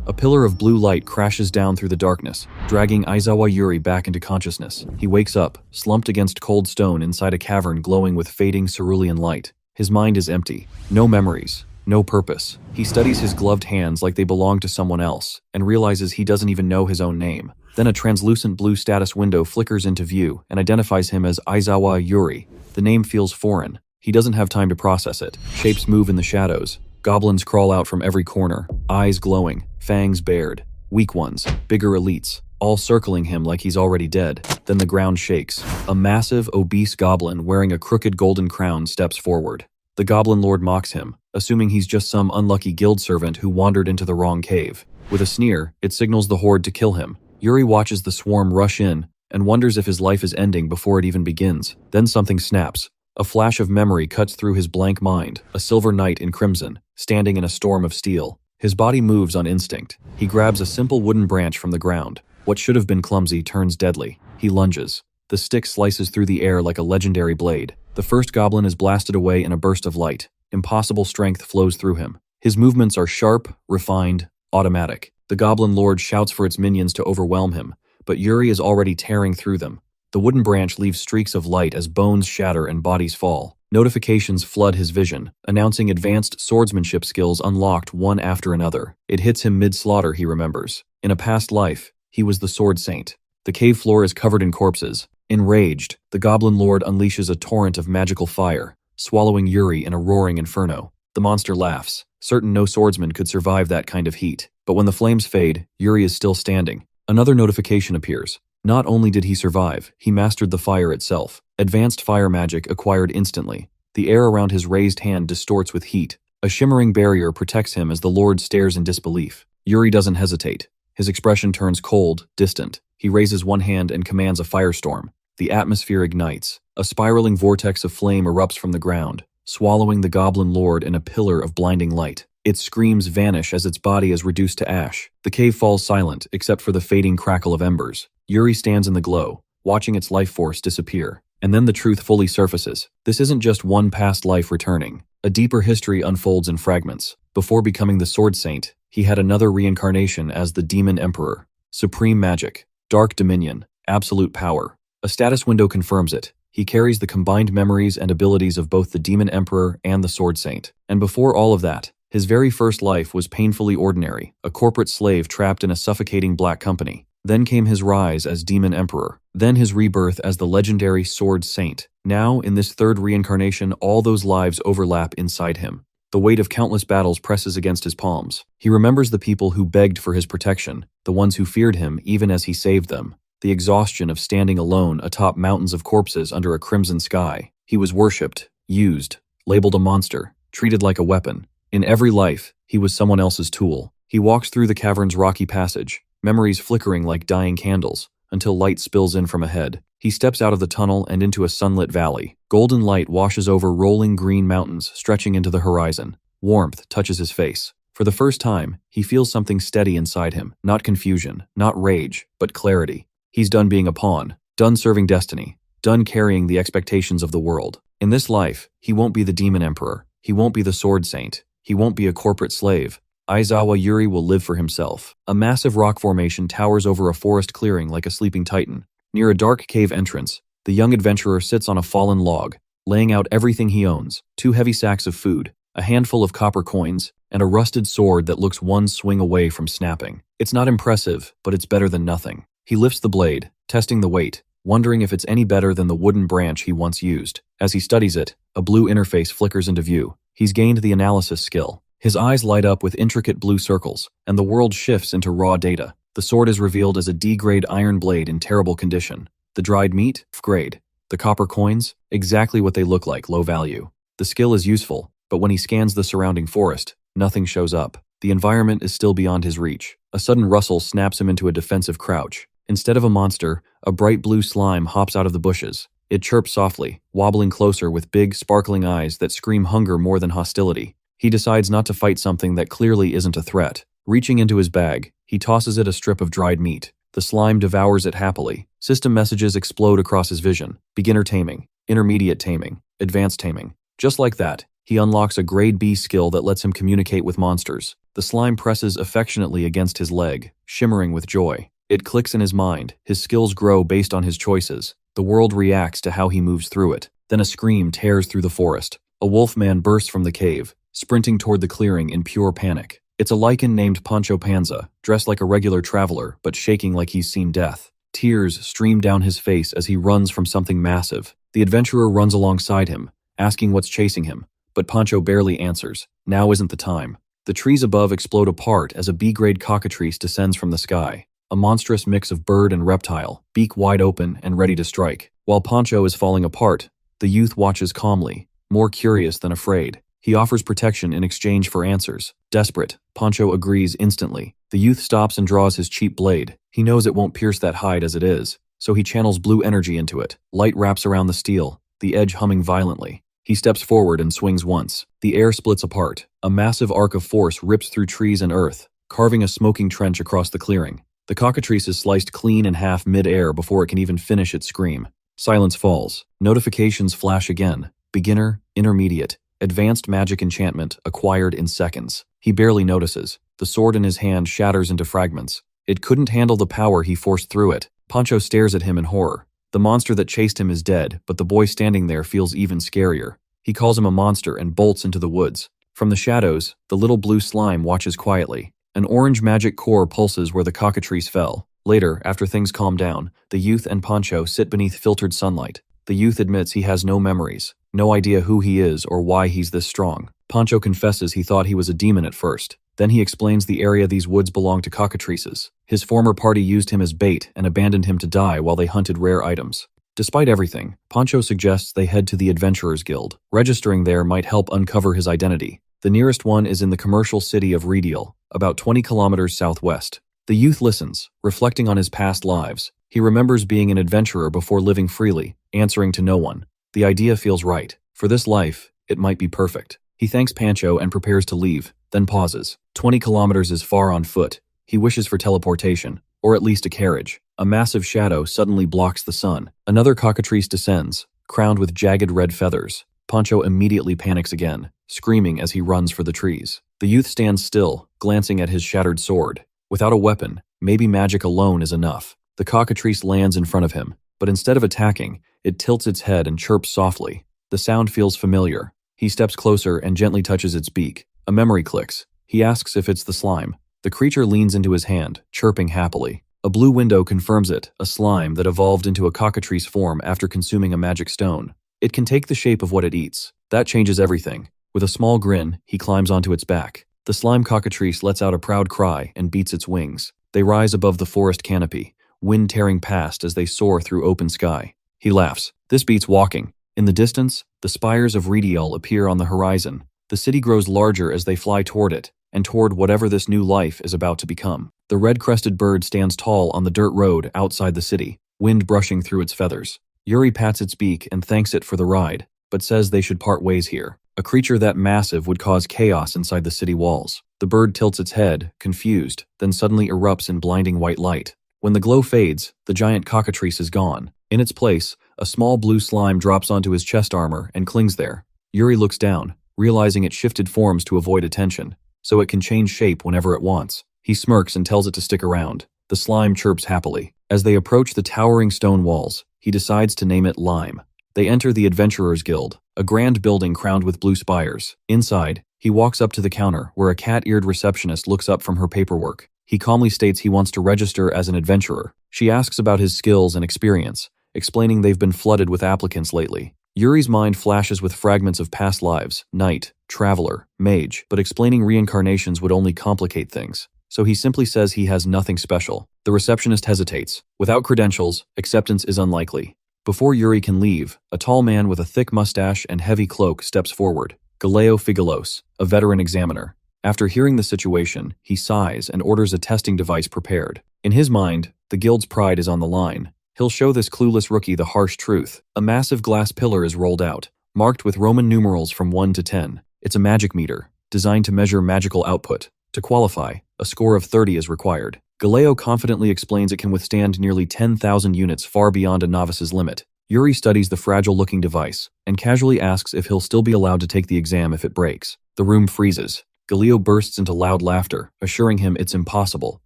A pillar of blue light crashes down through the darkness, dragging Aizawa Yuri back into consciousness. He wakes up, slumped against cold stone inside a cavern glowing with fading cerulean light. His mind is empty. No memories. No purpose. He studies his gloved hands like they belong to someone else, and realizes he doesn't even know his own name. Then a translucent blue status window flickers into view and identifies him as Aizawa Yuri. The name feels foreign. He doesn't have time to process it. Shapes move in the shadows. Goblins crawl out from every corner, eyes glowing, fangs bared. Weak ones, bigger elites, all circling him like he's already dead. Then the ground shakes. A massive, obese goblin wearing a crooked golden crown steps forward. The Goblin Lord mocks him, assuming he's just some unlucky guild servant who wandered into the wrong cave. With a sneer, it signals the horde to kill him. Yuri watches the swarm rush in and wonders if his life is ending before it even begins. Then something snaps. A flash of memory cuts through his blank mind, a silver knight in crimson, standing in a storm of steel. His body moves on instinct. He grabs a simple wooden branch from the ground. What should have been clumsy turns deadly. He lunges. The stick slices through the air like a legendary blade. The first goblin is blasted away in a burst of light. Impossible strength flows through him. His movements are sharp, refined, automatic. The Goblin Lord shouts for its minions to overwhelm him, but Yuri is already tearing through them. The wooden branch leaves streaks of light as bones shatter and bodies fall. Notifications flood his vision, announcing advanced swordsmanship skills unlocked one after another. It hits him mid-slaughter, he remembers. In a past life, he was the Sword Saint. The cave floor is covered in corpses. Enraged, the Goblin Lord unleashes a torrent of magical fire, swallowing Yuri in a roaring inferno. The monster laughs, certain no swordsman could survive that kind of heat. But when the flames fade, Yuri is still standing. Another notification appears. Not only did he survive, he mastered the fire itself. Advanced fire magic acquired instantly. The air around his raised hand distorts with heat. A shimmering barrier protects him as the Lord stares in disbelief. Yuri doesn't hesitate. His expression turns cold, distant. He raises one hand and commands a firestorm. The atmosphere ignites. A spiraling vortex of flame erupts from the ground, swallowing the Goblin Lord in a pillar of blinding light. Its screams vanish as its body is reduced to ash. The cave falls silent, except for the fading crackle of embers. Yuri stands in the glow, watching its life force disappear. And then the truth fully surfaces. This isn't just one past life returning. A deeper history unfolds in fragments. Before becoming the Sword Saint, he had another reincarnation as the Demon Emperor. Supreme magic, dark dominion, absolute power. A status window confirms it. He carries the combined memories and abilities of both the Demon Emperor and the Sword Saint. And before all of that, his very first life was painfully ordinary, a corporate slave trapped in a suffocating black company. Then came his rise as Demon Emperor. Then his rebirth as the legendary Sword Saint. Now, in this third reincarnation, all those lives overlap inside him. The weight of countless battles presses against his palms. He remembers the people who begged for his protection, the ones who feared him even as he saved them. The exhaustion of standing alone atop mountains of corpses under a crimson sky. He was worshipped, used, labeled a monster, treated like a weapon. In every life, he was someone else's tool. He walks through the cavern's rocky passage, memories flickering like dying candles, until light spills in from ahead. He steps out of the tunnel and into a sunlit valley. Golden light washes over rolling green mountains stretching into the horizon. Warmth touches his face. For the first time, he feels something steady inside him. Not confusion, not rage, but clarity. He's done being a pawn, done serving destiny, done carrying the expectations of the world. In this life, he won't be the Demon Emperor. He won't be the Sword Saint. He won't be a corporate slave. Aizawa Yuri will live for himself. A massive rock formation towers over a forest clearing like a sleeping titan. Near a dark cave entrance, the young adventurer sits on a fallen log, laying out everything he owns: 2 heavy sacks of food, a handful of copper coins, and a rusted sword that looks one swing away from snapping. It's not impressive, but it's better than nothing. He lifts the blade, testing the weight, wondering if it's any better than the wooden branch he once used. As he studies it, a blue interface flickers into view. He's gained the analysis skill. His eyes light up with intricate blue circles, and the world shifts into raw data. The sword is revealed as a D-grade iron blade in terrible condition. The dried meat, F-grade. The copper coins, exactly what they look like, low value. The skill is useful, but when he scans the surrounding forest, nothing shows up. The environment is still beyond his reach. A sudden rustle snaps him into a defensive crouch. Instead of a monster, a bright blue slime hops out of the bushes. It chirps softly, wobbling closer with big, sparkling eyes that scream hunger more than hostility. He decides not to fight something that clearly isn't a threat. Reaching into his bag, he tosses it a strip of dried meat. The slime devours it happily. System messages explode across his vision. Beginner taming, intermediate taming, advanced taming. Just like that, He unlocks a grade B skill that lets him communicate with monsters. The slime presses affectionately against his leg, shimmering with joy. It clicks in his mind. His skills grow based on his choices. The world reacts to how he moves through it. Then a scream tears through the forest. A wolfman bursts from the cave, sprinting toward the clearing in pure panic. It's a lichen named Pancho Panza, dressed like a regular traveler, but shaking like he's seen death. Tears stream down his face as he runs from something massive. The adventurer runs alongside him, asking what's chasing him, but Pancho barely answers. Now isn't the time. The trees above explode apart as a B-grade cockatrice descends from the sky. A monstrous mix of bird and reptile, beak wide open and ready to strike. While Pancho is falling apart, the youth watches calmly, more curious than afraid. He offers protection in exchange for answers. Desperate, Pancho agrees instantly. The youth stops and draws his cheap blade. He knows it won't pierce that hide as it is, so he channels blue energy into it. Light wraps around the steel, the edge humming violently. He steps forward and swings once. The air splits apart. A massive arc of force rips through trees and earth, carving a smoking trench across the clearing. The cockatrice is sliced clean in half mid-air before it can even finish its scream. Silence falls. Notifications flash again. Beginner, intermediate, advanced magic enchantment acquired in seconds. He barely notices. The sword in his hand shatters into fragments. It couldn't handle the power he forced through it. Pancho stares at him in horror. The monster that chased him is dead, but the boy standing there feels even scarier. He calls him a monster and bolts into the woods. From the shadows, the little blue slime watches quietly. An orange magic core pulses where the cockatrice fell. Later, after things calm down, the youth and Pancho sit beneath filtered sunlight. The youth admits he has no memories, no idea who he is or why he's this strong. Pancho confesses he thought he was a demon at first. Then he explains the area these woods belong to cockatrices. His former party used him as bait and abandoned him to die while they hunted rare items. Despite everything, Pancho suggests they head to the Adventurers Guild. Registering there might help uncover his identity. The nearest one is in the commercial city of Reborn, about 20 kilometers southwest. The youth listens, reflecting on his past lives. He remembers being an adventurer before living freely, answering to no one. The idea feels right. For this life, it might be perfect. He thanks Pancho and prepares to leave, then pauses. 20 kilometers is far on foot. He wishes for teleportation, or at least a carriage. A massive shadow suddenly blocks the sun. Another cockatrice descends, crowned with jagged red feathers. Pancho immediately panics again, screaming as he runs for the trees. The youth stands still, glancing at his shattered sword. Without a weapon, maybe magic alone is enough. The cockatrice lands in front of him, but instead of attacking, it tilts its head and chirps softly. The sound feels familiar. He steps closer and gently touches its beak. A memory clicks. He asks if it's the slime. The creature leans into his hand, chirping happily. A blue window confirms it, a slime that evolved into a cockatrice form after consuming a magic stone. It can take the shape of what it eats. That changes everything. With a small grin, he climbs onto its back. The slime cockatrice lets out a proud cry and beats its wings. They rise above the forest canopy, wind tearing past as they soar through open sky. He laughs. This beats walking. In the distance, the spires of Reedial appear on the horizon. The city grows larger as they fly toward it, and toward whatever this new life is about to become. The red-crested bird stands tall on the dirt road outside the city, wind brushing through its feathers. Yuri pats its beak and thanks it for the ride, but says they should part ways here. A creature that massive would cause chaos inside the city walls. The bird tilts its head, confused, then suddenly erupts in blinding white light. When the glow fades, the giant cockatrice is gone. In its place, a small blue slime drops onto his chest armor and clings there. Yuri looks down, realizing it shifted forms to avoid attention, so it can change shape whenever it wants. He smirks and tells it to stick around. The slime chirps happily. As they approach the towering stone walls, he decides to name it Lime. They enter the Adventurers Guild, a grand building crowned with blue spires. Inside, he walks up to the counter where a cat-eared receptionist looks up from her paperwork. He calmly states he wants to register as an adventurer. She asks about his skills and experience, explaining they've been flooded with applicants lately. Yuri's mind flashes with fragments of past lives, knight, traveler, mage, but explaining reincarnations would only complicate things. So he simply says he has nothing special. The receptionist hesitates. Without credentials, acceptance is unlikely. Before Yuri can leave, a tall man with a thick mustache and heavy cloak steps forward. Galeo Figalos, a veteran examiner. After hearing the situation, he sighs and orders a testing device prepared. In his mind, the guild's pride is on the line. He'll show this clueless rookie the harsh truth. A massive glass pillar is rolled out, marked with Roman numerals from 1 to 10. It's a magic meter, designed to measure magical output. To qualify, a score of 30 is required. Galeo confidently explains it can withstand nearly 10,000 units far beyond a novice's limit. Yuri studies the fragile-looking device and casually asks if he'll still be allowed to take the exam if it breaks. The room freezes. Galileo bursts into loud laughter, assuring him it's impossible.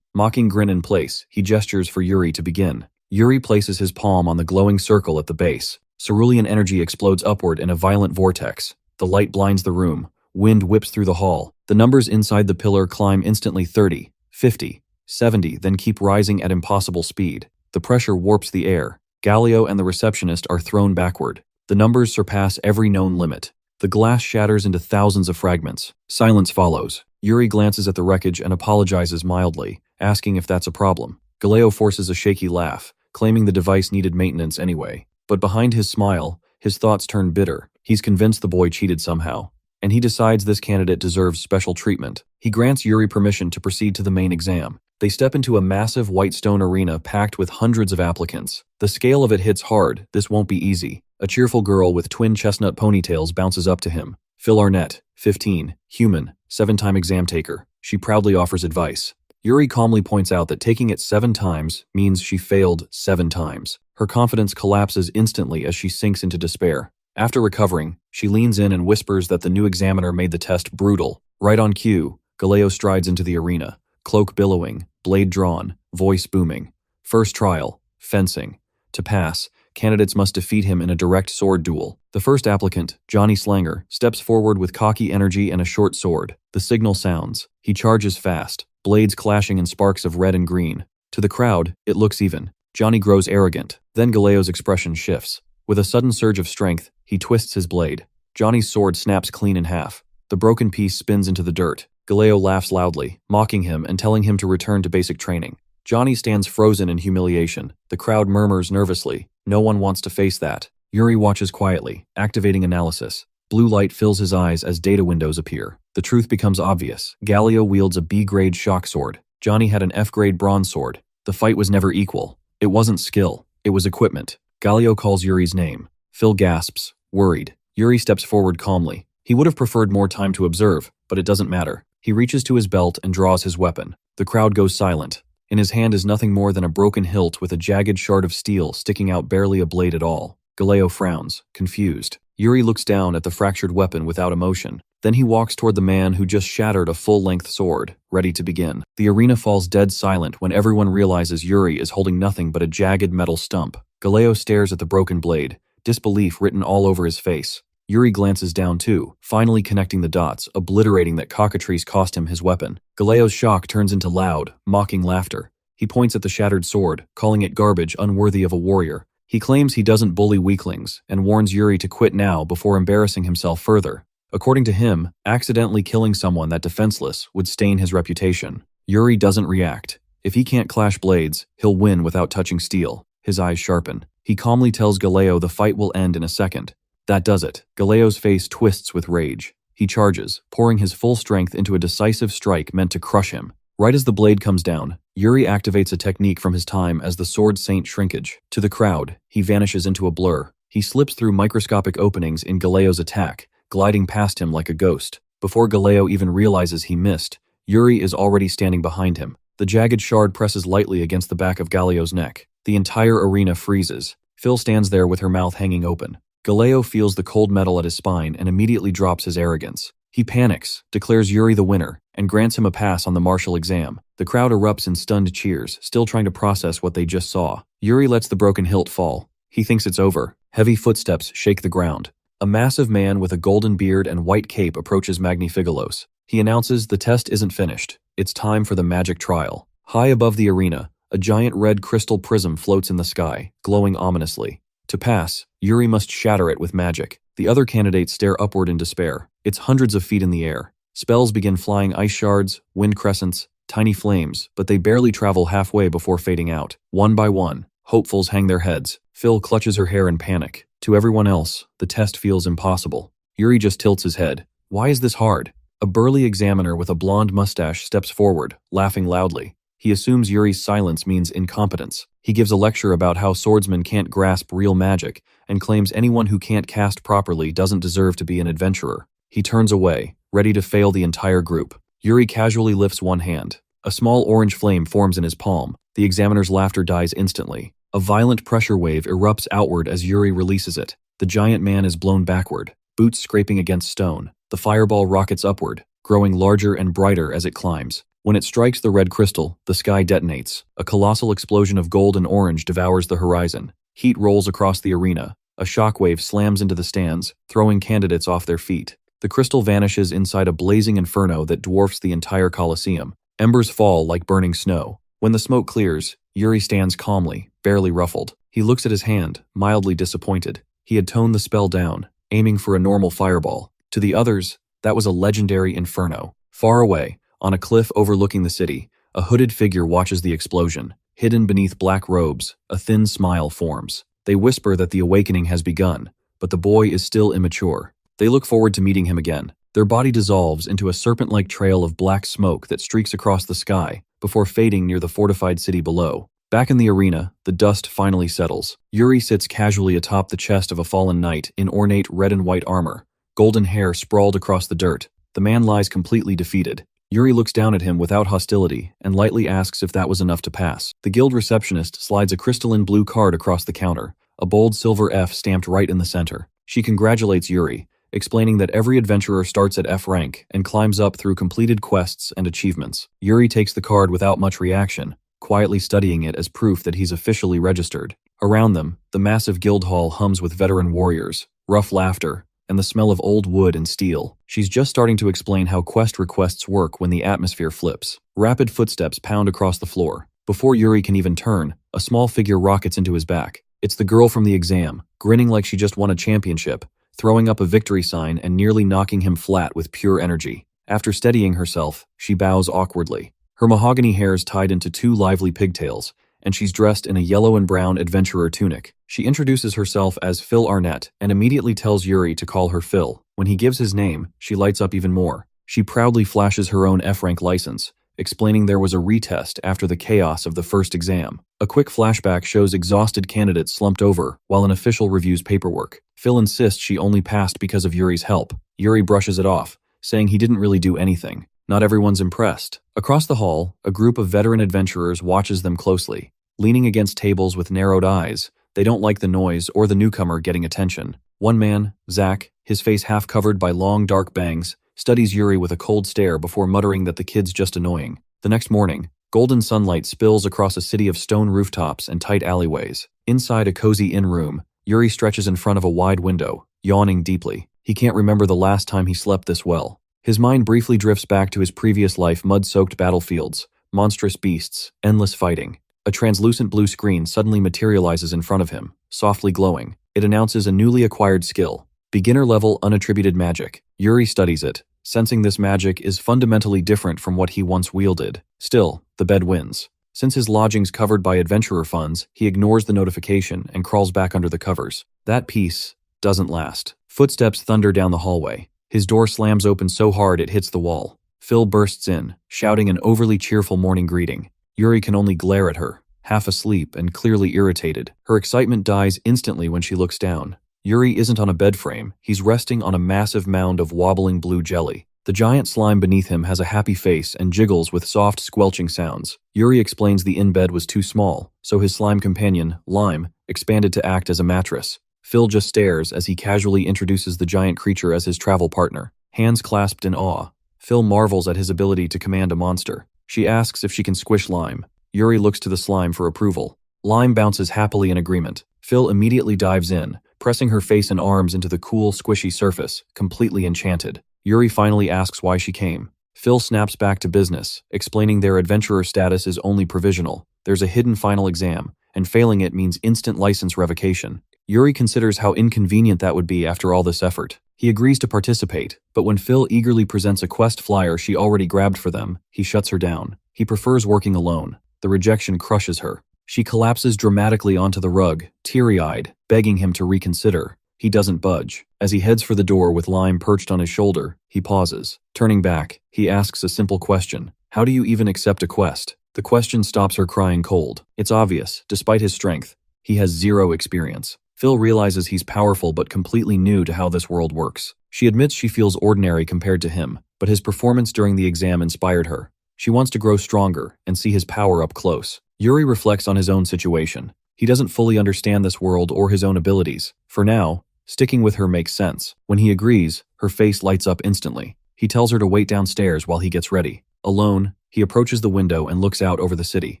Mocking grin in place, he gestures for Yuri to begin. Yuri places his palm on the glowing circle at the base. Cerulean energy explodes upward in a violent vortex. The light blinds the room. Wind whips through the hall. The numbers inside the pillar climb instantly 30, 50, 70, then keep rising at impossible speed. The pressure warps the air. Galileo and the receptionist are thrown backward. The numbers surpass every known limit. The glass shatters into thousands of fragments. Silence follows. Yuri glances at the wreckage and apologizes mildly, asking if that's a problem. Galileo forces a shaky laugh, claiming the device needed maintenance anyway. But behind his smile, his thoughts turn bitter. He's convinced the boy cheated somehow, and he decides this candidate deserves special treatment. He grants Yuri permission to proceed to the main exam. They step into a massive white stone arena packed with hundreds of applicants. The scale of it hits hard. This won't be easy. A cheerful girl with twin chestnut ponytails bounces up to him. Phil Arnett, 15, human, 7-time exam taker. She proudly offers advice. Yuri calmly points out that taking it 7 times means she failed 7 times. Her confidence collapses instantly as she sinks into despair. After recovering, she leans in and whispers that the new examiner made the test brutal. Right on cue, Galileo strides into the arena. Cloak billowing, blade drawn, voice booming. First trial, fencing. To pass, candidates must defeat him in a direct sword duel. The first applicant, Johnny Slanger, steps forward with cocky energy and a short sword. The signal sounds. He charges fast, blades clashing in sparks of red and green. To the crowd, it looks even. Johnny grows arrogant. Then Galileo's expression shifts. With a sudden surge of strength, he twists his blade. Johnny's sword snaps clean in half. The broken piece spins into the dirt. Galileo laughs loudly, mocking him and telling him to return to basic training. Johnny stands frozen in humiliation. The crowd murmurs nervously. No one wants to face that. Yuri watches quietly, activating analysis. Blue light fills his eyes as data windows appear. The truth becomes obvious. Galileo wields a B-grade shock sword. Johnny had an F-grade bronze sword. The fight was never equal. It wasn't skill. It was equipment. Galileo calls Yuri's name. Phil gasps, worried. Yuri steps forward calmly. He would have preferred more time to observe, but it doesn't matter. He reaches to his belt and draws his weapon. The crowd goes silent. In his hand is nothing more than a broken hilt with a jagged shard of steel sticking out barely a blade at all. Galileo frowns, confused. Yuri looks down at the fractured weapon without emotion. Then he walks toward the man who just shattered a full-length sword, ready to begin. The arena falls dead silent when everyone realizes Yuri is holding nothing but a jagged metal stump. Galileo stares at the broken blade, disbelief written all over his face. Yuri glances down too, finally connecting the dots, obliterating that cockatrice cost him his weapon. Galileo's shock turns into loud, mocking laughter. He points at the shattered sword, calling it garbage unworthy of a warrior. He claims he doesn't bully weaklings, and warns Yuri to quit now before embarrassing himself further. According to him, accidentally killing someone that defenseless would stain his reputation. Yuri doesn't react. If he can't clash blades, he'll win without touching steel. His eyes sharpen. He calmly tells Galileo the fight will end in a second. That does it. Galileo's face twists with rage. He charges, pouring his full strength into a decisive strike meant to crush him. Right as the blade comes down, Yuri activates a technique from his time as the Sword Saint shrinkage. To the crowd, he vanishes into a blur. He slips through microscopic openings in Galileo's attack, gliding past him like a ghost. Before Galileo even realizes he missed, Yuri is already standing behind him. The jagged shard presses lightly against the back of Galileo's neck. The entire arena freezes. Phil stands there with her mouth hanging open. Galileo feels the cold metal at his spine and immediately drops his arrogance. He panics, declares Yuri the winner, and grants him a pass on the martial exam. The crowd erupts in stunned cheers, still trying to process what they just saw. Yuri lets the broken hilt fall. He thinks it's over. Heavy footsteps shake the ground. A massive man with a golden beard and white cape approaches Magnifigolos. He announces the test isn't finished. It's time for the magic trial. High above the arena, a giant red crystal prism floats in the sky, glowing ominously. To pass, Yuri must shatter it with magic. The other candidates stare upward in despair. It's hundreds of feet in the air. Spells begin flying ice shards, wind crescents, tiny flames, but they barely travel halfway before fading out. One by one, hopefuls hang their heads. Phil clutches her hair in panic. To everyone else, the test feels impossible. Yuri just tilts his head. Why is this hard? A burly examiner with a blonde mustache steps forward, laughing loudly. He assumes Yuri's silence means incompetence. He gives a lecture about how swordsmen can't grasp real magic and claims anyone who can't cast properly doesn't deserve to be an adventurer. He turns away, ready to fail the entire group. Yuri casually lifts one hand. A small orange flame forms in his palm. The examiner's laughter dies instantly. A violent pressure wave erupts outward as Yuri releases it. The giant man is blown backward, boots scraping against stone. The fireball rockets upward, growing larger and brighter as it climbs. When it strikes the red crystal, the sky detonates. A colossal explosion of gold and orange devours the horizon. Heat rolls across the arena. A shockwave slams into the stands, throwing candidates off their feet. The crystal vanishes inside a blazing inferno that dwarfs the entire Colosseum. Embers fall like burning snow. When the smoke clears, Yuri stands calmly, barely ruffled. He looks at his hand, mildly disappointed. He had toned the spell down, aiming for a normal fireball. To the others, that was a legendary inferno. Far away, on a cliff overlooking the city, a hooded figure watches the explosion. Hidden beneath black robes, a thin smile forms. They whisper that the awakening has begun, but the boy is still immature. They look forward to meeting him again. Their body dissolves into a serpent-like trail of black smoke that streaks across the sky before fading near the fortified city below. Back in the arena, the dust finally settles. Yuri sits casually atop the chest of a fallen knight in ornate red and white armor, golden hair sprawled across the dirt. The man lies completely defeated. Yuri looks down at him without hostility and lightly asks if that was enough to pass. The guild receptionist slides a crystalline blue card across the counter, a bold silver F stamped right in the center. She congratulates Yuri, explaining that every adventurer starts at F rank and climbs up through completed quests and achievements. Yuri takes the card without much reaction, quietly studying it as proof that he's officially registered. Around them, the massive guild hall hums with veteran warriors, rough laughter, and the smell of old wood and steel. She's just starting to explain how quest requests work when the atmosphere flips. Rapid footsteps pound across the floor. Before Yuri can even turn, a small figure rockets into his back. It's the girl from the exam, grinning like she just won a championship, throwing up a victory sign and nearly knocking him flat with pure energy. After steadying herself, she bows awkwardly. Her mahogany hair is tied into two lively pigtails, and she's dressed in a yellow and brown adventurer tunic. She introduces herself as Phil Arnett and immediately tells Yuri to call her Phil. When he gives his name, she lights up even more. She proudly flashes her own F-rank license, explaining there was a retest after the chaos of the first exam. A quick flashback shows exhausted candidates slumped over while an official reviews paperwork. Phil insists she only passed because of Yuri's help. Yuri brushes it off, saying he didn't really do anything. Not everyone's impressed. Across the hall, a group of veteran adventurers watches them closely. Leaning against tables with narrowed eyes, they don't like the noise or the newcomer getting attention. One man, Zach, his face half covered by long dark bangs, studies Yuri with a cold stare before muttering that the kid's just annoying. The next morning, golden sunlight spills across a city of stone rooftops and tight alleyways. Inside a cozy inn room, Yuri stretches in front of a wide window, yawning deeply. He can't remember the last time he slept this well. His mind briefly drifts back to his previous life, mud-soaked battlefields, monstrous beasts, endless fighting. A translucent blue screen suddenly materializes in front of him, softly glowing. It announces a newly acquired skill, beginner-level unattributed magic. Yuri studies it, sensing this magic is fundamentally different from what he once wielded. Still, the bed wins. Since his lodging's covered by adventurer funds, he ignores the notification and crawls back under the covers. That peace doesn't last. Footsteps thunder down the hallway. His door slams open so hard it hits the wall. Phil bursts in, shouting an overly cheerful morning greeting. Yuri can only glare at her, half asleep and clearly irritated. Her excitement dies instantly when she looks down. Yuri isn't on a bed frame, he's resting on a massive mound of wobbling blue jelly. The giant slime beneath him has a happy face and jiggles with soft, squelching sounds. Yuri explains the in-bed was too small, so his slime companion, Lime, expanded to act as a mattress. Phil just stares as he casually introduces the giant creature as his travel partner. Hands clasped in awe, Phil marvels at his ability to command a monster. She asks if she can squish Lime. Yuri looks to the slime for approval. Lime bounces happily in agreement. Phil immediately dives in, pressing her face and arms into the cool, squishy surface, completely enchanted. Yuri finally asks why she came. Phil snaps back to business, explaining their adventurer status is only provisional. There's a hidden final exam, and failing it means instant license revocation. Yuri considers how inconvenient that would be after all this effort. He agrees to participate, but when Phil eagerly presents a quest flyer she already grabbed for them, he shuts her down. He prefers working alone. The rejection crushes her. She collapses dramatically onto the rug, teary-eyed, begging him to reconsider. He doesn't budge. As he heads for the door with Lime perched on his shoulder, he pauses. Turning back, he asks a simple question. How do you even accept a quest? The question stops her crying cold. It's obvious, despite his strength, he has zero experience. Phil realizes he's powerful but completely new to how this world works. She admits she feels ordinary compared to him, but his performance during the exam inspired her. She wants to grow stronger and see his power up close. Yuri reflects on his own situation. He doesn't fully understand this world or his own abilities. For now, sticking with her makes sense. When he agrees, her face lights up instantly. He tells her to wait downstairs while he gets ready. Alone, he approaches the window and looks out over the city.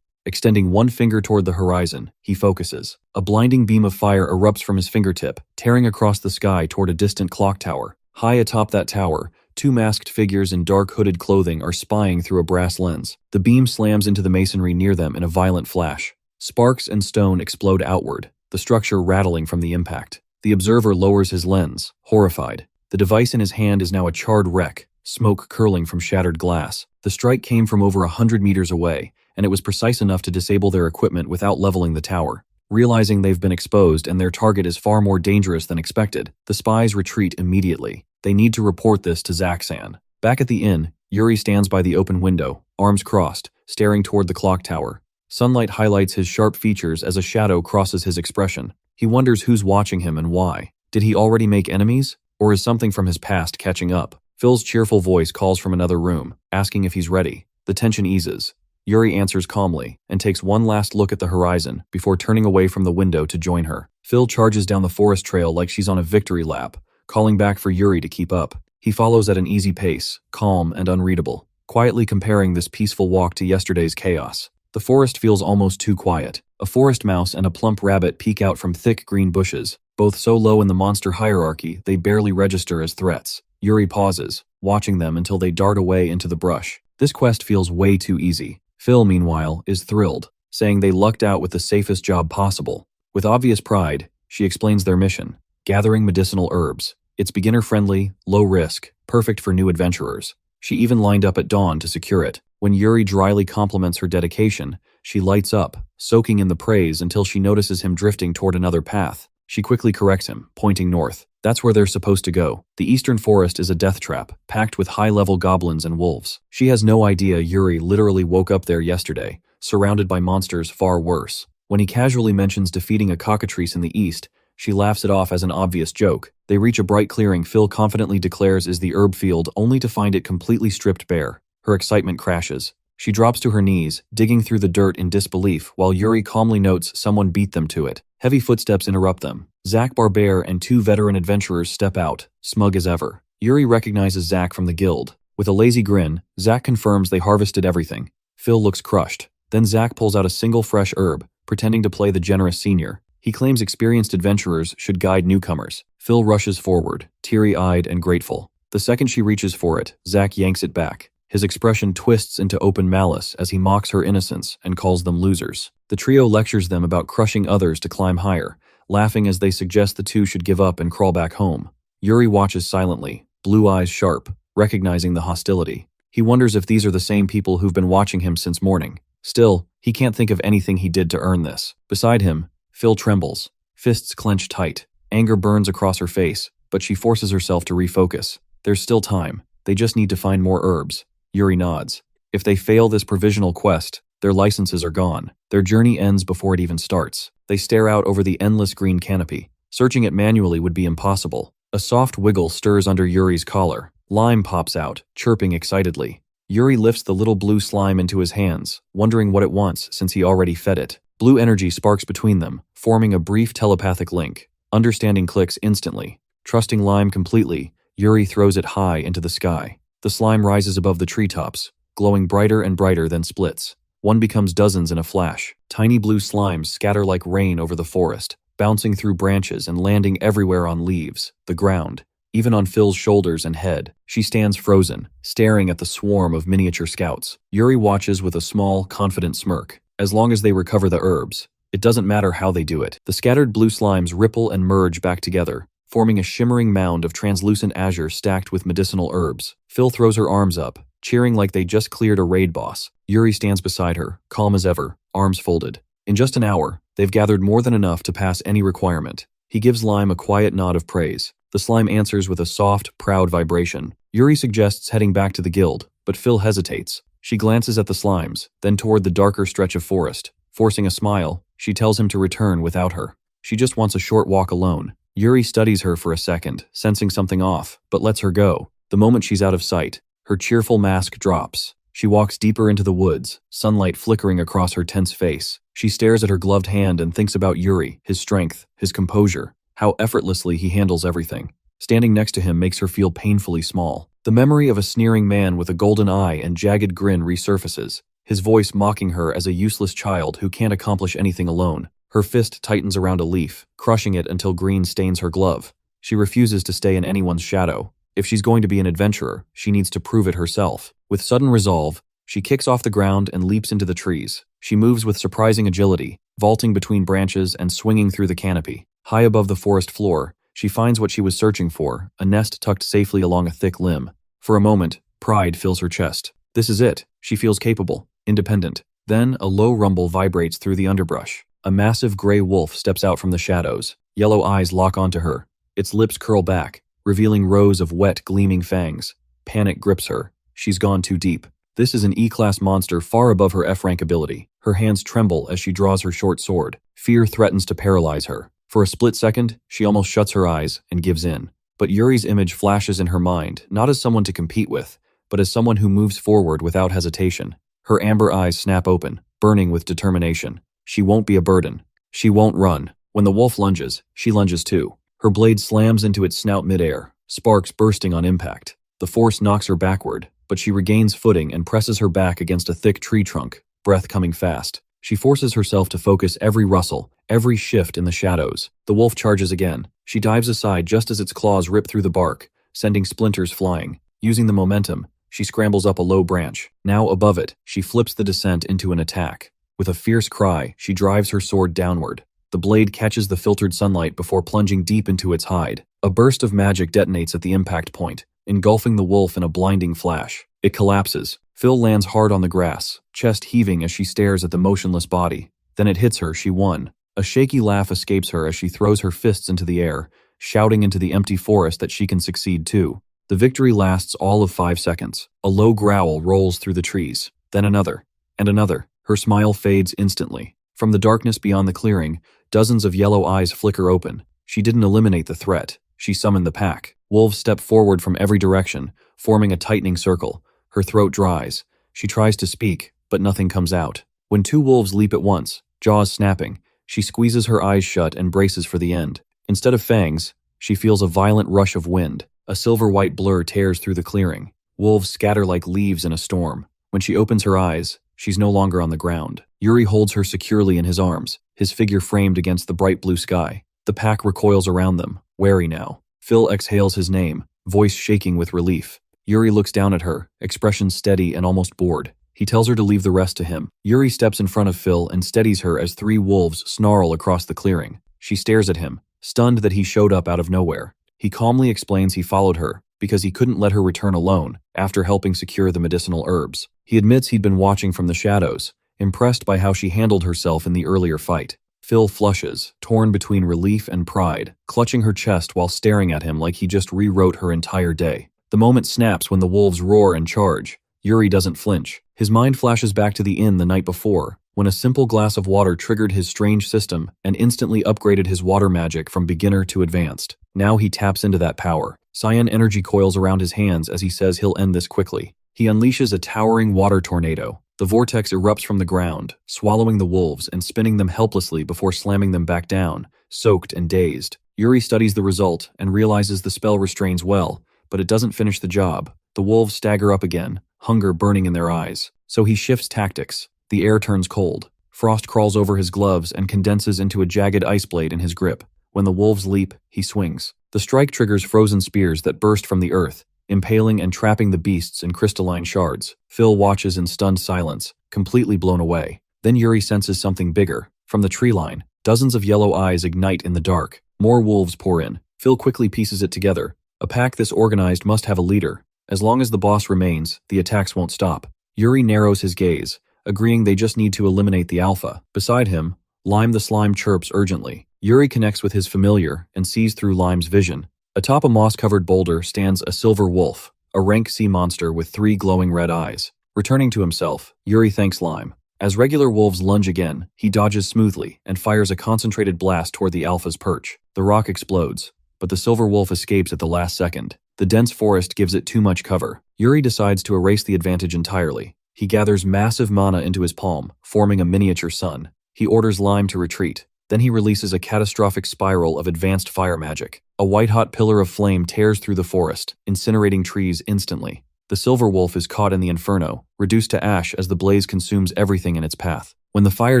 Extending one finger toward the horizon, he focuses. A blinding beam of fire erupts from his fingertip, tearing across the sky toward a distant clock tower. High atop that tower, two masked figures in dark hooded clothing are spying through a brass lens. The beam slams into the masonry near them in a violent flash. Sparks and stone explode outward, the structure rattling from the impact. The observer lowers his lens, horrified. The device in his hand is now a charred wreck, smoke curling from shattered glass. The strike came from over 100 meters away, and it was precise enough to disable their equipment without leveling the tower. Realizing they've been exposed and their target is far more dangerous than expected, the spies retreat immediately. They need to report this to Zack-san. Back at the inn, Yuri stands by the open window, arms crossed, staring toward the clock tower. Sunlight highlights his sharp features as a shadow crosses his expression. He wonders who's watching him and why. Did he already make enemies? Or is something from his past catching up? Phil's cheerful voice calls from another room, asking if he's ready. The tension eases. Yuri answers calmly and takes one last look at the horizon before turning away from the window to join her. Phil charges down the forest trail like she's on a victory lap, calling back for Yuri to keep up. He follows at an easy pace, calm and unreadable, quietly comparing this peaceful walk to yesterday's chaos. The forest feels almost too quiet. A forest mouse and a plump rabbit peek out from thick green bushes, both so low in the monster hierarchy they barely register as threats. Yuri pauses, watching them until they dart away into the brush. This quest feels way too easy. Phil, meanwhile, is thrilled, saying they lucked out with the safest job possible. With obvious pride, she explains their mission: gathering medicinal herbs. It's beginner-friendly, low-risk, perfect for new adventurers. She even lined up at dawn to secure it. When Yuri dryly compliments her dedication, she lights up, soaking in the praise until she notices him drifting toward another path. She quickly corrects him, pointing north. That's where they're supposed to go. The eastern forest is a death trap, packed with high-level goblins and wolves. She has no idea Yuri literally woke up there yesterday, surrounded by monsters far worse. When he casually mentions defeating a cockatrice in the east, she laughs it off as an obvious joke. They reach a bright clearing Phil confidently declares is the herb field, only to find it completely stripped bare. Her excitement crashes. She drops to her knees, digging through the dirt in disbelief, while Yuri calmly notes someone beat them to it. Heavy footsteps interrupt them. Zack Barbare and two veteran adventurers step out, smug as ever. Yuri recognizes Zack from the guild. With a lazy grin, Zack confirms they harvested everything. Phil looks crushed. Then Zack pulls out a single fresh herb, pretending to play the generous senior. He claims experienced adventurers should guide newcomers. Phil rushes forward, teary-eyed and grateful. The second she reaches for it, Zack yanks it back. His expression twists into open malice as he mocks her innocence and calls them losers. The trio lectures them about crushing others to climb higher, laughing as they suggest the two should give up and crawl back home. Yuri watches silently, blue eyes sharp, recognizing the hostility. He wonders if these are the same people who've been watching him since morning. Still, he can't think of anything he did to earn this. Beside him, Phil trembles, fists clench tight. Anger burns across her face, but she forces herself to refocus. There's still time. They just need to find more herbs. Yuri nods. If they fail this provisional quest, their licenses are gone. Their journey ends before it even starts. They stare out over the endless green canopy. Searching it manually would be impossible. A soft wiggle stirs under Yuri's collar. Lime pops out, chirping excitedly. Yuri lifts the little blue slime into his hands, wondering what it wants since he already fed it. Blue energy sparks between them, forming a brief telepathic link. Understanding clicks instantly. Trusting Lime completely, Yuri throws it high into the sky. The slime rises above the treetops, glowing brighter and brighter, then splits. One becomes dozens in a flash. Tiny blue slimes scatter like rain over the forest, bouncing through branches and landing everywhere on leaves, the ground, even on Phil's shoulders and head. She stands frozen, staring at the swarm of miniature scouts. Yuri watches with a small, confident smirk. As long as they recover the herbs, it doesn't matter how they do it. The scattered blue slimes ripple and merge back together, forming a shimmering mound of translucent azure stacked with medicinal herbs. Phil throws her arms up, cheering like they just cleared a raid boss. Yuri stands beside her, calm as ever, arms folded. In just an hour, they've gathered more than enough to pass any requirement. He gives Lime a quiet nod of praise. The slime answers with a soft, proud vibration. Yuri suggests heading back to the guild, but Phil hesitates. She glances at the slimes, then toward the darker stretch of forest. Forcing a smile, she tells him to return without her. She just wants a short walk alone. Yuri studies her for a second, sensing something off, but lets her go. The moment she's out of sight, her cheerful mask drops. She walks deeper into the woods, sunlight flickering across her tense face. She stares at her gloved hand and thinks about Yuri, his strength, his composure, how effortlessly he handles everything. Standing next to him makes her feel painfully small. The memory of a sneering man with a golden eye and jagged grin resurfaces, his voice mocking her as a useless child who can't accomplish anything alone. Her fist tightens around a leaf, crushing it until green stains her glove. She refuses to stay in anyone's shadow. If she's going to be an adventurer, she needs to prove it herself. With sudden resolve, she kicks off the ground and leaps into the trees. She moves with surprising agility, vaulting between branches and swinging through the canopy. High above the forest floor, she finds what she was searching for, a nest tucked safely along a thick limb. For a moment, pride fills her chest. This is it. She feels capable, independent. Then, a low rumble vibrates through the underbrush. A massive gray wolf steps out from the shadows. Yellow eyes lock onto her. Its lips curl back, revealing rows of wet, gleaming fangs. Panic grips her. She's gone too deep. This is an E-class monster far above her F-rank ability. Her hands tremble as she draws her short sword. Fear threatens to paralyze her. For a split second, she almost shuts her eyes and gives in. But Yuri's image flashes in her mind, not as someone to compete with, but as someone who moves forward without hesitation. Her amber eyes snap open, burning with determination. She won't be a burden. She won't run. When the wolf lunges, she lunges too. Her blade slams into its snout midair, sparks bursting on impact. The force knocks her backward, but she regains footing and presses her back against a thick tree trunk, breath coming fast. She forces herself to focus every rustle, every shift in the shadows. The wolf charges again. She dives aside just as its claws rip through the bark, sending splinters flying. Using the momentum, she scrambles up a low branch. Now above it, she flips the descent into an attack. With a fierce cry, she drives her sword downward. The blade catches the filtered sunlight before plunging deep into its hide. A burst of magic detonates at the impact point, engulfing the wolf in a blinding flash. It collapses. Phil lands hard on the grass, chest heaving as she stares at the motionless body. Then it hits her. She won. A shaky laugh escapes her as she throws her fists into the air, shouting into the empty forest that she can succeed too. The victory lasts all of 5 seconds. A low growl rolls through the trees. Then another. And another. Her smile fades instantly. From the darkness beyond the clearing, dozens of yellow eyes flicker open. She didn't eliminate the threat. She summoned the pack. Wolves step forward from every direction, forming a tightening circle. Her throat dries. She tries to speak, but nothing comes out. When 2 wolves leap at once, jaws snapping, she squeezes her eyes shut and braces for the end. Instead of fangs, she feels a violent rush of wind. A silver-white blur tears through the clearing. Wolves scatter like leaves in a storm. When she opens her eyes, she's no longer on the ground. Yuri holds her securely in his arms, his figure framed against the bright blue sky. The pack recoils around them, wary now. Phil exhales his name, voice shaking with relief. Yuri looks down at her, expression steady and almost bored. He tells her to leave the rest to him. Yuri steps in front of Phil and steadies her as 3 wolves snarl across the clearing. She stares at him, stunned that he showed up out of nowhere. He calmly explains he followed her because he couldn't let her return alone after helping secure the medicinal herbs. He admits he'd been watching from the shadows, impressed by how she handled herself in the earlier fight. Phil flushes, torn between relief and pride, clutching her chest while staring at him like he just rewrote her entire day. The moment snaps when the wolves roar and charge. Yuri doesn't flinch. His mind flashes back to the inn the night before, when a simple glass of water triggered his strange system and instantly upgraded his water magic from beginner to advanced. Now he taps into that power. Cyan energy coils around his hands as he says he'll end this quickly. He unleashes a towering water tornado. The vortex erupts from the ground, swallowing the wolves and spinning them helplessly before slamming them back down, soaked and dazed. Yuri studies the result and realizes the spell restrains well, but it doesn't finish the job. The wolves stagger up again, hunger burning in their eyes. So he shifts tactics. The air turns cold. Frost crawls over his gloves and condenses into a jagged ice blade in his grip. When the wolves leap, he swings. The strike triggers frozen spears that burst from the earth, impaling and trapping the beasts in crystalline shards. Phil watches in stunned silence, completely blown away. Then Yuri senses something bigger. From the tree line, dozens of yellow eyes ignite in the dark. More wolves pour in. Phil quickly pieces it together. A pack this organized must have a leader. As long as the boss remains, the attacks won't stop. Yuri narrows his gaze, agreeing they just need to eliminate the alpha. Beside him, Lime the slime chirps urgently. Yuri connects with his familiar and sees through Lime's vision. Atop a moss-covered boulder stands a silver wolf, a rank sea monster with 3 glowing red eyes. Returning to himself, Yuri thanks Lime. As regular wolves lunge again, he dodges smoothly and fires a concentrated blast toward the alpha's perch. The rock explodes, but the silver wolf escapes at the last second. The dense forest gives it too much cover. Yuri decides to erase the advantage entirely. He gathers massive mana into his palm, forming a miniature sun. He orders Lime to retreat. Then he releases a catastrophic spiral of advanced fire magic. A white-hot pillar of flame tears through the forest, incinerating trees instantly. The silver wolf is caught in the inferno, reduced to ash as the blaze consumes everything in its path. When the fire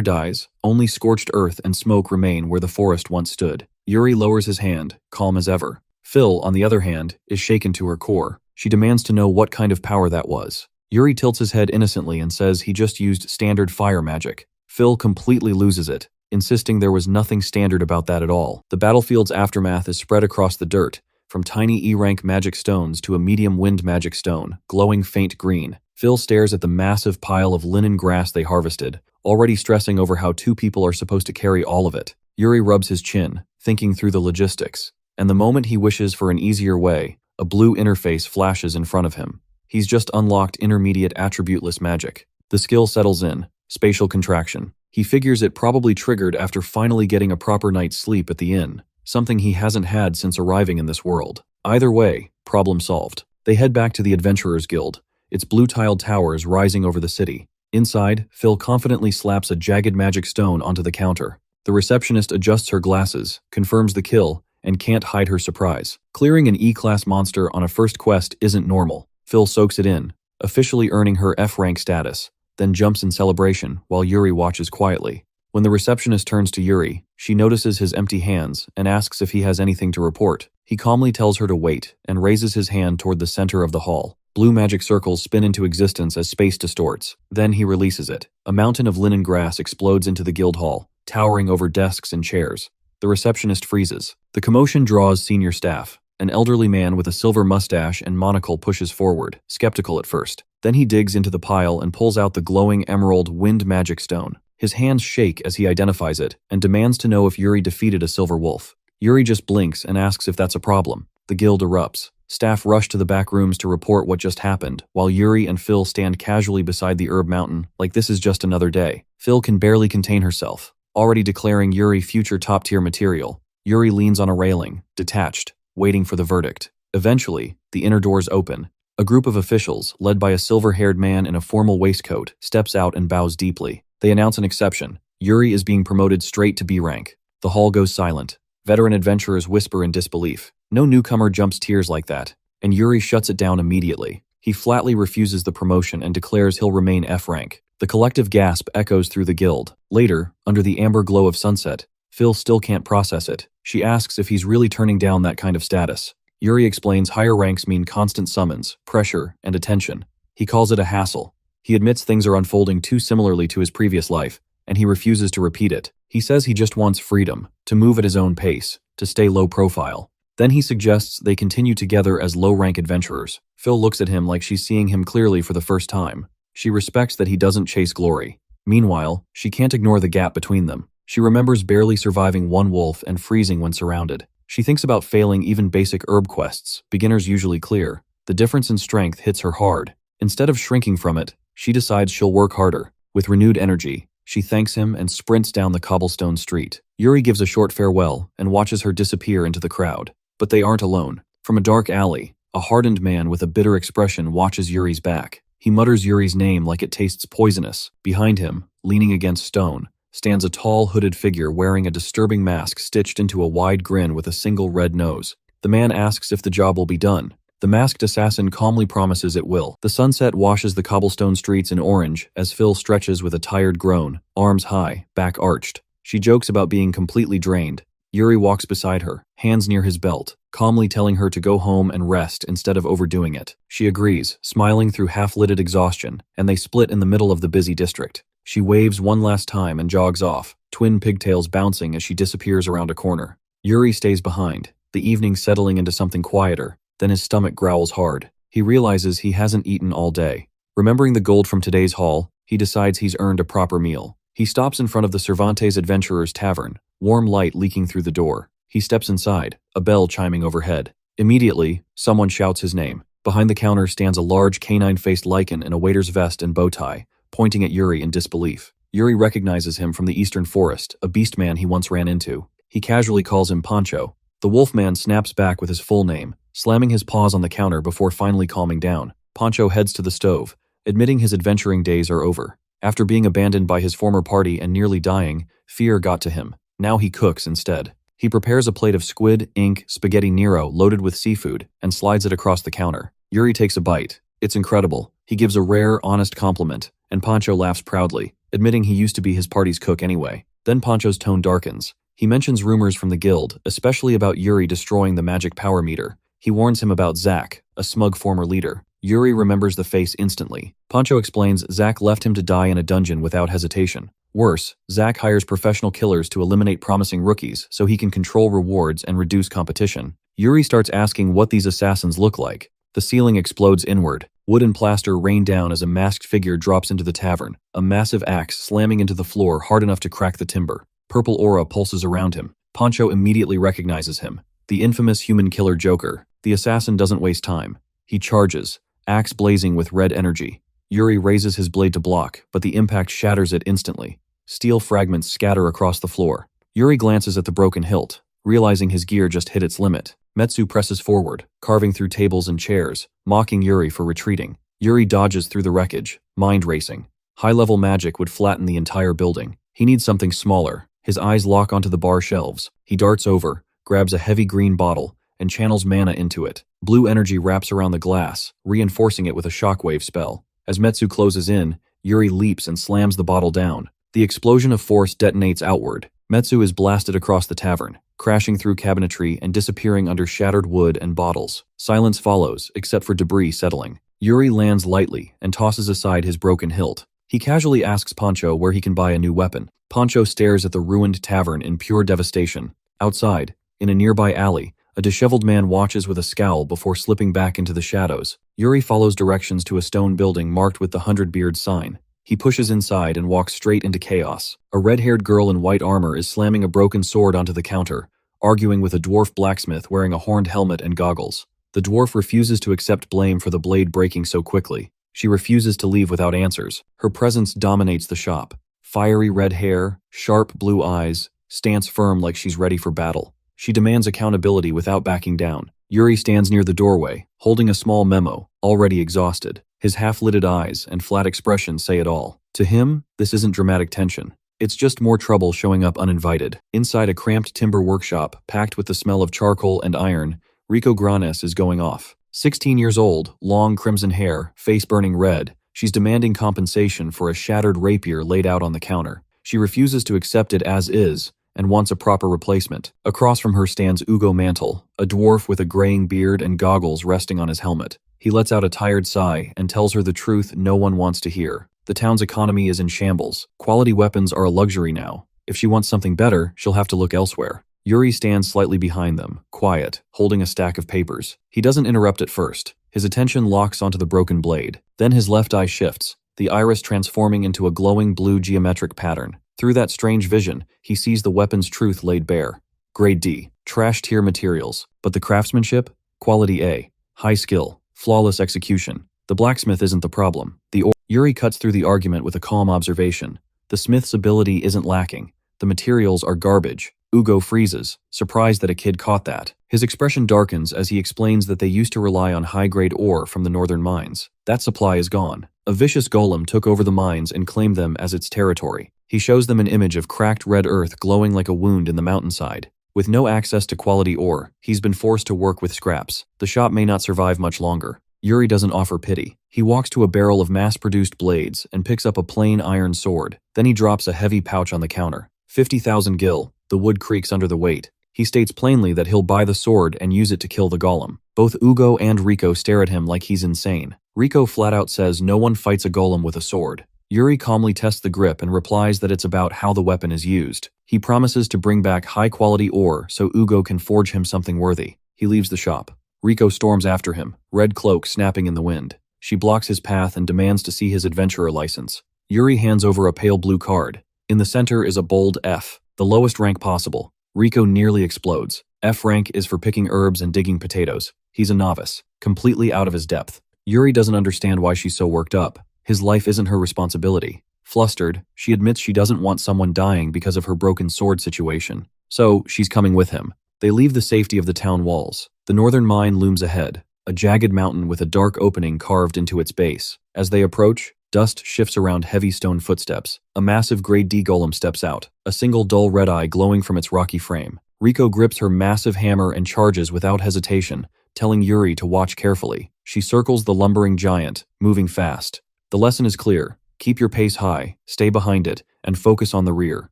dies, only scorched earth and smoke remain where the forest once stood. Yuri lowers his hand, calm as ever. Phil, on the other hand, is shaken to her core. She demands to know what kind of power that was. Yuri tilts his head innocently and says he just used standard fire magic. Phil completely loses it, insisting there was nothing standard about that at all. The battlefield's aftermath is spread across the dirt, from tiny E-rank magic stones to a medium wind magic stone, glowing faint green. Phil stares at the massive pile of linen grass they harvested, already stressing over how two people are supposed to carry all of it. Yuri rubs his chin, thinking through the logistics. And the moment he wishes for an easier way, a blue interface flashes in front of him. He's just unlocked intermediate attributeless magic. The skill settles in, spatial contraction. He figures it probably triggered after finally getting a proper night's sleep at the inn, something he hasn't had since arriving in this world. Either way, problem solved. They head back to the Adventurers Guild, its blue-tiled towers rising over the city. Inside, Phil confidently slaps a jagged magic stone onto the counter. The receptionist adjusts her glasses, confirms the kill, and can't hide her surprise. Clearing an E-class monster on a first quest isn't normal. Phil soaks it in, officially earning her F-rank status, then jumps in celebration while Yuri watches quietly. When the receptionist turns to Yuri, she notices his empty hands and asks if he has anything to report. He calmly tells her to wait and raises his hand toward the center of the hall. Blue magic circles spin into existence as space distorts. Then he releases it. A mountain of linen grass explodes into the guild hall, towering over desks and chairs. The receptionist freezes. The commotion draws senior staff. An elderly man with a silver mustache and monocle pushes forward, skeptical at first. Then he digs into the pile and pulls out the glowing emerald wind magic stone. His hands shake as he identifies it and demands to know if Yuri defeated a silver wolf. Yuri just blinks and asks if that's a problem. The guild erupts. Staff rush to the back rooms to report what just happened, while Yuri and Phil stand casually beside the herb mountain like this is just another day. Phil can barely contain herself, already declaring Yuri future top-tier material. Yuri leans on a railing, detached, waiting for the verdict. Eventually, the inner doors open. A group of officials, led by a silver-haired man in a formal waistcoat, steps out and bows deeply. They announce an exception. Yuri is being promoted straight to B rank. The hall goes silent. Veteran adventurers whisper in disbelief. No newcomer jumps tears like that, and Yuri shuts it down immediately. He flatly refuses the promotion and declares he'll remain F rank. The collective gasp echoes through the guild. Later, under the amber glow of sunset, Phil still can't process it. She asks if he's really turning down that kind of status. Yuri explains higher ranks mean constant summons, pressure, and attention. He calls it a hassle. He admits things are unfolding too similarly to his previous life, and he refuses to repeat it. He says he just wants freedom, to move at his own pace, to stay low profile. Then he suggests they continue together as low-rank adventurers. Phil looks at him like she's seeing him clearly for the first time. She respects that he doesn't chase glory. Meanwhile, she can't ignore the gap between them. She remembers barely surviving one wolf and freezing when surrounded. She thinks about failing even basic herb quests, beginners usually clear. The difference in strength hits her hard. Instead of shrinking from it, she decides she'll work harder. With renewed energy, she thanks him and sprints down the cobblestone street. Yuri gives a short farewell and watches her disappear into the crowd. But they aren't alone. From a dark alley, a hardened man with a bitter expression watches Yuri's back. He mutters Yuri's name like it tastes poisonous. Behind him, leaning against stone, stands a tall, hooded figure wearing a disturbing mask stitched into a wide grin with a single red nose. The man asks if the job will be done. The masked assassin calmly promises it will. The sunset washes the cobblestone streets in orange as Phil stretches with a tired groan, arms high, back arched. She jokes about being completely drained. Yuri walks beside her, hands near his belt, calmly telling her to go home and rest instead of overdoing it. She agrees, smiling through half-lidded exhaustion, and they split in the middle of the busy district. She waves one last time and jogs off, twin pigtails bouncing as she disappears around a corner. Yuri stays behind, the evening settling into something quieter. Then his stomach growls hard. He realizes he hasn't eaten all day. Remembering the gold from today's haul, he decides he's earned a proper meal. He stops in front of the Cervantes Adventurers Tavern, warm light leaking through the door. He steps inside, a bell chiming overhead. Immediately, someone shouts his name. Behind the counter stands a large canine-faced lichen in a waiter's vest and bow tie, pointing at Yuri in disbelief. Yuri recognizes him from the eastern forest, a beast man he once ran into. He casually calls him Pancho. The wolfman snaps back with his full name, slamming his paws on the counter before finally calming down. Pancho heads to the stove, admitting his adventuring days are over. After being abandoned by his former party and nearly dying, fear got to him. Now he cooks instead. He prepares a plate of squid, ink, spaghetti Nero loaded with seafood and slides it across the counter. Yuri takes a bite. It's incredible. He gives a rare, honest compliment, and Pancho laughs proudly, admitting he used to be his party's cook anyway. Then Pancho's tone darkens. He mentions rumors from the guild, especially about Yuri destroying the magic power meter. He warns him about Zack, a smug former leader. Yuri remembers the face instantly. Pancho explains Zack left him to die in a dungeon without hesitation. Worse, Zack hires professional killers to eliminate promising rookies so he can control rewards and reduce competition. Yuri starts asking what these assassins look like. The ceiling explodes inward. Wood and plaster rain down as a masked figure drops into the tavern, a massive axe slamming into the floor hard enough to crack the timber. Purple aura pulses around him. Pancho immediately recognizes him. The infamous human killer Joker. The assassin doesn't waste time. He charges, axe blazing with red energy. Yuri raises his blade to block, but the impact shatters it instantly. Steel fragments scatter across the floor. Yuri glances at the broken hilt, realizing his gear just hit its limit. Metsu presses forward, carving through tables and chairs, mocking Yuri for retreating. Yuri dodges through the wreckage, mind racing. High-level magic would flatten the entire building. He needs something smaller. His eyes lock onto the bar shelves. He darts over, grabs a heavy green bottle, and channels mana into it. Blue energy wraps around the glass, reinforcing it with a shockwave spell. As Metsu closes in, Yuri leaps and slams the bottle down. The explosion of force detonates outward. Metsu is blasted across the tavern, crashing through cabinetry and disappearing under shattered wood and bottles. Silence follows, except for debris settling. Yuri lands lightly and tosses aside his broken hilt. He casually asks Pancho where he can buy a new weapon. Pancho stares at the ruined tavern in pure devastation. Outside, in a nearby alley, a disheveled man watches with a scowl before slipping back into the shadows. Yuri follows directions to a stone building marked with the 100-Beard sign. He pushes inside and walks straight into chaos. A red-haired girl in white armor is slamming a broken sword onto the counter, arguing with a dwarf blacksmith wearing a horned helmet and goggles. The dwarf refuses to accept blame for the blade breaking so quickly. She refuses to leave without answers. Her presence dominates the shop. Fiery red hair, sharp blue eyes, stance firm like she's ready for battle. She demands accountability without backing down. Yuri stands near the doorway, holding a small memo, already exhausted. His half-lidded eyes and flat expression say it all. To him, this isn't dramatic tension. It's just more trouble showing up uninvited. Inside a cramped timber workshop, packed with the smell of charcoal and iron, Rico Granes is going off. 16 years old, long crimson hair, face burning red, she's demanding compensation for a shattered rapier laid out on the counter. She refuses to accept it as is, and wants a proper replacement. Across from her stands Ugo Mantle, a dwarf with a graying beard and goggles resting on his helmet. He lets out a tired sigh and tells her the truth no one wants to hear. The town's economy is in shambles. Quality weapons are a luxury now. If she wants something better, she'll have to look elsewhere. Yuri stands slightly behind them, quiet, holding a stack of papers. He doesn't interrupt at first. His attention locks onto the broken blade. Then his left eye shifts, the iris transforming into a glowing blue geometric pattern. Through that strange vision, he sees the weapon's truth laid bare. Grade D, trash tier materials, but the craftsmanship? Quality A, high skill, flawless execution. The blacksmith isn't the problem. Yuri cuts through the argument with a calm observation. The smith's ability isn't lacking. The materials are garbage. Ugo freezes, surprised that a kid caught that. His expression darkens as he explains that they used to rely on high-grade ore from the northern mines. That supply is gone. A vicious golem took over the mines and claimed them as its territory. He shows them an image of cracked red earth glowing like a wound in the mountainside. With no access to quality ore, he's been forced to work with scraps. The shop may not survive much longer. Yuri doesn't offer pity. He walks to a barrel of mass-produced blades and picks up a plain iron sword. Then he drops a heavy pouch on the counter. 50,000 gil. The wood creaks under the weight. He states plainly that he'll buy the sword and use it to kill the golem. Both Ugo and Rico stare at him like he's insane. Rico flat out says no one fights a golem with a sword. Yuri calmly tests the grip and replies that it's about how the weapon is used. He promises to bring back high-quality ore so Ugo can forge him something worthy. He leaves the shop. Rico storms after him, red cloak snapping in the wind. She blocks his path and demands to see his adventurer license. Yuri hands over a pale blue card. In the center is a bold F, the lowest rank possible. Rico nearly explodes. F rank is for picking herbs and digging potatoes. He's a novice, completely out of his depth. Yuri doesn't understand why she's so worked up. His life isn't her responsibility. Flustered, she admits she doesn't want someone dying because of her broken sword situation. So, she's coming with him. They leave the safety of the town walls. The northern mine looms ahead, a jagged mountain with a dark opening carved into its base. As they approach, dust shifts around heavy stone footsteps. A massive Grade D golem steps out, a single dull red eye glowing from its rocky frame. Riko grips her massive hammer and charges without hesitation, telling Yuri to watch carefully. She circles the lumbering giant, moving fast. The lesson is clear. Keep your pace high, stay behind it, and focus on the rear.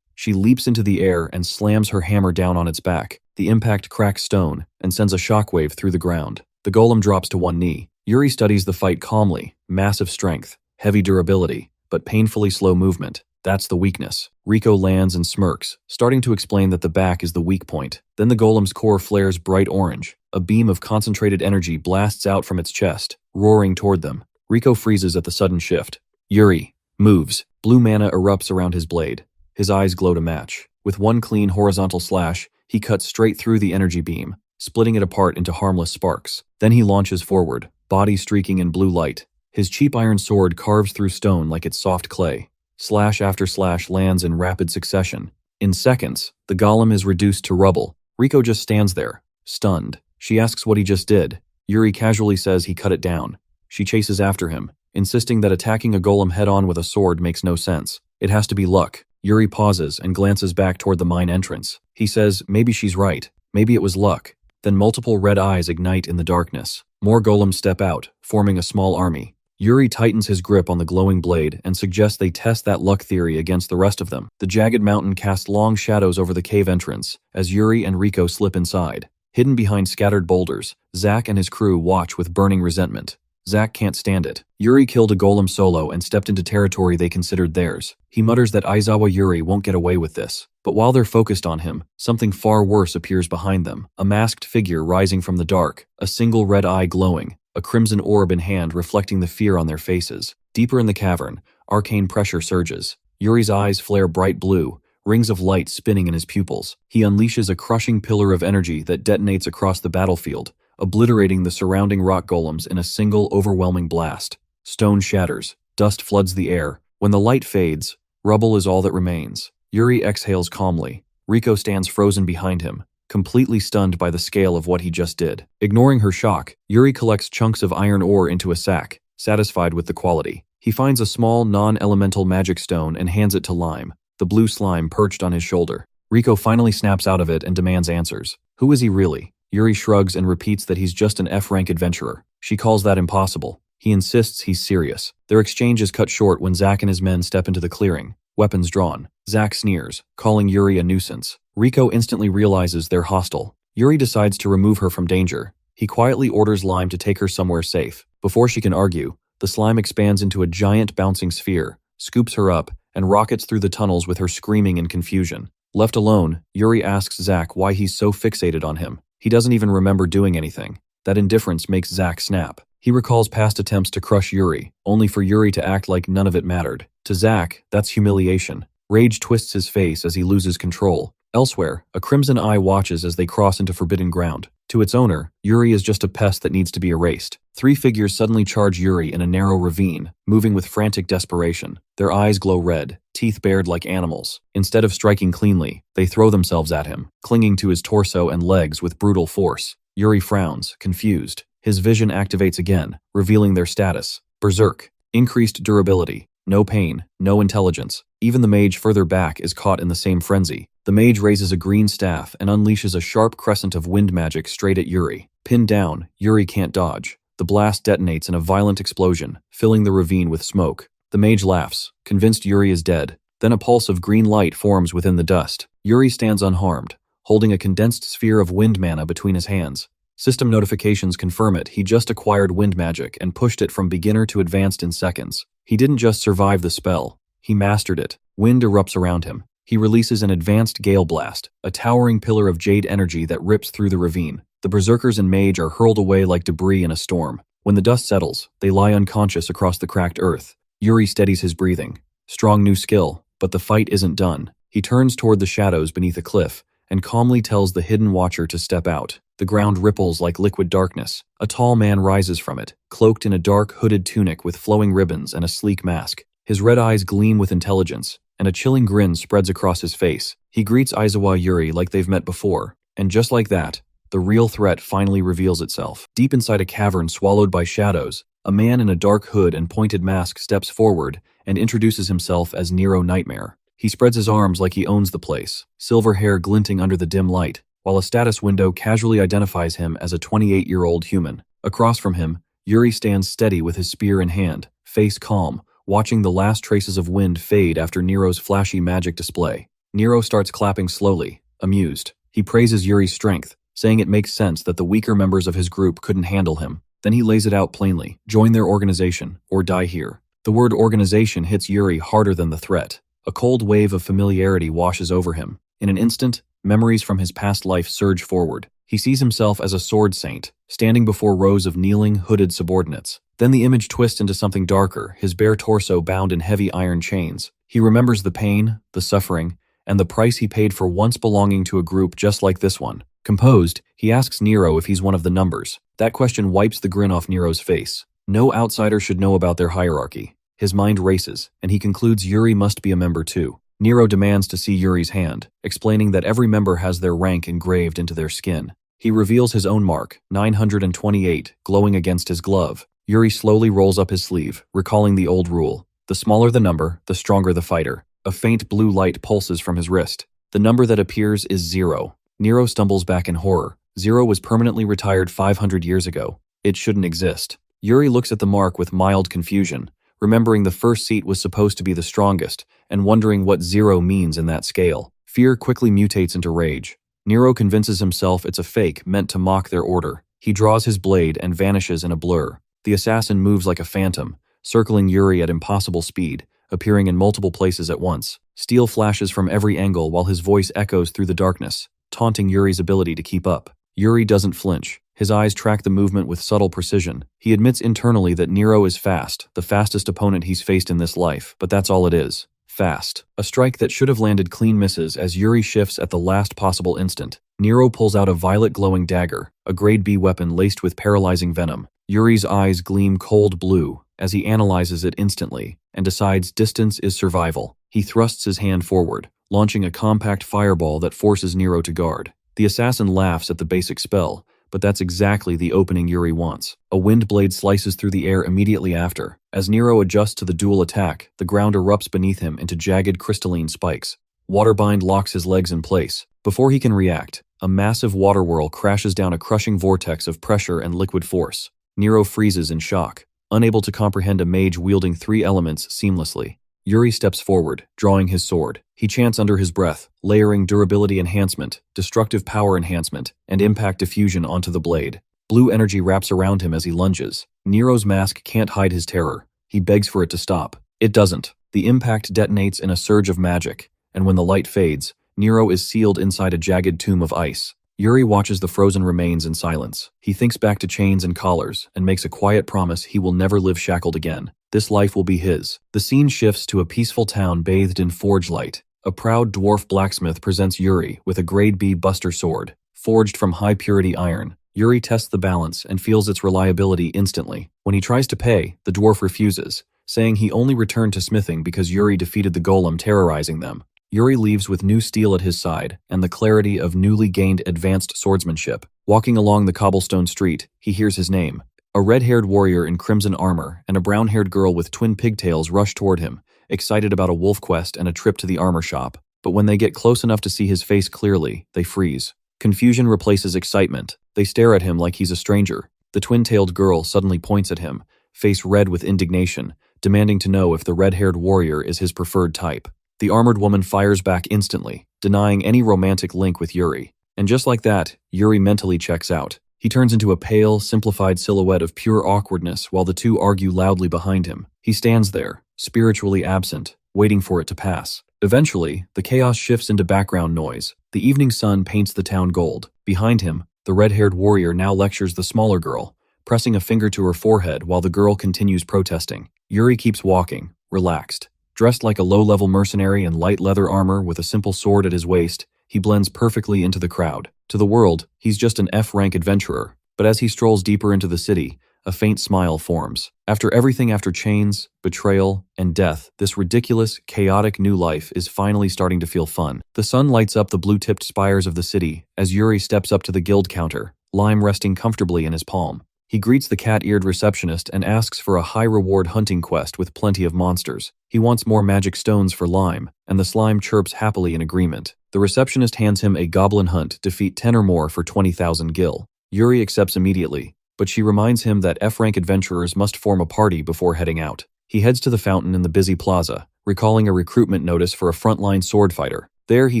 She leaps into the air and slams her hammer down on its back. The impact cracks stone and sends a shockwave through the ground. The golem drops to one knee. Yuri studies the fight calmly. Massive strength, heavy durability, but painfully slow movement. That's the weakness. Riko lands and smirks, starting to explain that the back is the weak point. Then the golem's core flares bright orange. A beam of concentrated energy blasts out from its chest, roaring toward them. Riko freezes at the sudden shift. Yuri moves. Blue mana erupts around his blade. His eyes glow to match. With one clean horizontal slash, he cuts straight through the energy beam, splitting it apart into harmless sparks. Then he launches forward, body streaking in blue light. His cheap iron sword carves through stone like it's soft clay. Slash after slash lands in rapid succession. In seconds, the golem is reduced to rubble. Riko just stands there, stunned. She asks what he just did. Yuri casually says he cut it down. She chases after him, insisting that attacking a golem head-on with a sword makes no sense. It has to be luck. Yuri pauses and glances back toward the mine entrance. He says maybe she's right. Maybe it was luck. Then multiple red eyes ignite in the darkness. More golems step out, forming a small army. Yuri tightens his grip on the glowing blade and suggests they test that luck theory against the rest of them. The jagged mountain casts long shadows over the cave entrance as Yuri and Riko slip inside. Hidden behind scattered boulders, Zack and his crew watch with burning resentment. Zack can't stand it. Yuri killed a golem solo and stepped into territory they considered theirs. He mutters that Aizawa Yuri won't get away with this. But while they're focused on him, something far worse appears behind them. A masked figure rising from the dark, a single red eye glowing, a crimson orb in hand reflecting the fear on their faces. Deeper in the cavern, arcane pressure surges. Yuri's eyes flare bright blue, rings of light spinning in his pupils. He unleashes a crushing pillar of energy that detonates across the battlefield, obliterating the surrounding rock golems in a single overwhelming blast. Stone shatters, dust floods the air. When the light fades, rubble is all that remains. Yuri exhales calmly. Riko stands frozen behind him, completely stunned by the scale of what he just did. Ignoring her shock, Yuri collects chunks of iron ore into a sack, satisfied with the quality. He finds a small, non-elemental magic stone and hands it to Lime, the blue slime perched on his shoulder. Riko finally snaps out of it and demands answers. Who is he really? Yuri shrugs and repeats that he's just an F-rank adventurer. She calls that impossible. He insists he's serious. Their exchange is cut short when Zack and his men step into the clearing, weapons drawn. Zack sneers, calling Yuri a nuisance. Riko instantly realizes they're hostile. Yuri decides to remove her from danger. He quietly orders Lime to take her somewhere safe. Before she can argue, the slime expands into a giant bouncing sphere, scoops her up, and rockets through the tunnels with her screaming in confusion. Left alone, Yuri asks Zack why he's so fixated on him. He doesn't even remember doing anything. That indifference makes Zack snap. He recalls past attempts to crush Yuri, only for Yuri to act like none of it mattered. To Zack, that's humiliation. Rage twists his face as he loses control. Elsewhere, a crimson eye watches as they cross into forbidden ground. To its owner, Yuri is just a pest that needs to be erased. Three figures suddenly charge Yuri in a narrow ravine, moving with frantic desperation. Their eyes glow red, teeth bared like animals. Instead of striking cleanly, they throw themselves at him, clinging to his torso and legs with brutal force. Yuri frowns, confused. His vision activates again, revealing their status. Berserk. Increased durability. No pain, no intelligence. Even the mage further back is caught in the same frenzy. The mage raises a green staff and unleashes a sharp crescent of wind magic straight at Yuri. Pinned down, Yuri can't dodge. The blast detonates in a violent explosion, filling the ravine with smoke. The mage laughs, convinced Yuri is dead. Then a pulse of green light forms within the dust. Yuri stands unharmed, holding a condensed sphere of wind mana between his hands. System notifications confirm it. He just acquired wind magic and pushed it from beginner to advanced in seconds. He didn't just survive the spell, he mastered it. Wind erupts around him. He releases an advanced gale blast, a towering pillar of jade energy that rips through the ravine. The berserkers and mage are hurled away like debris in a storm. When the dust settles, they lie unconscious across the cracked earth. Yuri steadies his breathing. Strong new skill, but the fight isn't done. He turns toward the shadows beneath a cliff and calmly tells the hidden watcher to step out. The ground ripples like liquid darkness. A tall man rises from it, cloaked in a dark hooded tunic with flowing ribbons and a sleek mask. His red eyes gleam with intelligence, and a chilling grin spreads across his face. He greets Aizawa Yuri like they've met before, and just like that, the real threat finally reveals itself. Deep inside a cavern swallowed by shadows, A man in a dark hood and pointed mask steps forward and introduces himself as Nero Nightmare. He spreads his arms like he owns the place, silver hair glinting under the dim light, while a status window casually identifies him as a 28-year-old human. Across from him, Yuri stands steady with his spear in hand, face calm, watching the last traces of wind fade after Nero's flashy magic display. Nero starts clapping slowly, amused. He praises Yuri's strength, saying it makes sense that the weaker members of his group couldn't handle him. Then he lays it out plainly: join their organization, or die here. The word organization hits Yuri harder than the threat. A cold wave of familiarity washes over him. In an instant, memories from his past life surge forward. He sees himself as a sword saint, standing before rows of kneeling, hooded subordinates. Then the image twists into something darker, his bare torso bound in heavy iron chains. He remembers the pain, the suffering, and the price he paid for once belonging to a group just like this one. Composed, he asks Nero if he's one of the numbers. That question wipes the grin off Nero's face. No outsider should know about their hierarchy. His mind races, and he concludes Yuri must be a member too. Nero demands to see Yuri's hand, explaining that every member has their rank engraved into their skin. He reveals his own mark, 928, glowing against his glove. Yuri slowly rolls up his sleeve, recalling the old rule. The smaller the number, the stronger the fighter. A faint blue light pulses from his wrist. The number that appears is 0. Nero stumbles back in horror. 0 was permanently retired 500 years ago. It shouldn't exist. Yuri looks at the mark with mild confusion, remembering the first seat was supposed to be the strongest, and wondering what 0 means in that scale. Fear quickly mutates into rage. Nero convinces himself it's a fake meant to mock their order. He draws his blade and vanishes in a blur. The assassin moves like a phantom, circling Yuri at impossible speed, appearing in multiple places at once. Steel flashes from every angle while his voice echoes through the darkness, taunting Yuri's ability to keep up. Yuri doesn't flinch. His eyes track the movement with subtle precision. He admits internally that Nero is fast, the fastest opponent he's faced in this life, but that's all it is. Fast. A strike that should have landed clean misses as Yuri shifts at the last possible instant. Nero pulls out a violet glowing dagger, a grade B weapon laced with paralyzing venom. Yuri's eyes gleam cold blue as he analyzes it instantly and decides distance is survival. He thrusts his hand forward, launching a compact fireball that forces Nero to guard. The assassin laughs at the basic spell, but that's exactly the opening Yuri wants. A wind blade slices through the air immediately after. As Nero adjusts to the dual attack, the ground erupts beneath him into jagged crystalline spikes. Waterbind locks his legs in place. Before he can react, a massive water whirl crashes down a crushing vortex of pressure and liquid force. Nero freezes in shock, unable to comprehend a mage wielding 3 elements seamlessly. Yuri steps forward, drawing his sword. He chants under his breath, layering durability enhancement, destructive power enhancement, and impact diffusion onto the blade. Blue energy wraps around him as he lunges. Nero's mask can't hide his terror. He begs for it to stop. It doesn't. The impact detonates in a surge of magic, and when the light fades, Nero is sealed inside a jagged tomb of ice. Yuri watches the frozen remains in silence. He thinks back to chains and collars and makes a quiet promise he will never live shackled again. This life will be his. The scene shifts to a peaceful town bathed in forge light. A proud dwarf blacksmith presents Yuri with a grade B buster sword, forged from high-purity iron. Yuri tests the balance and feels its reliability instantly. When he tries to pay, the dwarf refuses, saying he only returned to smithing because Yuri defeated the golem terrorizing them. Yuri leaves with new steel at his side and the clarity of newly gained advanced swordsmanship. Walking along the cobblestone street, he hears his name. A red-haired warrior in crimson armor and a brown-haired girl with twin pigtails rush toward him, excited about a wolf quest and a trip to the armor shop. But when they get close enough to see his face clearly, they freeze. Confusion replaces excitement. They stare at him like he's a stranger. The twin-tailed girl suddenly points at him, face red with indignation, demanding to know if the red-haired warrior is his preferred type. The armored woman fires back instantly, denying any romantic link with Yuri. And just like that, Yuri mentally checks out. He turns into a pale, simplified silhouette of pure awkwardness while the two argue loudly behind him. He stands there, spiritually absent, waiting for it to pass. Eventually, the chaos shifts into background noise. The evening sun paints the town gold. Behind him, the red-haired warrior now lectures the smaller girl, pressing a finger to her forehead while the girl continues protesting. Yuri keeps walking, relaxed. Dressed like a low-level mercenary in light leather armor with a simple sword at his waist, he blends perfectly into the crowd. To the world, he's just an F-rank adventurer. But as he strolls deeper into the city, a faint smile forms. After everything after chains, betrayal, and death, this ridiculous, chaotic new life is finally starting to feel fun. The sun lights up the blue-tipped spires of the city as Yuri steps up to the guild counter, lime resting comfortably in his palm. He greets the cat-eared receptionist and asks for a high-reward hunting quest with plenty of monsters. He wants more magic stones for Lime, and the slime chirps happily in agreement. The receptionist hands him a goblin hunt, defeat 10 or more for 20,000 gil. Yuri accepts immediately, but she reminds him that F-rank adventurers must form a party before heading out. He heads to the fountain in the busy plaza, recalling a recruitment notice for a frontline sword fighter. There he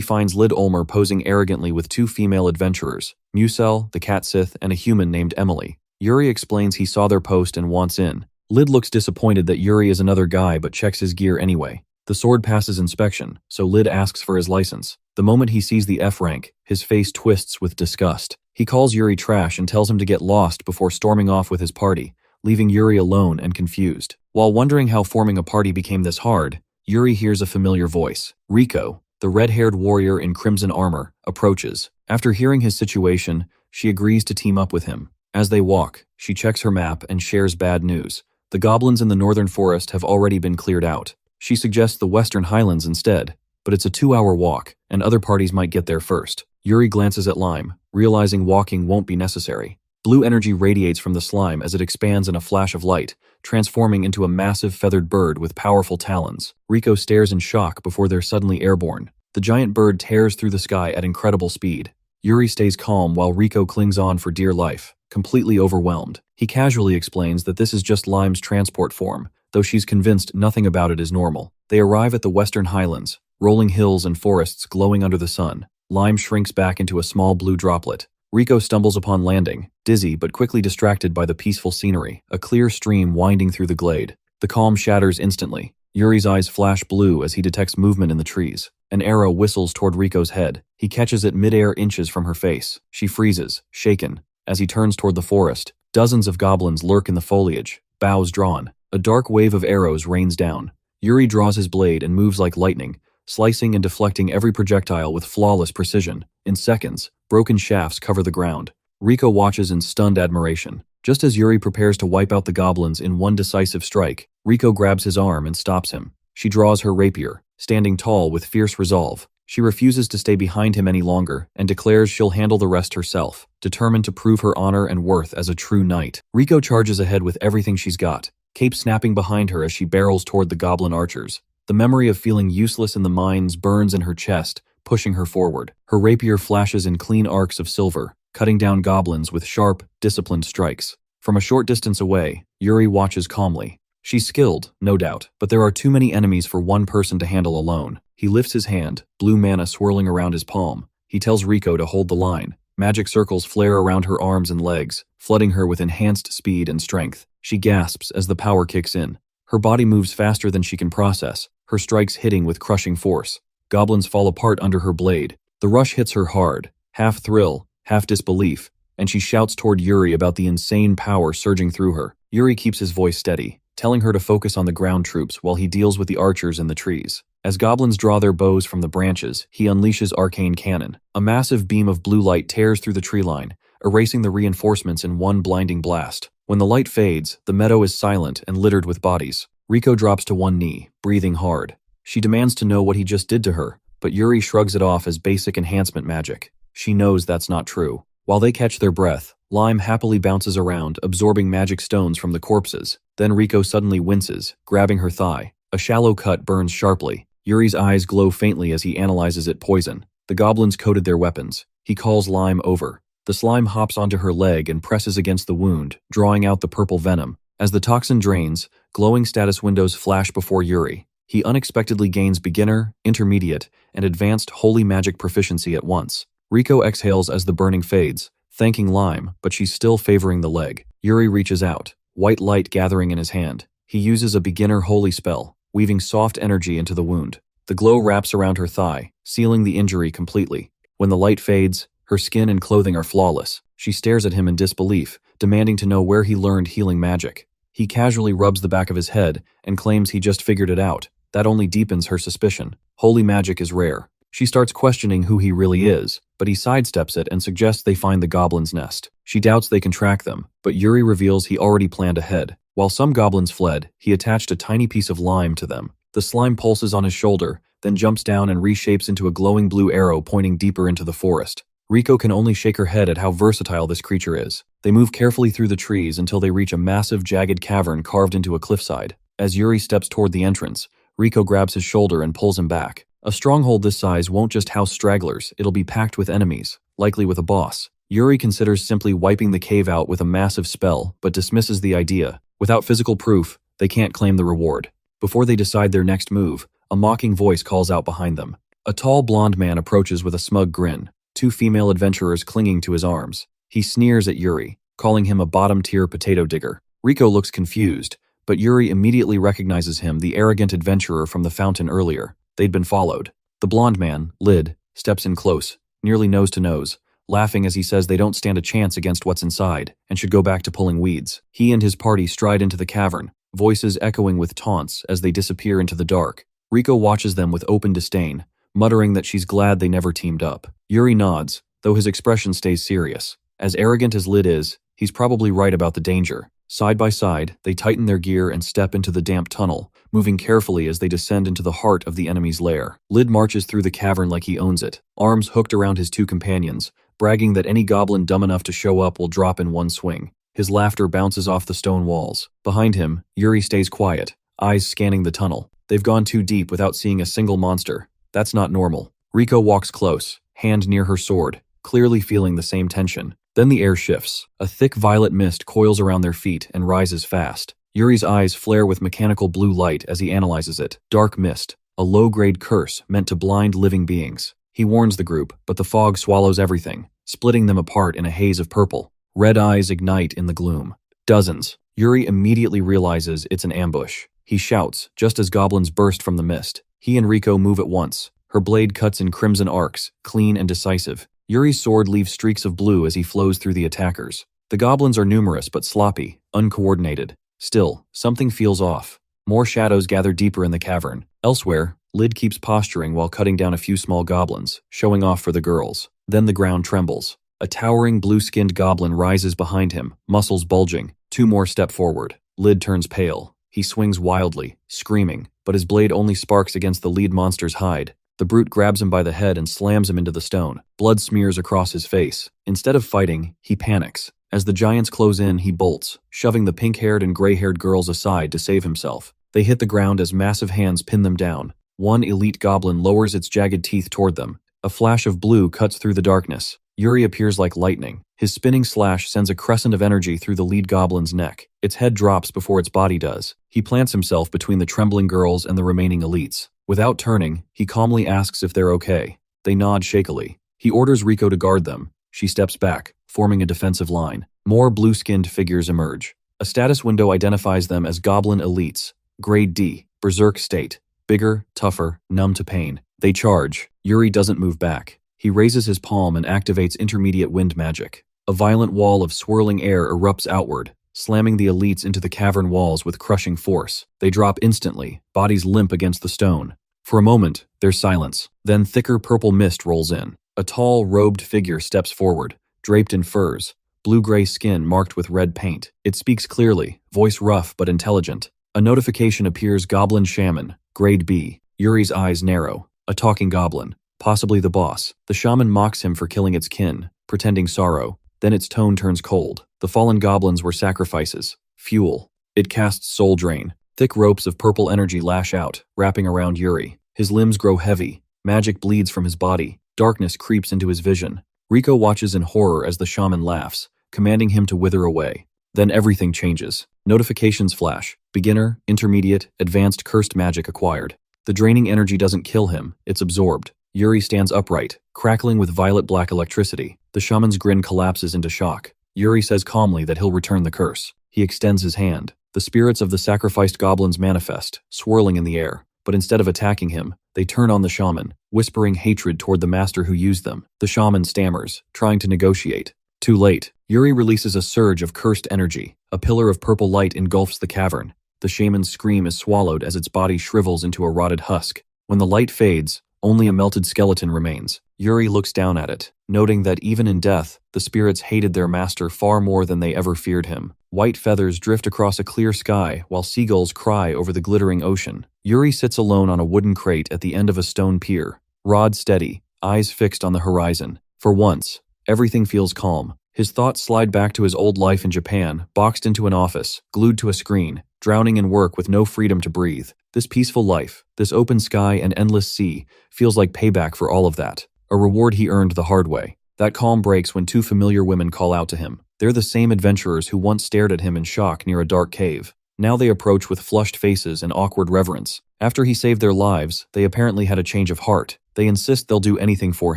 finds Lid Ulmer posing arrogantly with 2 female adventurers, Musel, the cat Sith, and a human named Emily. Yuri explains he saw their post and wants in. Lid looks disappointed that Yuri is another guy but checks his gear anyway. The sword passes inspection, so Lid asks for his license. The moment he sees the F rank, his face twists with disgust. He calls Yuri trash and tells him to get lost before storming off with his party, leaving Yuri alone and confused. While wondering how forming a party became this hard, Yuri hears a familiar voice. Rico, the red-haired warrior in crimson armor, approaches. After hearing his situation, she agrees to team up with him. As they walk, she checks her map and shares bad news. The goblins in the northern forest have already been cleared out. She suggests the western highlands instead, but it's a 2-hour walk, and other parties might get there first. Yuri glances at Lime, realizing walking won't be necessary. Blue energy radiates from the slime as it expands in a flash of light, transforming into a massive feathered bird with powerful talons. Rico stares in shock before they're suddenly airborne. The giant bird tears through the sky at incredible speed. Yuri stays calm while Rico clings on for dear life, completely overwhelmed. He casually explains that this is just Lime's transport form, though she's convinced nothing about it is normal. They arrive at the western highlands, rolling hills and forests glowing under the sun. Lime shrinks back into a small blue droplet. Rico stumbles upon landing, dizzy but quickly distracted by the peaceful scenery, a clear stream winding through the glade. The calm shatters instantly. Yuri's eyes flash blue as he detects movement in the trees. An arrow whistles toward Rico's head. He catches it mid-air inches from her face. She freezes, shaken. As he turns toward the forest, dozens of goblins lurk in the foliage, bows drawn. A dark wave of arrows rains down. Yuri draws his blade and moves like lightning, slicing and deflecting every projectile with flawless precision. In seconds, broken shafts cover the ground. Rico watches in stunned admiration. Just as Yuri prepares to wipe out the goblins in one decisive strike, Rico grabs his arm and stops him. She draws her rapier, standing tall with fierce resolve. She refuses to stay behind him any longer and declares she'll handle the rest herself, determined to prove her honor and worth as a true knight. Rico charges ahead with everything she's got, cape snapping behind her as she barrels toward the goblin archers. The memory of feeling useless in the mines burns in her chest, pushing her forward. Her rapier flashes in clean arcs of silver, cutting down goblins with sharp, disciplined strikes. From a short distance away, Yuri watches calmly. She's skilled, no doubt, but there are too many enemies for one person to handle alone. He lifts his hand, blue mana swirling around his palm. He tells Rico to hold the line. Magic circles flare around her arms and legs, flooding her with enhanced speed and strength. She gasps as the power kicks in. Her body moves faster than she can process, her strikes hitting with crushing force. Goblins fall apart under her blade. The rush hits her hard, half thrill, half disbelief, and she shouts toward Yuri about the insane power surging through her. Yuri keeps his voice steady, telling her to focus on the ground troops while he deals with the archers in the trees. As goblins draw their bows from the branches, he unleashes arcane cannon. A massive beam of blue light tears through the tree line, erasing the reinforcements in one blinding blast. When the light fades, the meadow is silent and littered with bodies. Rico drops to one knee, breathing hard. She demands to know what he just did to her, but Yuri shrugs it off as basic enhancement magic. She knows that's not true. While they catch their breath, Lime happily bounces around, absorbing magic stones from the corpses. Then Rico suddenly winces, grabbing her thigh. A shallow cut burns sharply. Yuri's eyes glow faintly as he analyzes it poison. The goblins coated their weapons. He calls Lime over. The slime hops onto her leg and presses against the wound, drawing out the purple venom. As the toxin drains, glowing status windows flash before Yuri. He unexpectedly gains beginner, intermediate, and advanced holy magic proficiency at once. Rico exhales as the burning fades, thanking Lime, but she's still favoring the leg. Yuri reaches out, white light gathering in his hand. He uses a beginner holy spell, weaving soft energy into the wound. The glow wraps around her thigh, sealing the injury completely. When the light fades, her skin and clothing are flawless. She stares at him in disbelief, demanding to know where he learned healing magic. He casually rubs the back of his head and claims he just figured it out. That only deepens her suspicion. Holy magic is rare. She starts questioning who he really is, but he sidesteps it and suggests they find the goblin's nest. She doubts they can track them, but Yuri reveals he already planned ahead. While some goblins fled, he attached a tiny piece of lime to them. The slime pulses on his shoulder, then jumps down and reshapes into a glowing blue arrow pointing deeper into the forest. Riko can only shake her head at how versatile this creature is. They move carefully through the trees until they reach a massive, jagged cavern carved into a cliffside. As Yuri steps toward the entrance, Riko grabs his shoulder and pulls him back. A stronghold this size won't just house stragglers, it'll be packed with enemies, likely with a boss. Yuri considers simply wiping the cave out with a massive spell, but dismisses the idea. Without physical proof, they can't claim the reward. Before they decide their next move, a mocking voice calls out behind them. A tall blonde man approaches with a smug grin, two female adventurers clinging to his arms. He sneers at Yuri, calling him a bottom-tier potato digger. Riko looks confused, but Yuri immediately recognizes him, the arrogant adventurer from the fountain earlier. They'd been followed. The blonde man, Lid, steps in close, nearly nose to nose, laughing as he says they don't stand a chance against what's inside and should go back to pulling weeds. He and his party stride into the cavern, voices echoing with taunts as they disappear into the dark. Riko watches them with open disdain, muttering that she's glad they never teamed up. Yuri nods, though his expression stays serious. As arrogant as Lid is, he's probably right about the danger. Side by side, they tighten their gear and step into the damp tunnel, moving carefully as they descend into the heart of the enemy's lair. Lid marches through the cavern like he owns it, arms hooked around his two companions, bragging that any goblin dumb enough to show up will drop in one swing. His laughter bounces off the stone walls. Behind him, Yuri stays quiet, eyes scanning the tunnel. They've gone too deep without seeing a single monster. That's not normal. Riko walks close, hand near her sword, clearly feeling the same tension. Then the air shifts. A thick violet mist coils around their feet and rises fast. Yuri's eyes flare with mechanical blue light as he analyzes it. Dark mist, a low-grade curse meant to blind living beings. He warns the group, but the fog swallows everything, splitting them apart in a haze of purple. Red eyes ignite in the gloom. Dozens. Yuri immediately realizes it's an ambush. He shouts, just as goblins burst from the mist. He and Riko move at once. Her blade cuts in crimson arcs, clean and decisive. Yuri's sword leaves streaks of blue as he flows through the attackers. The goblins are numerous but sloppy, uncoordinated. Still, something feels off. More shadows gather deeper in the cavern. Elsewhere, Lid keeps posturing while cutting down a few small goblins, showing off for the girls. Then the ground trembles. A towering blue-skinned goblin rises behind him, muscles bulging. Two more step forward. Lid turns pale. He swings wildly, screaming, but his blade only sparks against the lead monster's hide. The brute grabs him by the head and slams him into the stone. Blood smears across his face. Instead of fighting, he panics. As the giants close in, he bolts, shoving the pink-haired and gray-haired girls aside to save himself. They hit the ground as massive hands pin them down. One elite goblin lowers its jagged teeth toward them. A flash of blue cuts through the darkness. Yuri appears like lightning. His spinning slash sends a crescent of energy through the lead goblin's neck. Its head drops before its body does. He plants himself between the trembling girls and the remaining elites. Without turning, he calmly asks if they're okay. They nod shakily. He orders Riko to guard them. She steps back, forming a defensive line. More blue-skinned figures emerge. A status window identifies them as Goblin Elites, Grade D, Berserk State. Bigger, tougher, numb to pain. They charge. Yuri doesn't move back. He raises his palm and activates intermediate wind magic. A violent wall of swirling air erupts outward, slamming the elites into the cavern walls with crushing force. They drop instantly, bodies limp against the stone. For a moment, there's silence. Then thicker purple mist rolls in. A tall, robed figure steps forward, draped in furs, blue-gray skin marked with red paint. It speaks clearly, voice rough but intelligent. A notification appears: Goblin Shaman, Grade B. Yuri's eyes narrow. A talking goblin, possibly the boss. The shaman mocks him for killing its kin, pretending sorrow. Then its tone turns cold. The fallen goblins were sacrifices, fuel. It casts soul drain. Thick ropes of purple energy lash out, wrapping around Yuri. His limbs grow heavy. Magic bleeds from his body. Darkness creeps into his vision. Riko watches in horror as the shaman laughs, commanding him to wither away. Then everything changes. Notifications flash. Beginner, intermediate, advanced cursed magic acquired. The draining energy doesn't kill him, it's absorbed. Yuri stands upright, crackling with violet-black electricity. The shaman's grin collapses into shock. Yuri says calmly that he'll return the curse. He extends his hand. The spirits of the sacrificed goblins manifest, swirling in the air. But instead of attacking him, they turn on the shaman, whispering hatred toward the master who used them. The shaman stammers, trying to negotiate. Too late. Yuri releases a surge of cursed energy. A pillar of purple light engulfs the cavern. The shaman's scream is swallowed as its body shrivels into a rotted husk. When the light fades, only a melted skeleton remains. Yuri looks down at it, noting that even in death, the spirits hated their master far more than they ever feared him. White feathers drift across a clear sky while seagulls cry over the glittering ocean. Yuri sits alone on a wooden crate at the end of a stone pier, rod steady, eyes fixed on the horizon. For once, everything feels calm. His thoughts slide back to his old life in Japan, boxed into an office, glued to a screen, drowning in work with no freedom to breathe. This peaceful life, this open sky and endless sea, feels like payback for all of that. A reward he earned the hard way. That calm breaks when two familiar women call out to him. They're the same adventurers who once stared at him in shock near a dark cave. Now they approach with flushed faces and awkward reverence. After he saved their lives, they apparently had a change of heart. They insist they'll do anything for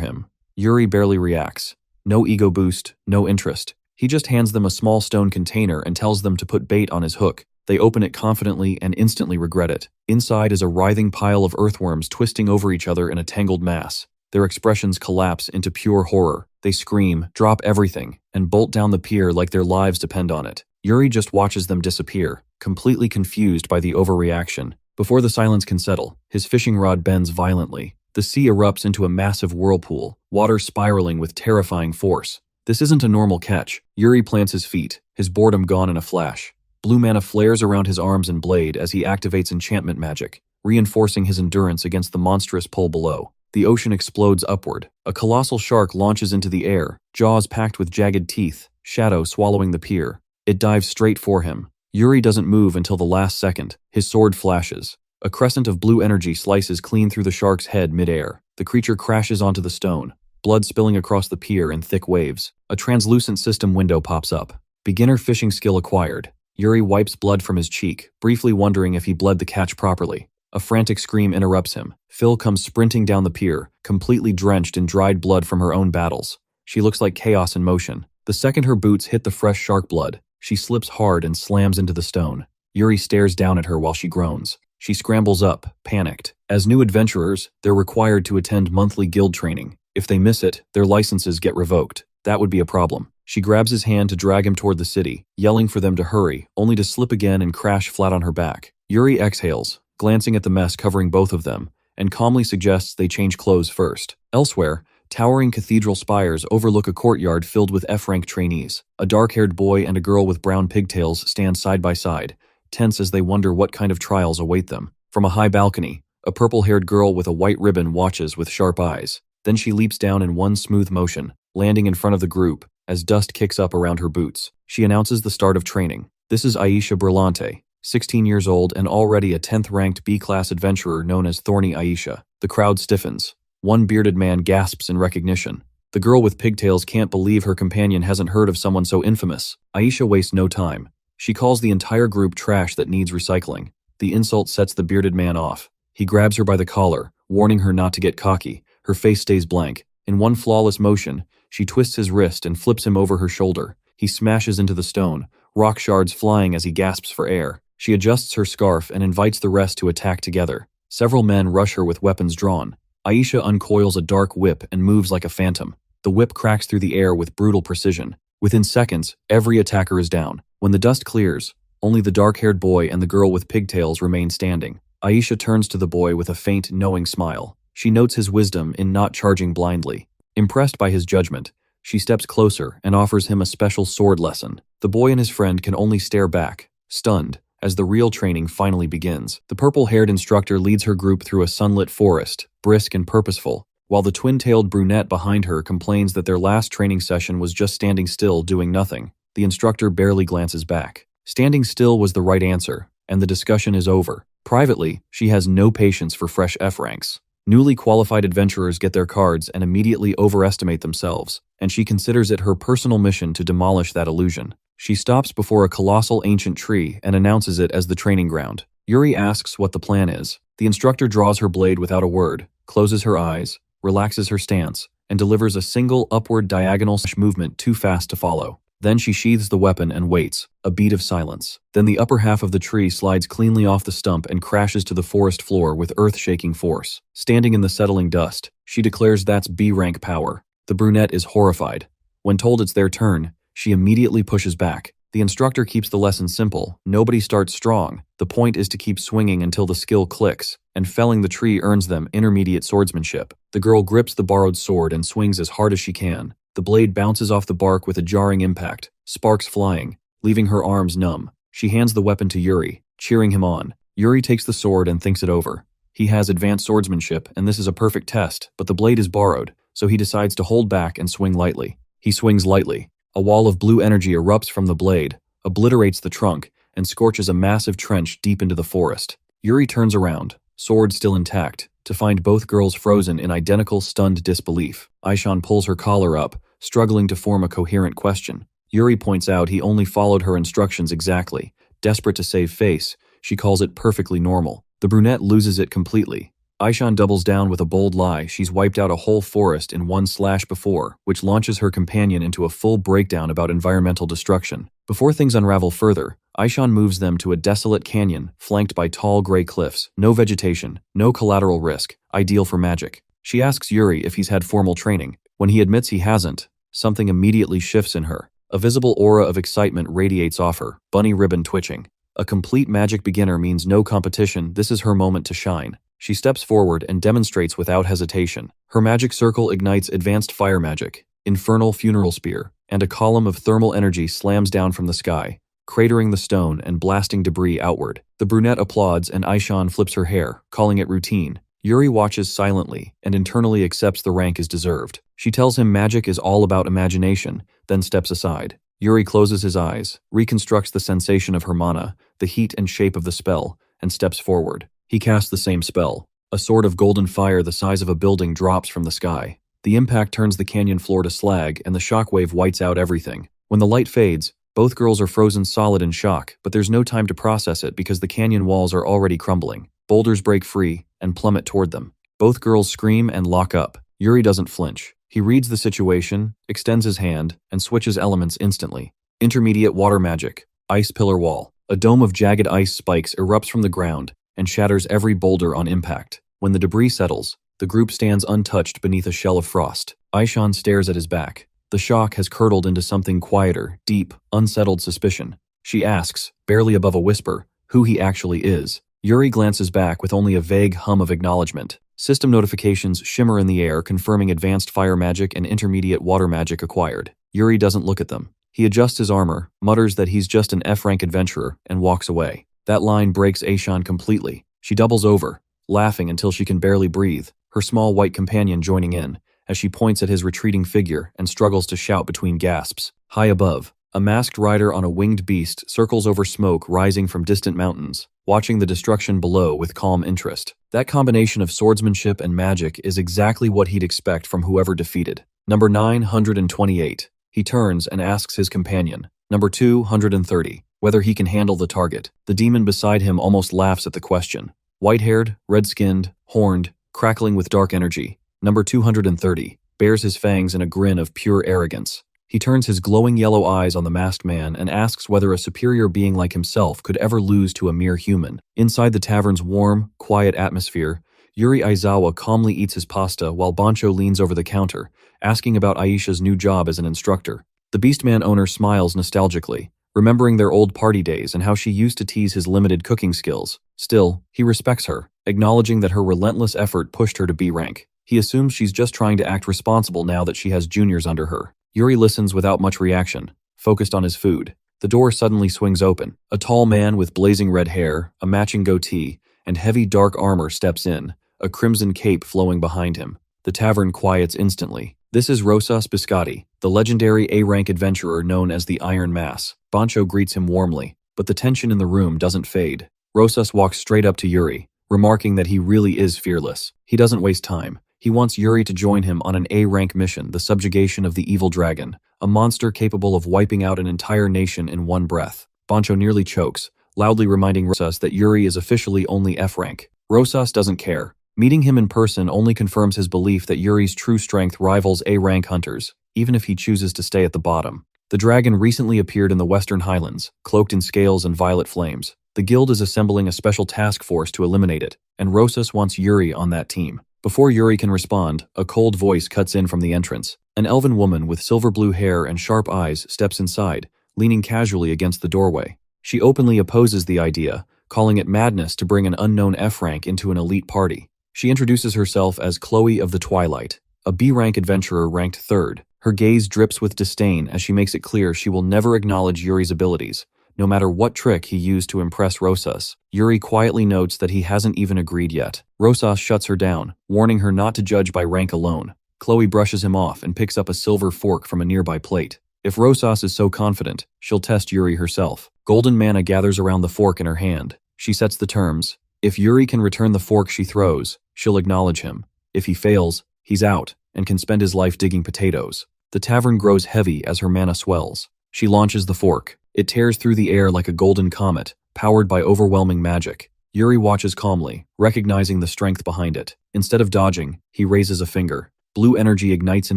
him. Yuri barely reacts. No ego boost, no interest. He just hands them a small stone container and tells them to put bait on his hook. They open it confidently and instantly regret it. Inside is a writhing pile of earthworms twisting over each other in a tangled mass. Their expressions collapse into pure horror. They scream, drop everything, and bolt down the pier like their lives depend on it. Yuri just watches them disappear, completely confused by the overreaction. Before the silence can settle, his fishing rod bends violently. The sea erupts into a massive whirlpool, water spiraling with terrifying force. This isn't a normal catch. Yuri plants his feet, his boredom gone in a flash. Blue mana flares around his arms and blade as he activates enchantment magic, reinforcing his endurance against the monstrous pull below. The ocean explodes upward. A colossal shark launches into the air, jaws packed with jagged teeth, shadow swallowing the pier. It dives straight for him. Yuri doesn't move until the last second. His sword flashes. A crescent of blue energy slices clean through the shark's head mid-air. The creature crashes onto the stone, blood spilling across the pier in thick waves. A translucent system window pops up. Beginner fishing skill acquired. Yuri wipes blood from his cheek, briefly wondering if he bled the catch properly. A frantic scream interrupts him. Phil comes sprinting down the pier, completely drenched in dried blood from her own battles. She looks like chaos in motion. The second her boots hit the fresh shark blood, she slips hard and slams into the stone. Yuri stares down at her while she groans. She scrambles up, panicked. As new adventurers, they're required to attend monthly guild training. If they miss it, their licenses get revoked. That would be a problem. She grabs his hand to drag him toward the city, yelling for them to hurry, only to slip again and crash flat on her back. Yuri exhales, glancing at the mess covering both of them, and calmly suggests they change clothes first. Elsewhere, towering cathedral spires overlook a courtyard filled with F-rank trainees. A dark-haired boy and a girl with brown pigtails stand side by side, tense as they wonder what kind of trials await them. From a high balcony, a purple-haired girl with a white ribbon watches with sharp eyes. Then she leaps down in one smooth motion, landing in front of the group, as dust kicks up around her boots. She announces the start of training. This is Aisha Berlante, 16 years old and already a 10th-ranked B-class adventurer known as Thorny Aisha. The crowd stiffens. One bearded man gasps in recognition. The girl with pigtails can't believe her companion hasn't heard of someone so infamous. Aisha wastes no time. She calls the entire group trash that needs recycling. The insult sets the bearded man off. He grabs her by the collar, warning her not to get cocky. Her face stays blank. In one flawless motion, she twists his wrist and flips him over her shoulder. He smashes into the stone, rock shards flying as he gasps for air. She adjusts her scarf and invites the rest to attack together. Several men rush her with weapons drawn. Aisha uncoils a dark whip and moves like a phantom. The whip cracks through the air with brutal precision. Within seconds, every attacker is down. When the dust clears, only the dark-haired boy and the girl with pigtails remain standing. Aisha turns to the boy with a faint, knowing smile. She notes his wisdom in not charging blindly. Impressed by his judgment, she steps closer and offers him a special sword lesson. The boy and his friend can only stare back, stunned, as the real training finally begins. The purple-haired instructor leads her group through a sunlit forest, brisk and purposeful, while the twin-tailed brunette behind her complains that their last training session was just standing still doing nothing. The instructor barely glances back. Standing still was the right answer, and the discussion is over. Privately, she has no patience for fresh F ranks. Newly qualified adventurers get their cards and immediately overestimate themselves, and she considers it her personal mission to demolish that illusion. She stops before a colossal ancient tree and announces it as the training ground. Yuri asks what the plan is. The instructor draws her blade without a word, closes her eyes, relaxes her stance, and delivers a single upward diagonal movement too fast to follow. Then she sheathes the weapon and waits, a beat of silence. Then the upper half of the tree slides cleanly off the stump and crashes to the forest floor with earth-shaking force. Standing in the settling dust, she declares that's B-rank power. The brunette is horrified. When told it's their turn, she immediately pushes back. The instructor keeps the lesson simple. Nobody starts strong. The point is to keep swinging until the skill clicks, and felling the tree earns them intermediate swordsmanship. The girl grips the borrowed sword and swings as hard as she can. The blade bounces off the bark with a jarring impact, sparks flying, leaving her arms numb. She hands the weapon to Yuri, cheering him on. Yuri takes the sword and thinks it over. He has advanced swordsmanship, and this is a perfect test, but the blade is borrowed, so he decides to hold back and swing lightly. He swings lightly. A wall of blue energy erupts from the blade, obliterates the trunk, and scorches a massive trench deep into the forest. Yuri turns around, sword still intact, to find both girls frozen in identical stunned disbelief. Aishan pulls her collar up, struggling to form a coherent question. Yuri points out he only followed her instructions exactly. Desperate to save face, she calls it perfectly normal. The brunette loses it completely. Aishan doubles down with a bold lie. She's wiped out a whole forest in one slash before, which launches her companion into a full breakdown about environmental destruction. Before things unravel further, Aishan moves them to a desolate canyon flanked by tall gray cliffs, no vegetation, no collateral risk, ideal for magic. She asks Yuri if he's had formal training. When he admits he hasn't, something immediately shifts in her. A visible aura of excitement radiates off her, bunny ribbon twitching. A complete magic beginner means no competition. This is her moment to shine. She steps forward and demonstrates without hesitation. Her magic circle ignites advanced fire magic, infernal funeral spear, and a column of thermal energy slams down from the sky, cratering the stone and blasting debris outward. The brunette applauds and Aishan flips her hair, calling it routine. Yuri watches silently and internally accepts the rank is deserved. She tells him magic is all about imagination, then steps aside. Yuri closes his eyes, reconstructs the sensation of her mana, the heat and shape of the spell, and steps forward. He casts the same spell. A sword of golden fire the size of a building drops from the sky. The impact turns the canyon floor to slag, and the shockwave whites out everything. When the light fades, both girls are frozen solid in shock, but there's no time to process it because the canyon walls are already crumbling. Boulders break free and plummet toward them. Both girls scream and lock up. Yuri doesn't flinch. He reads the situation, extends his hand, and switches elements instantly. Intermediate water magic. Ice pillar wall. A dome of jagged ice spikes erupts from the ground and shatters every boulder on impact. When the debris settles, the group stands untouched beneath a shell of frost. Aishan stares at his back. The shock has curdled into something quieter, deep, unsettled suspicion. She asks, barely above a whisper, who he actually is. Yuri glances back with only a vague hum of acknowledgement. System notifications shimmer in the air confirming advanced fire magic and intermediate water magic acquired. Yuri doesn't look at them. He adjusts his armor, mutters that he's just an F-rank adventurer, and walks away. That line breaks Aishan completely. She doubles over, laughing until she can barely breathe, her small white companion joining in, as she points at his retreating figure and struggles to shout between gasps. High above, a masked rider on a winged beast circles over smoke rising from distant mountains, watching the destruction below with calm interest. That combination of swordsmanship and magic is exactly what he'd expect from whoever defeated. Number 928. He turns and asks his companion, number 230, whether he can handle the target. The demon beside him almost laughs at the question. White-haired, red-skinned, horned, crackling with dark energy, number 230 bares his fangs in a grin of pure arrogance. He turns his glowing yellow eyes on the masked man and asks whether a superior being like himself could ever lose to a mere human. Inside the tavern's warm, quiet atmosphere, Yuri Aizawa calmly eats his pasta while Bancho leans over the counter, asking about Aisha's new job as an instructor. The Beastman owner smiles nostalgically, remembering their old party days and how she used to tease his limited cooking skills. Still, he respects her, acknowledging that her relentless effort pushed her to B rank. He assumes she's just trying to act responsible now that she has juniors under her. Yuri listens without much reaction, focused on his food. The door suddenly swings open. A tall man with blazing red hair, a matching goatee, and heavy dark armor steps in, a crimson cape flowing behind him. The tavern quiets instantly. This is Rosas Biscotti, the legendary A-rank adventurer known as the Iron Mass. Bancho greets him warmly, but the tension in the room doesn't fade. Rosas walks straight up to Yuri, remarking that he really is fearless. He doesn't waste time. He wants Yuri to join him on an A-rank mission, the subjugation of the evil dragon, a monster capable of wiping out an entire nation in one breath. Bancho nearly chokes, loudly reminding Rosas that Yuri is officially only F-rank. Rosas doesn't care. Meeting him in person only confirms his belief that Yuri's true strength rivals A-rank hunters, even if he chooses to stay at the bottom. The dragon recently appeared in the Western Highlands, cloaked in scales and violet flames. The guild is assembling a special task force to eliminate it, and Rosas wants Yuri on that team. Before Yuri can respond, a cold voice cuts in from the entrance. An elven woman with silver blue hair and sharp eyes steps inside, leaning casually against the doorway. She openly opposes the idea, calling it madness to bring an unknown F-rank into an elite party. She introduces herself as Chloe of the Twilight, a B-rank adventurer ranked 3rd. Her gaze drips with disdain as she makes it clear she will never acknowledge Yuri's abilities, no matter what trick he used to impress Rosas. Yuri quietly notes that he hasn't even agreed yet. Rosas shuts her down, warning her not to judge by rank alone. Chloe brushes him off and picks up a silver fork from a nearby plate. If Rosas is so confident, she'll test Yuri herself. Golden Mana gathers around the fork in her hand. She sets the terms. If Yuri can return the fork she throws, she'll acknowledge him. If he fails, he's out and can spend his life digging potatoes. The tavern grows heavy as her mana swells. She launches the fork. It tears through the air like a golden comet, powered by overwhelming magic. Yuri watches calmly, recognizing the strength behind it. Instead of dodging, he raises a finger. Blue energy ignites in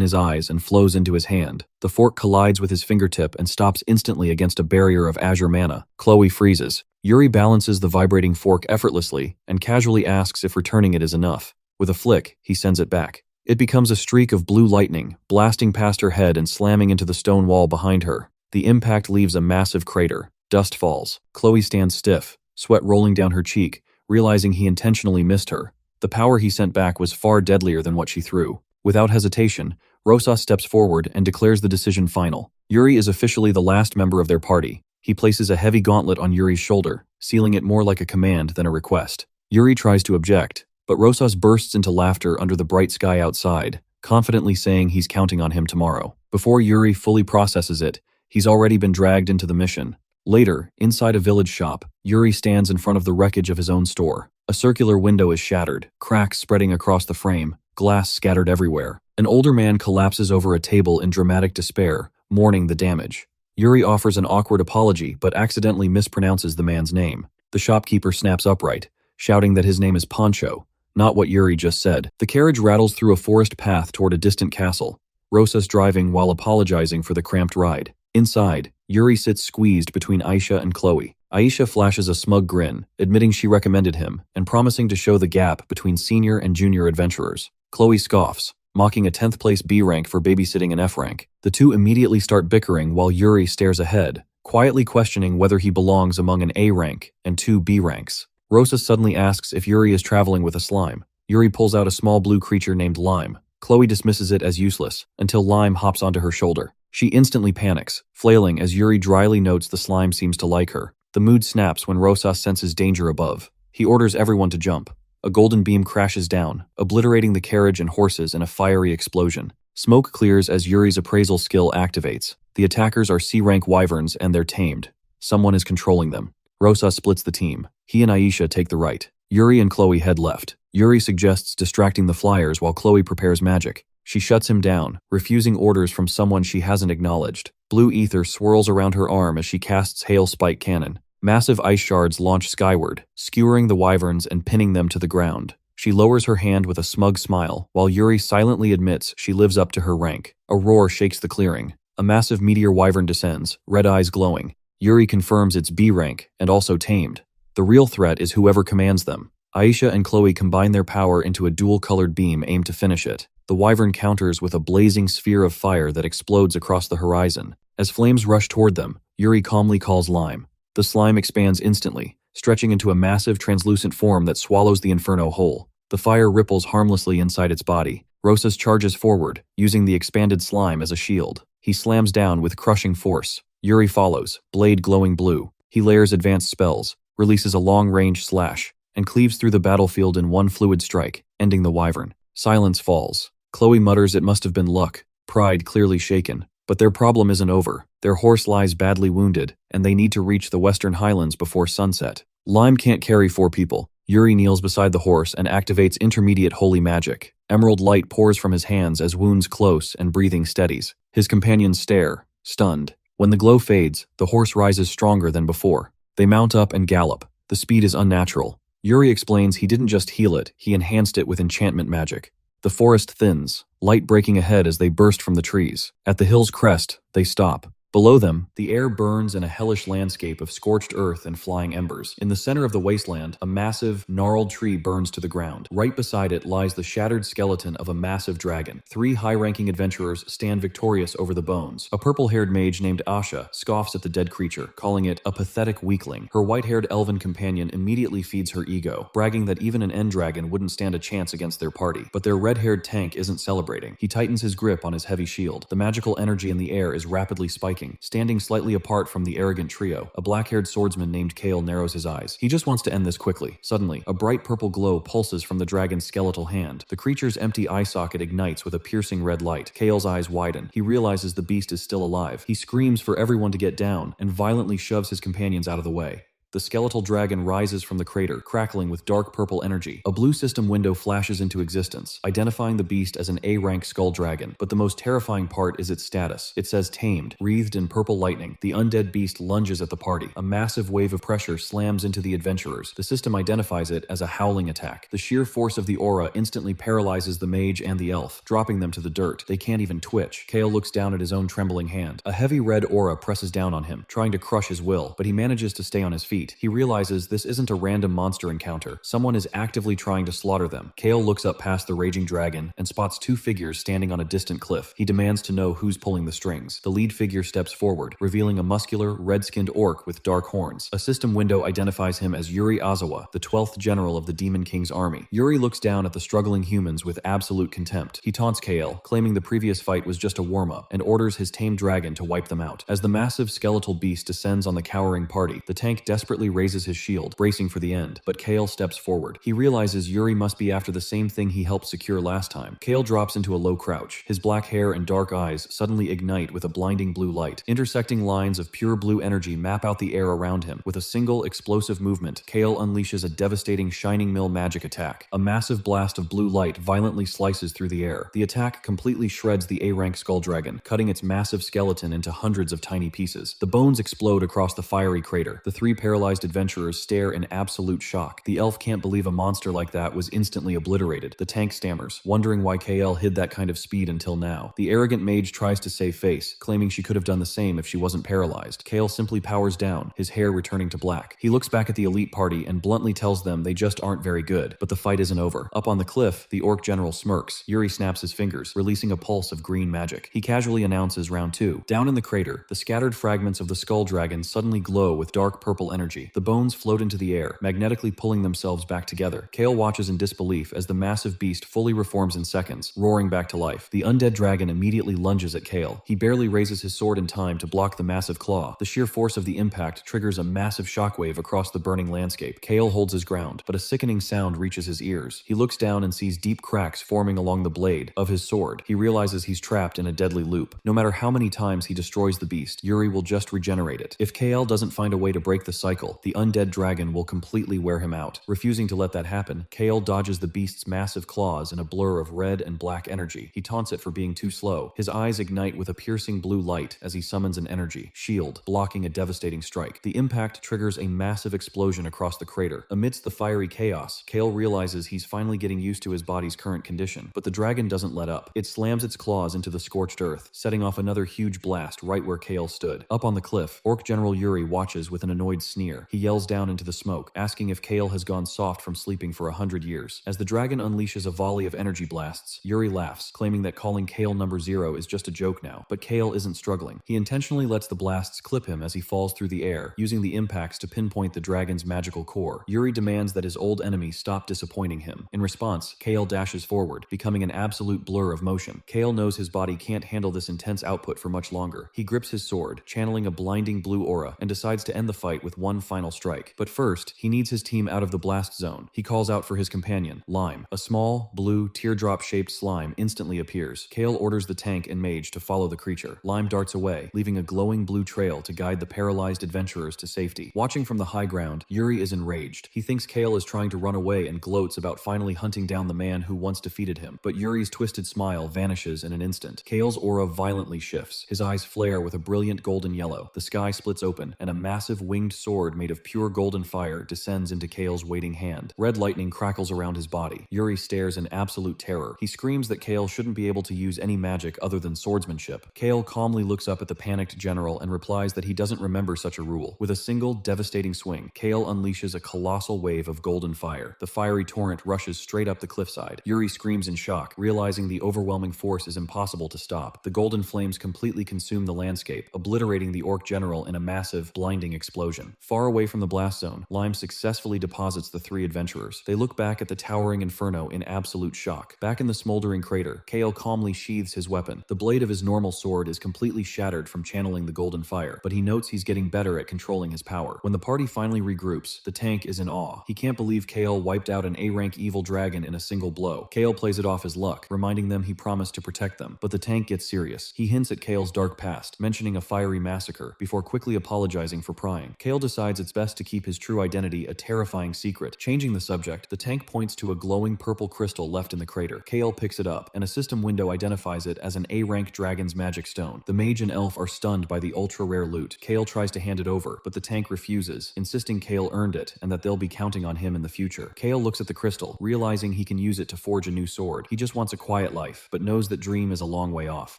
his eyes and flows into his hand. The fork collides with his fingertip and stops instantly against a barrier of azure mana. Chloe freezes. Yuri balances the vibrating fork effortlessly and casually asks if returning it is enough. With a flick, he sends it back. It becomes a streak of blue lightning, blasting past her head and slamming into the stone wall behind her. The impact leaves a massive crater. Dust falls. Chloe stands stiff, sweat rolling down her cheek, realizing he intentionally missed her. The power he sent back was far deadlier than what she threw. Without hesitation, Rosas steps forward and declares the decision final. Yuri is officially the last member of their party. He places a heavy gauntlet on Yuri's shoulder, sealing it more like a command than a request. Yuri tries to object, but Rosas bursts into laughter under the bright sky outside, confidently saying he's counting on him tomorrow. Before Yuri fully processes it, he's already been dragged into the mission. Later, inside a village shop, Yuri stands in front of the wreckage of his own store. A circular window is shattered, cracks spreading across the frame, glass scattered everywhere. An older man collapses over a table in dramatic despair, mourning the damage. Yuri offers an awkward apology but accidentally mispronounces the man's name. The shopkeeper snaps upright, shouting that his name is Poncho, not what Yuri just said. The carriage rattles through a forest path toward a distant castle, Rosas driving while apologizing for the cramped ride. Inside, Yuri sits squeezed between Aisha and Chloe. Aisha flashes a smug grin, admitting she recommended him and promising to show the gap between senior and junior adventurers. Chloe scoffs, mocking a 10th place B rank for babysitting an F rank. The two immediately start bickering while Yuri stares ahead, quietly questioning whether he belongs among an A rank and 2 B ranks. Rosas suddenly asks if Yuri is traveling with a slime. Yuri pulls out a small blue creature named Lime. Chloe dismisses it as useless, until Lime hops onto her shoulder. She instantly panics, flailing as Yuri dryly notes the slime seems to like her. The mood snaps when Rosas senses danger above. He orders everyone to jump. A golden beam crashes down, obliterating the carriage and horses in a fiery explosion. Smoke clears as Yuri's appraisal skill activates. The attackers are C-rank wyverns and they're tamed. Someone is controlling them. Rosas splits the team. He and Aisha take the right. Yuri and Chloe head left. Yuri suggests distracting the flyers while Chloe prepares magic. She shuts him down, refusing orders from someone she hasn't acknowledged. Blue ether swirls around her arm as she casts Hail Spike Cannon. Massive ice shards launch skyward, skewering the wyverns and pinning them to the ground. She lowers her hand with a smug smile, while Yuri silently admits she lives up to her rank. A roar shakes the clearing. A massive meteor wyvern descends, red eyes glowing. Yuri confirms it's B rank, and also tamed. The real threat is whoever commands them. Aisha and Chloe combine their power into a dual-colored beam aimed to finish it. The wyvern counters with a blazing sphere of fire that explodes across the horizon. As flames rush toward them, Yuri calmly calls Lime. The slime expands instantly, stretching into a massive translucent form that swallows the inferno whole. The fire ripples harmlessly inside its body. Rosas charges forward, using the expanded slime as a shield. He slams down with crushing force. Yuri follows, blade glowing blue. He layers advanced spells, releases a long-range slash, and cleaves through the battlefield in one fluid strike, ending the wyvern. Silence falls. Chloe mutters it must have been luck, pride clearly shaken. But their problem isn't over. Their horse lies badly wounded, and they need to reach the Western Highlands before sunset. Lime can't carry 4 people. Yuri kneels beside the horse and activates intermediate holy magic. Emerald light pours from his hands as wounds close and breathing steadies. His companions stare, stunned. When the glow fades, the horse rises stronger than before. They mount up and gallop. The speed is unnatural. Yuri explains he didn't just heal it, he enhanced it with enchantment magic. The forest thins, light breaking ahead as they burst from the trees. At the hill's crest, they stop. Below them, the air burns in a hellish landscape of scorched earth and flying embers. In the center of the wasteland, a massive, gnarled tree burns to the ground. Right beside it lies the shattered skeleton of a massive dragon. 3 high-ranking adventurers stand victorious over the bones. A purple-haired mage named Asha scoffs at the dead creature, calling it a pathetic weakling. Her white-haired elven companion immediately feeds her ego, bragging that even an end dragon wouldn't stand a chance against their party. But their red-haired tank isn't celebrating. He tightens his grip on his heavy shield. The magical energy in the air is rapidly spiking striking. Standing slightly apart from the arrogant trio, a black-haired swordsman named Kale narrows his eyes. He just wants to end this quickly. Suddenly, a bright purple glow pulses from the dragon's skeletal hand. The creature's empty eye socket ignites with a piercing red light. Kale's eyes widen. He realizes the beast is still alive. He screams for everyone to get down and violently shoves his companions out of the way. The skeletal dragon rises from the crater, crackling with dark purple energy. A blue system window flashes into existence, identifying the beast as an A-rank skull dragon. But the most terrifying part is its status. It says tamed, wreathed in purple lightning. The undead beast lunges at the party. A massive wave of pressure slams into the adventurers. The system identifies it as a howling attack. The sheer force of the aura instantly paralyzes the mage and the elf, dropping them to the dirt. They can't even twitch. Kale looks down at his own trembling hand. A heavy red aura presses down on him, trying to crush his will, but he manages to stay on his feet. He realizes this isn't a random monster encounter. Someone is actively trying to slaughter them. Kale looks up past the raging dragon and spots two figures standing on a distant cliff. He demands to know who's pulling the strings. The lead figure steps forward, revealing a muscular, red-skinned orc with dark horns. A system window identifies him as Yuri Azawa, the 12th general of the Demon King's army. Yuri looks down at the struggling humans with absolute contempt. He taunts Kale, claiming the previous fight was just a warm-up, and orders his tamed dragon to wipe them out. As the massive skeletal beast descends on the cowering party, the tank desperately raises his shield, bracing for the end, but Kale steps forward. He realizes Yuri must be after the same thing he helped secure last time. Kale drops into a low crouch. His black hair and dark eyes suddenly ignite with a blinding blue light. Intersecting lines of pure blue energy map out the air around him. With a single explosive movement, Kale unleashes a devastating Shining Mill magic attack. A massive blast of blue light violently slices through the air. The attack completely shreds the A-rank skull dragon, cutting its massive skeleton into hundreds of tiny pieces. The bones explode across the fiery crater. The three paralyzed adventurers stare in absolute shock. The elf can't believe a monster like that was instantly obliterated. The tank stammers, wondering why KL hid that kind of speed until now. The arrogant mage tries to save face, claiming she could have done the same if she wasn't paralyzed. Kale simply powers down, his hair returning to black. He looks back at the elite party and bluntly tells them they just aren't very good, but the fight isn't over. Up on the cliff, the orc general smirks. Yuri snaps his fingers, releasing a pulse of green magic. He casually announces round 2. Down in the crater, the scattered fragments of the skull dragon suddenly glow with dark purple energy. The bones float into the air, magnetically pulling themselves back together. Kale watches in disbelief as the massive beast fully reforms in seconds, roaring back to life. The undead dragon immediately lunges at Kale. He barely raises his sword in time to block the massive claw. The sheer force of the impact triggers a massive shockwave across the burning landscape. Kale holds his ground, but a sickening sound reaches his ears. He looks down and sees deep cracks forming along the blade of his sword. He realizes he's trapped in a deadly loop. No matter how many times he destroys the beast, Yuri will just regenerate it. If Kale doesn't find a way to break the cycle, the undead dragon will completely wear him out. Refusing to let that happen, Kale dodges the beast's massive claws in a blur of red and black energy. He taunts it for being too slow. His eyes ignite with a piercing blue light as he summons an energy shield, blocking a devastating strike. The impact triggers a massive explosion across the crater. Amidst the fiery chaos, Kale realizes he's finally getting used to his body's current condition, but the dragon doesn't let up. It slams its claws into the scorched earth, setting off another huge blast right where Kale stood. Up on the cliff, Orc General Yuri watches with an annoyed sneer. He yells down into the smoke, asking if Kale has gone soft from sleeping for 100 years. As the dragon unleashes a volley of energy blasts, Yuri laughs, claiming that calling Kale number 0 is just a joke now. But Kale isn't struggling. He intentionally lets the blasts clip him as he falls through the air, using the impacts to pinpoint the dragon's magical core. Yuri demands that his old enemy stop disappointing him. In response, Kale dashes forward, becoming an absolute blur of motion. Kale knows his body can't handle this intense output for much longer. He grips his sword, channeling a blinding blue aura, and decides to end the fight with one final strike. But first, he needs his team out of the blast zone. He calls out for his companion, Lime. A small, blue, teardrop-shaped slime instantly appears. Kale orders the tank and mage to follow the creature. Lime darts away, leaving a glowing blue trail to guide the paralyzed adventurers to safety. Watching from the high ground, Yuri is enraged. He thinks Kale is trying to run away and gloats about finally hunting down the man who once defeated him. But Yuri's twisted smile vanishes in an instant. Kale's aura violently shifts. His eyes flare with a brilliant golden yellow. The sky splits open, and a massive winged sword made of pure golden fire descends into Kale's waiting hand. Red lightning crackles around his body. Yuri stares in absolute terror. He screams that Kale shouldn't be able to use any magic other than swordsmanship. Kale calmly looks up at the panicked general and replies that he doesn't remember such a rule. With a single devastating swing, Kale unleashes a colossal wave of golden fire. The fiery torrent rushes straight up the cliffside. Yuri screams in shock, realizing the overwhelming force is impossible to stop. The golden flames completely consume the landscape, obliterating the orc general in a massive, blinding explosion. Far Far away from the blast zone, Lime successfully deposits the three adventurers. They look back at the towering inferno in absolute shock. Back in the smoldering crater, Kale calmly sheathes his weapon. The blade of his normal sword is completely shattered from channeling the golden fire, but he notes he's getting better at controlling his power. When the party finally regroups, the tank is in awe. He can't believe Kale wiped out an A-rank evil dragon in a single blow. Kale plays it off as luck, reminding them he promised to protect them, but the tank gets serious. He hints at Kale's dark past, mentioning a fiery massacre, before quickly apologizing for prying. Kale decides it's best to keep his true identity a terrifying secret. Changing the subject, the tank points to a glowing purple crystal left in the crater. Kale picks it up, and a system window identifies it as an A-rank dragon's magic stone. The mage and elf are stunned by the ultra-rare loot. Kale tries to hand it over, but the tank refuses, insisting Kale earned it and that they'll be counting on him in the future. Kale looks at the crystal, realizing he can use it to forge a new sword. He just wants a quiet life, but knows that dream is a long way off.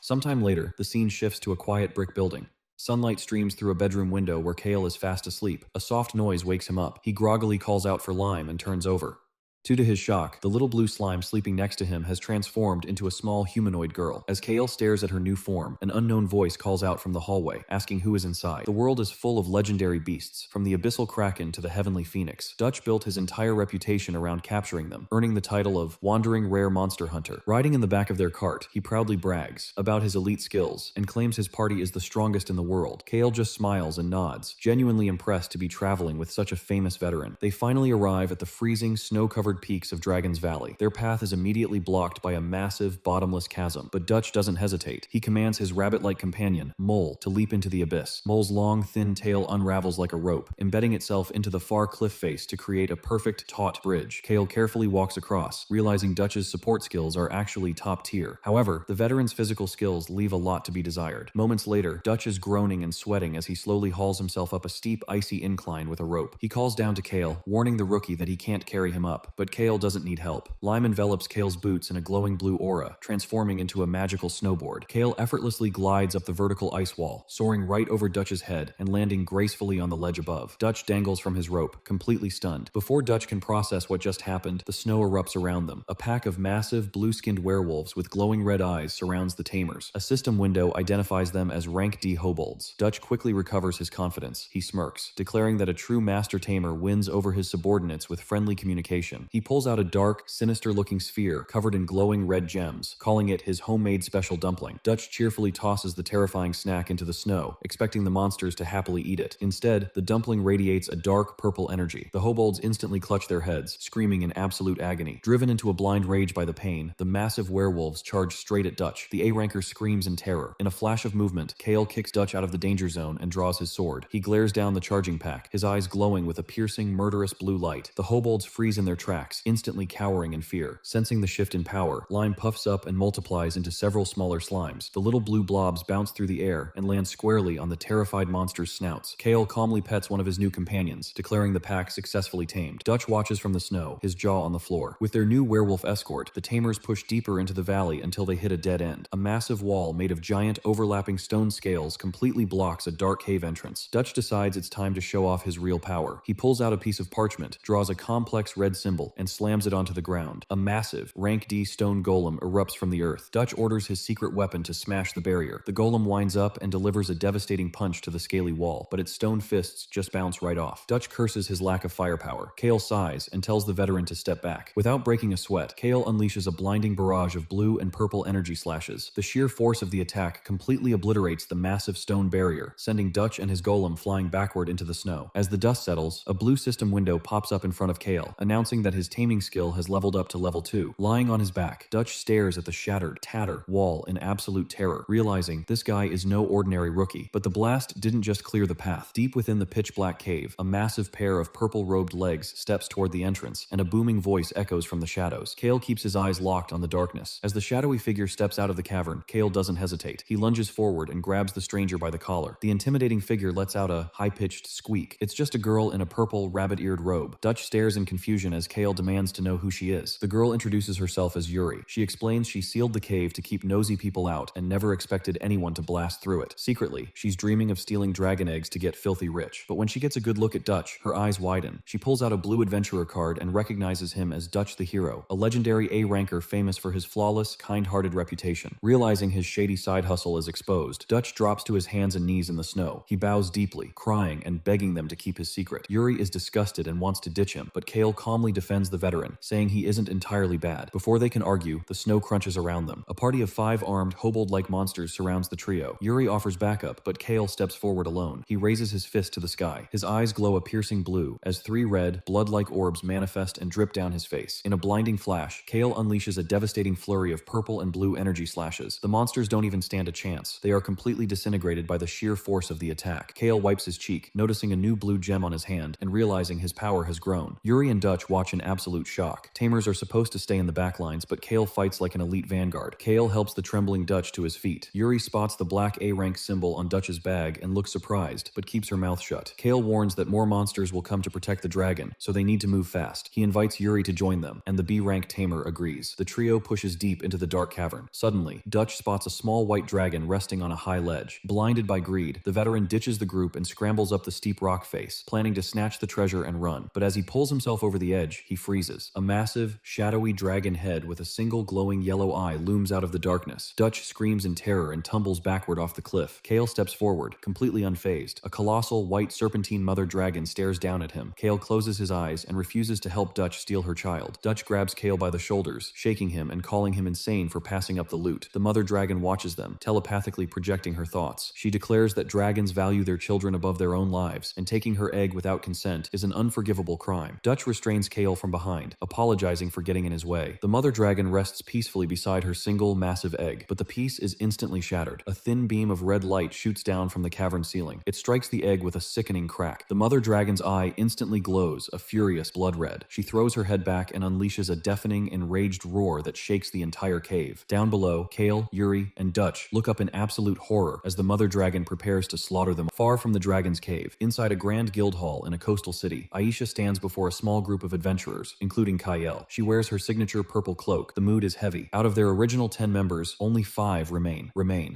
Sometime later, the scene shifts to a quiet brick building. Sunlight streams through a bedroom window where Kale is fast asleep. A soft noise wakes him up. He groggily calls out for Lime and turns over. To his shock, the little blue slime sleeping next to him has transformed into a small humanoid girl. As Kale stares at her new form, an unknown voice calls out from the hallway, asking who is inside. The world is full of legendary beasts, from the abyssal kraken to the heavenly phoenix. Dutch built his entire reputation around capturing them, earning the title of Wandering Rare Monster Hunter. Riding in the back of their cart, he proudly brags about his elite skills and claims his party is the strongest in the world. Kale just smiles and nods, genuinely impressed to be traveling with such a famous veteran. They finally arrive at the freezing, snow-covered peaks of Dragon's Valley. Their path is immediately blocked by a massive, bottomless chasm, but Dutch doesn't hesitate. He commands his rabbit-like companion, Mole, to leap into the abyss. Mole's long, thin tail unravels like a rope, embedding itself into the far cliff face to create a perfect, taut bridge. Kale carefully walks across, realizing Dutch's support skills are actually top tier. However, the veteran's physical skills leave a lot to be desired. Moments later, Dutch is groaning and sweating as he slowly hauls himself up a steep, icy incline with a rope. He calls down to Kale, warning the rookie that he can't carry him up, but Kale doesn't need help. Lime envelops Kale's boots in a glowing blue aura, transforming into a magical snowboard. Kale effortlessly glides up the vertical ice wall, soaring right over Dutch's head and landing gracefully on the ledge above. Dutch dangles from his rope, completely stunned. Before Dutch can process what just happened, the snow erupts around them. A pack of massive, blue-skinned werewolves with glowing red eyes surrounds the tamers. A system window identifies them as Rank D hobolds. Dutch quickly recovers his confidence. He smirks, declaring that a true master tamer wins over his subordinates with friendly communication. He pulls out a dark, sinister-looking sphere covered in glowing red gems, calling it his homemade special dumpling. Dutch cheerfully tosses the terrifying snack into the snow, expecting the monsters to happily eat it. Instead, the dumpling radiates a dark purple energy. The hobolds instantly clutch their heads, screaming in absolute agony. Driven into a blind rage by the pain, the massive werewolves charge straight at Dutch. The A-ranker screams in terror. In a flash of movement, Kale kicks Dutch out of the danger zone and draws his sword. He glares down the charging pack, his eyes glowing with a piercing, murderous blue light. The hobolds freeze in their tracks, instantly cowering in fear. Sensing the shift in power, Lime puffs up and multiplies into several smaller slimes. The little blue blobs bounce through the air and land squarely on the terrified monsters' snouts. Kale calmly pets one of his new companions, declaring the pack successfully tamed. Dutch watches from the snow, his jaw on the floor. With their new werewolf escort, the tamers push deeper into the valley until they hit a dead end. A massive wall made of giant overlapping stone scales completely blocks a dark cave entrance. Dutch decides it's time to show off his real power. He pulls out a piece of parchment, draws a complex red symbol, and slams it onto the ground. A massive, rank D stone golem erupts from the earth. Dutch orders his secret weapon to smash the barrier. The golem winds up and delivers a devastating punch to the scaly wall, but its stone fists just bounce right off. Dutch curses his lack of firepower. Kale sighs and tells the veteran to step back. Without breaking a sweat, Kale unleashes a blinding barrage of blue and purple energy slashes. The sheer force of the attack completely obliterates the massive stone barrier, sending Dutch and his golem flying backward into the snow. As the dust settles, a blue system window pops up in front of Kale, announcing that his taming skill has leveled up to level 2. Lying on his back, Dutch stares at the shattered, tatter wall in absolute terror, realizing this guy is no ordinary rookie. But the blast didn't just clear the path. Deep within the pitch-black cave, a massive pair of purple-robed legs steps toward the entrance, and a booming voice echoes from the shadows. Kale keeps his eyes locked on the darkness. As the shadowy figure steps out of the cavern, Kale doesn't hesitate. He lunges forward and grabs the stranger by the collar. The intimidating figure lets out a high-pitched squeak. It's just a girl in a purple, rabbit-eared robe. Dutch stares in confusion as Kale Kale demands to know who she is. The girl introduces herself as Yuri. She explains she sealed the cave to keep nosy people out and never expected anyone to blast through it. Secretly, she's dreaming of stealing dragon eggs to get filthy rich. But when she gets a good look at Dutch, her eyes widen. She pulls out a blue adventurer card and recognizes him as Dutch the Hero, a legendary A-ranker famous for his flawless, kind-hearted reputation. Realizing his shady side hustle is exposed, Dutch drops to his hands and knees in the snow. He bows deeply, crying and begging them to keep his secret. Yuri is disgusted and wants to ditch him, but Kale calmly defends the veteran, saying he isn't entirely bad. Before they can argue, the snow crunches around them. A party of 5 armed, kobold-like monsters surrounds the trio. Yuri offers backup, but Kale steps forward alone. He raises his fist to the sky. His eyes glow a piercing blue as 3 red, blood-like orbs manifest and drip down his face. In a blinding flash, Kale unleashes a devastating flurry of purple and blue energy slashes. The monsters don't even stand a chance. They are completely disintegrated by the sheer force of the attack. Kale wipes his cheek, noticing a new blue gem on his hand and realizing his power has grown. Yuri and Dutch watch in absolute shock. Tamers are supposed to stay in the backlines, but Kale fights like an elite vanguard. Kale helps the trembling Dutch to his feet. Yuri spots the black A-rank symbol on Dutch's bag and looks surprised, but keeps her mouth shut. Kale warns that more monsters will come to protect the dragon, so they need to move fast. He invites Yuri to join them, and the B-rank tamer agrees. The trio pushes deep into the dark cavern. Suddenly, Dutch spots a small white dragon resting on a high ledge. Blinded by greed, the veteran ditches the group and scrambles up the steep rock face, planning to snatch the treasure and run. But as he pulls himself over the edge, he freezes. A massive, shadowy dragon head with a single glowing yellow eye looms out of the darkness. Dutch screams in terror and tumbles backward off the cliff. Kale steps forward, completely unfazed. A colossal, white serpentine mother dragon stares down at him. Kale closes his eyes and refuses to help Dutch steal her child. Dutch grabs Kale by the shoulders, shaking him and calling him insane for passing up the loot. The mother dragon watches them, telepathically projecting her thoughts. She declares that dragons value their children above their own lives, and taking her egg without consent is an unforgivable crime. Dutch restrains Kale from behind, apologizing for getting in his way. The mother dragon rests peacefully beside her single, massive egg, but the piece is instantly shattered. A thin beam of red light shoots down from the cavern ceiling. It strikes the egg with a sickening crack. The mother dragon's eye instantly glows, a furious blood red. She throws her head back and unleashes a deafening, enraged roar that shakes the entire cave. Down below, Kale, Yuri, and Dutch look up in absolute horror as the mother dragon prepares to slaughter them. Far from the dragon's cave, inside a grand guild hall in a coastal city, Aisha stands before a small group of adventurers, including Kyle. She wears her signature purple cloak. The mood is heavy. Out of their original 10 members, only 5 remain.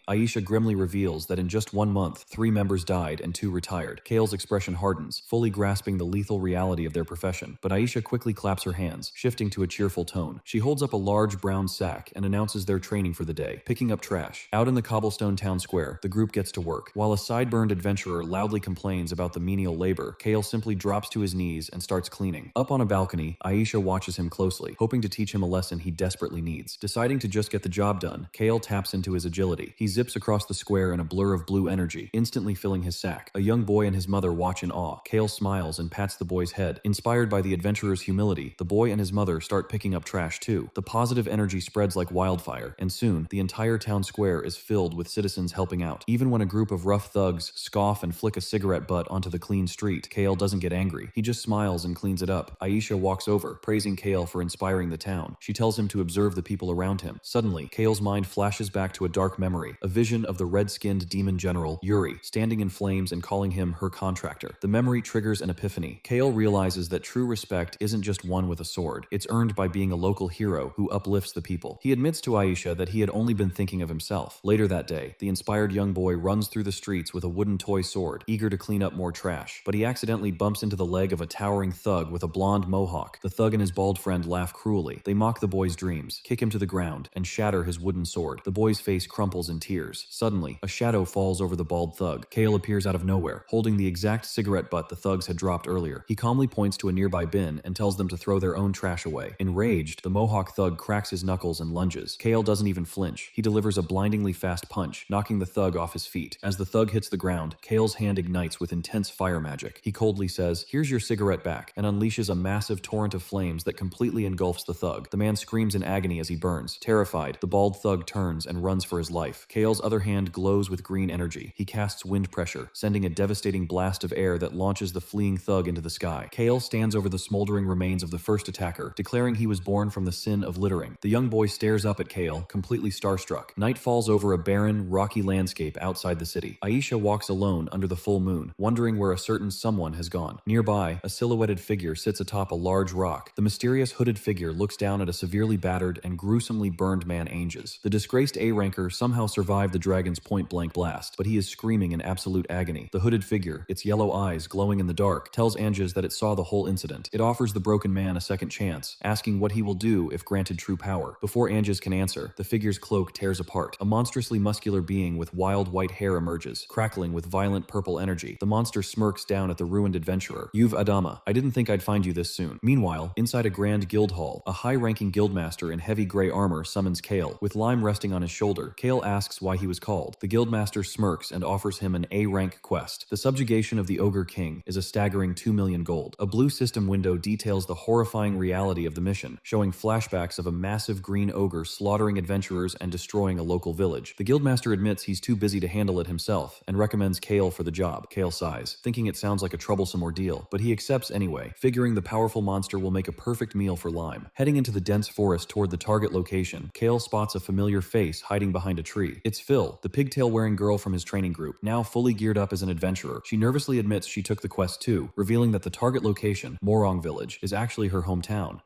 Aisha grimly reveals that in just 1 month, 3 members died and 2 retired. Kale's expression hardens, fully grasping the lethal reality of their profession. But Aisha quickly claps her hands, shifting to a cheerful tone. She holds up a large brown sack and announces their training for the day, picking up trash. Out in the cobblestone town square, the group gets to work. While a sideburned adventurer loudly complains about the menial labor, Kale simply drops to his knees and starts cleaning. Up on a balcony, Aisha watches him closely, hoping to teach him a lesson he desperately needs. Deciding to just get the job done, Kale taps into his agility. He zips across the square in a blur of blue energy, instantly filling his sack. A young boy and his mother watch in awe. Kale smiles and pats the boy's head. Inspired by the adventurer's humility, the boy and his mother start picking up trash too. The positive energy spreads like wildfire, and soon, the entire town square is filled with citizens helping out. Even when a group of rough thugs scoff and flick a cigarette butt onto the clean street, Kale doesn't get angry. He just smiles and cleans it up. Aisha walks over, praising Kale for inspiring the town. She tells him to observe the people around him. Suddenly, Kale's mind flashes back to a dark memory, a vision of the red-skinned demon general, Yuri, standing in flames and calling him her contractor. The memory triggers an epiphany. Kale realizes that true respect isn't just won with a sword. It's earned by being a local hero who uplifts the people. He admits to Aisha that he had only been thinking of himself. Later that day, the inspired young boy runs through the streets with a wooden toy sword, eager to clean up more trash. But he accidentally bumps into the leg of a towering thug with a blonde mohawk. The thug and his bald friend laugh cruelly. They mock the boy's dreams, kick him to the ground, and shatter his wooden sword. The boy's face crumples in tears. Suddenly, a shadow falls over the bald thug. Kale appears out of nowhere, holding the exact cigarette butt the thugs had dropped earlier. He calmly points to a nearby bin and tells them to throw their own trash away. Enraged, the mohawk thug cracks his knuckles and lunges. Kale doesn't even flinch. He delivers a blindingly fast punch, knocking the thug off his feet. As the thug hits the ground, Kale's hand ignites with intense fire magic. He coldly says, "Here's your cigarette back," and unleashes a massive torrent of flames that completely engulfs the thug. The man screams in agony as he burns. Terrified, the bald thug turns and runs for his life. Kale's other hand glows with green energy. He casts wind pressure, sending a devastating blast of air that launches the fleeing thug into the sky. Kale stands over the smoldering remains of the first attacker, declaring he was born from the sin of littering. The young boy stares up at Kale, completely starstruck. Night falls over a barren, rocky landscape outside the city. Aisha walks alone under the full moon, wondering where a certain someone has gone. Nearby, a silhouetted figure sits atop a large large rock. The mysterious hooded figure looks down at a severely battered and gruesomely burned man Anges. The disgraced A-ranker somehow survived the dragon's point-blank blast, but he is screaming in absolute agony. The hooded figure, its yellow eyes glowing in the dark, tells Anges that it saw the whole incident. It offers the broken man a second chance, asking what he will do if granted true power. Before Anges can answer, the figure's cloak tears apart. A monstrously muscular being with wild white hair emerges, crackling with violent purple energy. The monster smirks down at the ruined adventurer. "You've Adama. I didn't think I'd find you this soon." Meanwhile, inside a grand guild hall, a high-ranking guildmaster in heavy gray armor summons Kale. With Lime resting on his shoulder, Kale asks why he was called. The guildmaster smirks and offers him an A-rank quest. The subjugation of the Ogre King is a staggering 2 million gold. A blue system window details the horrifying reality of the mission, showing flashbacks of a massive green ogre slaughtering adventurers and destroying a local village. The guildmaster admits he's too busy to handle it himself and recommends Kale for the job. Kale sighs, thinking it sounds like a troublesome ordeal, but he accepts anyway, figuring the powerful monster will make a perfect meal for Lime. Heading into the dense forest toward the target location, Kale spots a familiar face hiding behind a tree. It's Phil, the pigtail-wearing girl from his training group, now fully geared up as an adventurer. She nervously admits she took the quest too, revealing that the target location, Morong Village, is actually her hometown.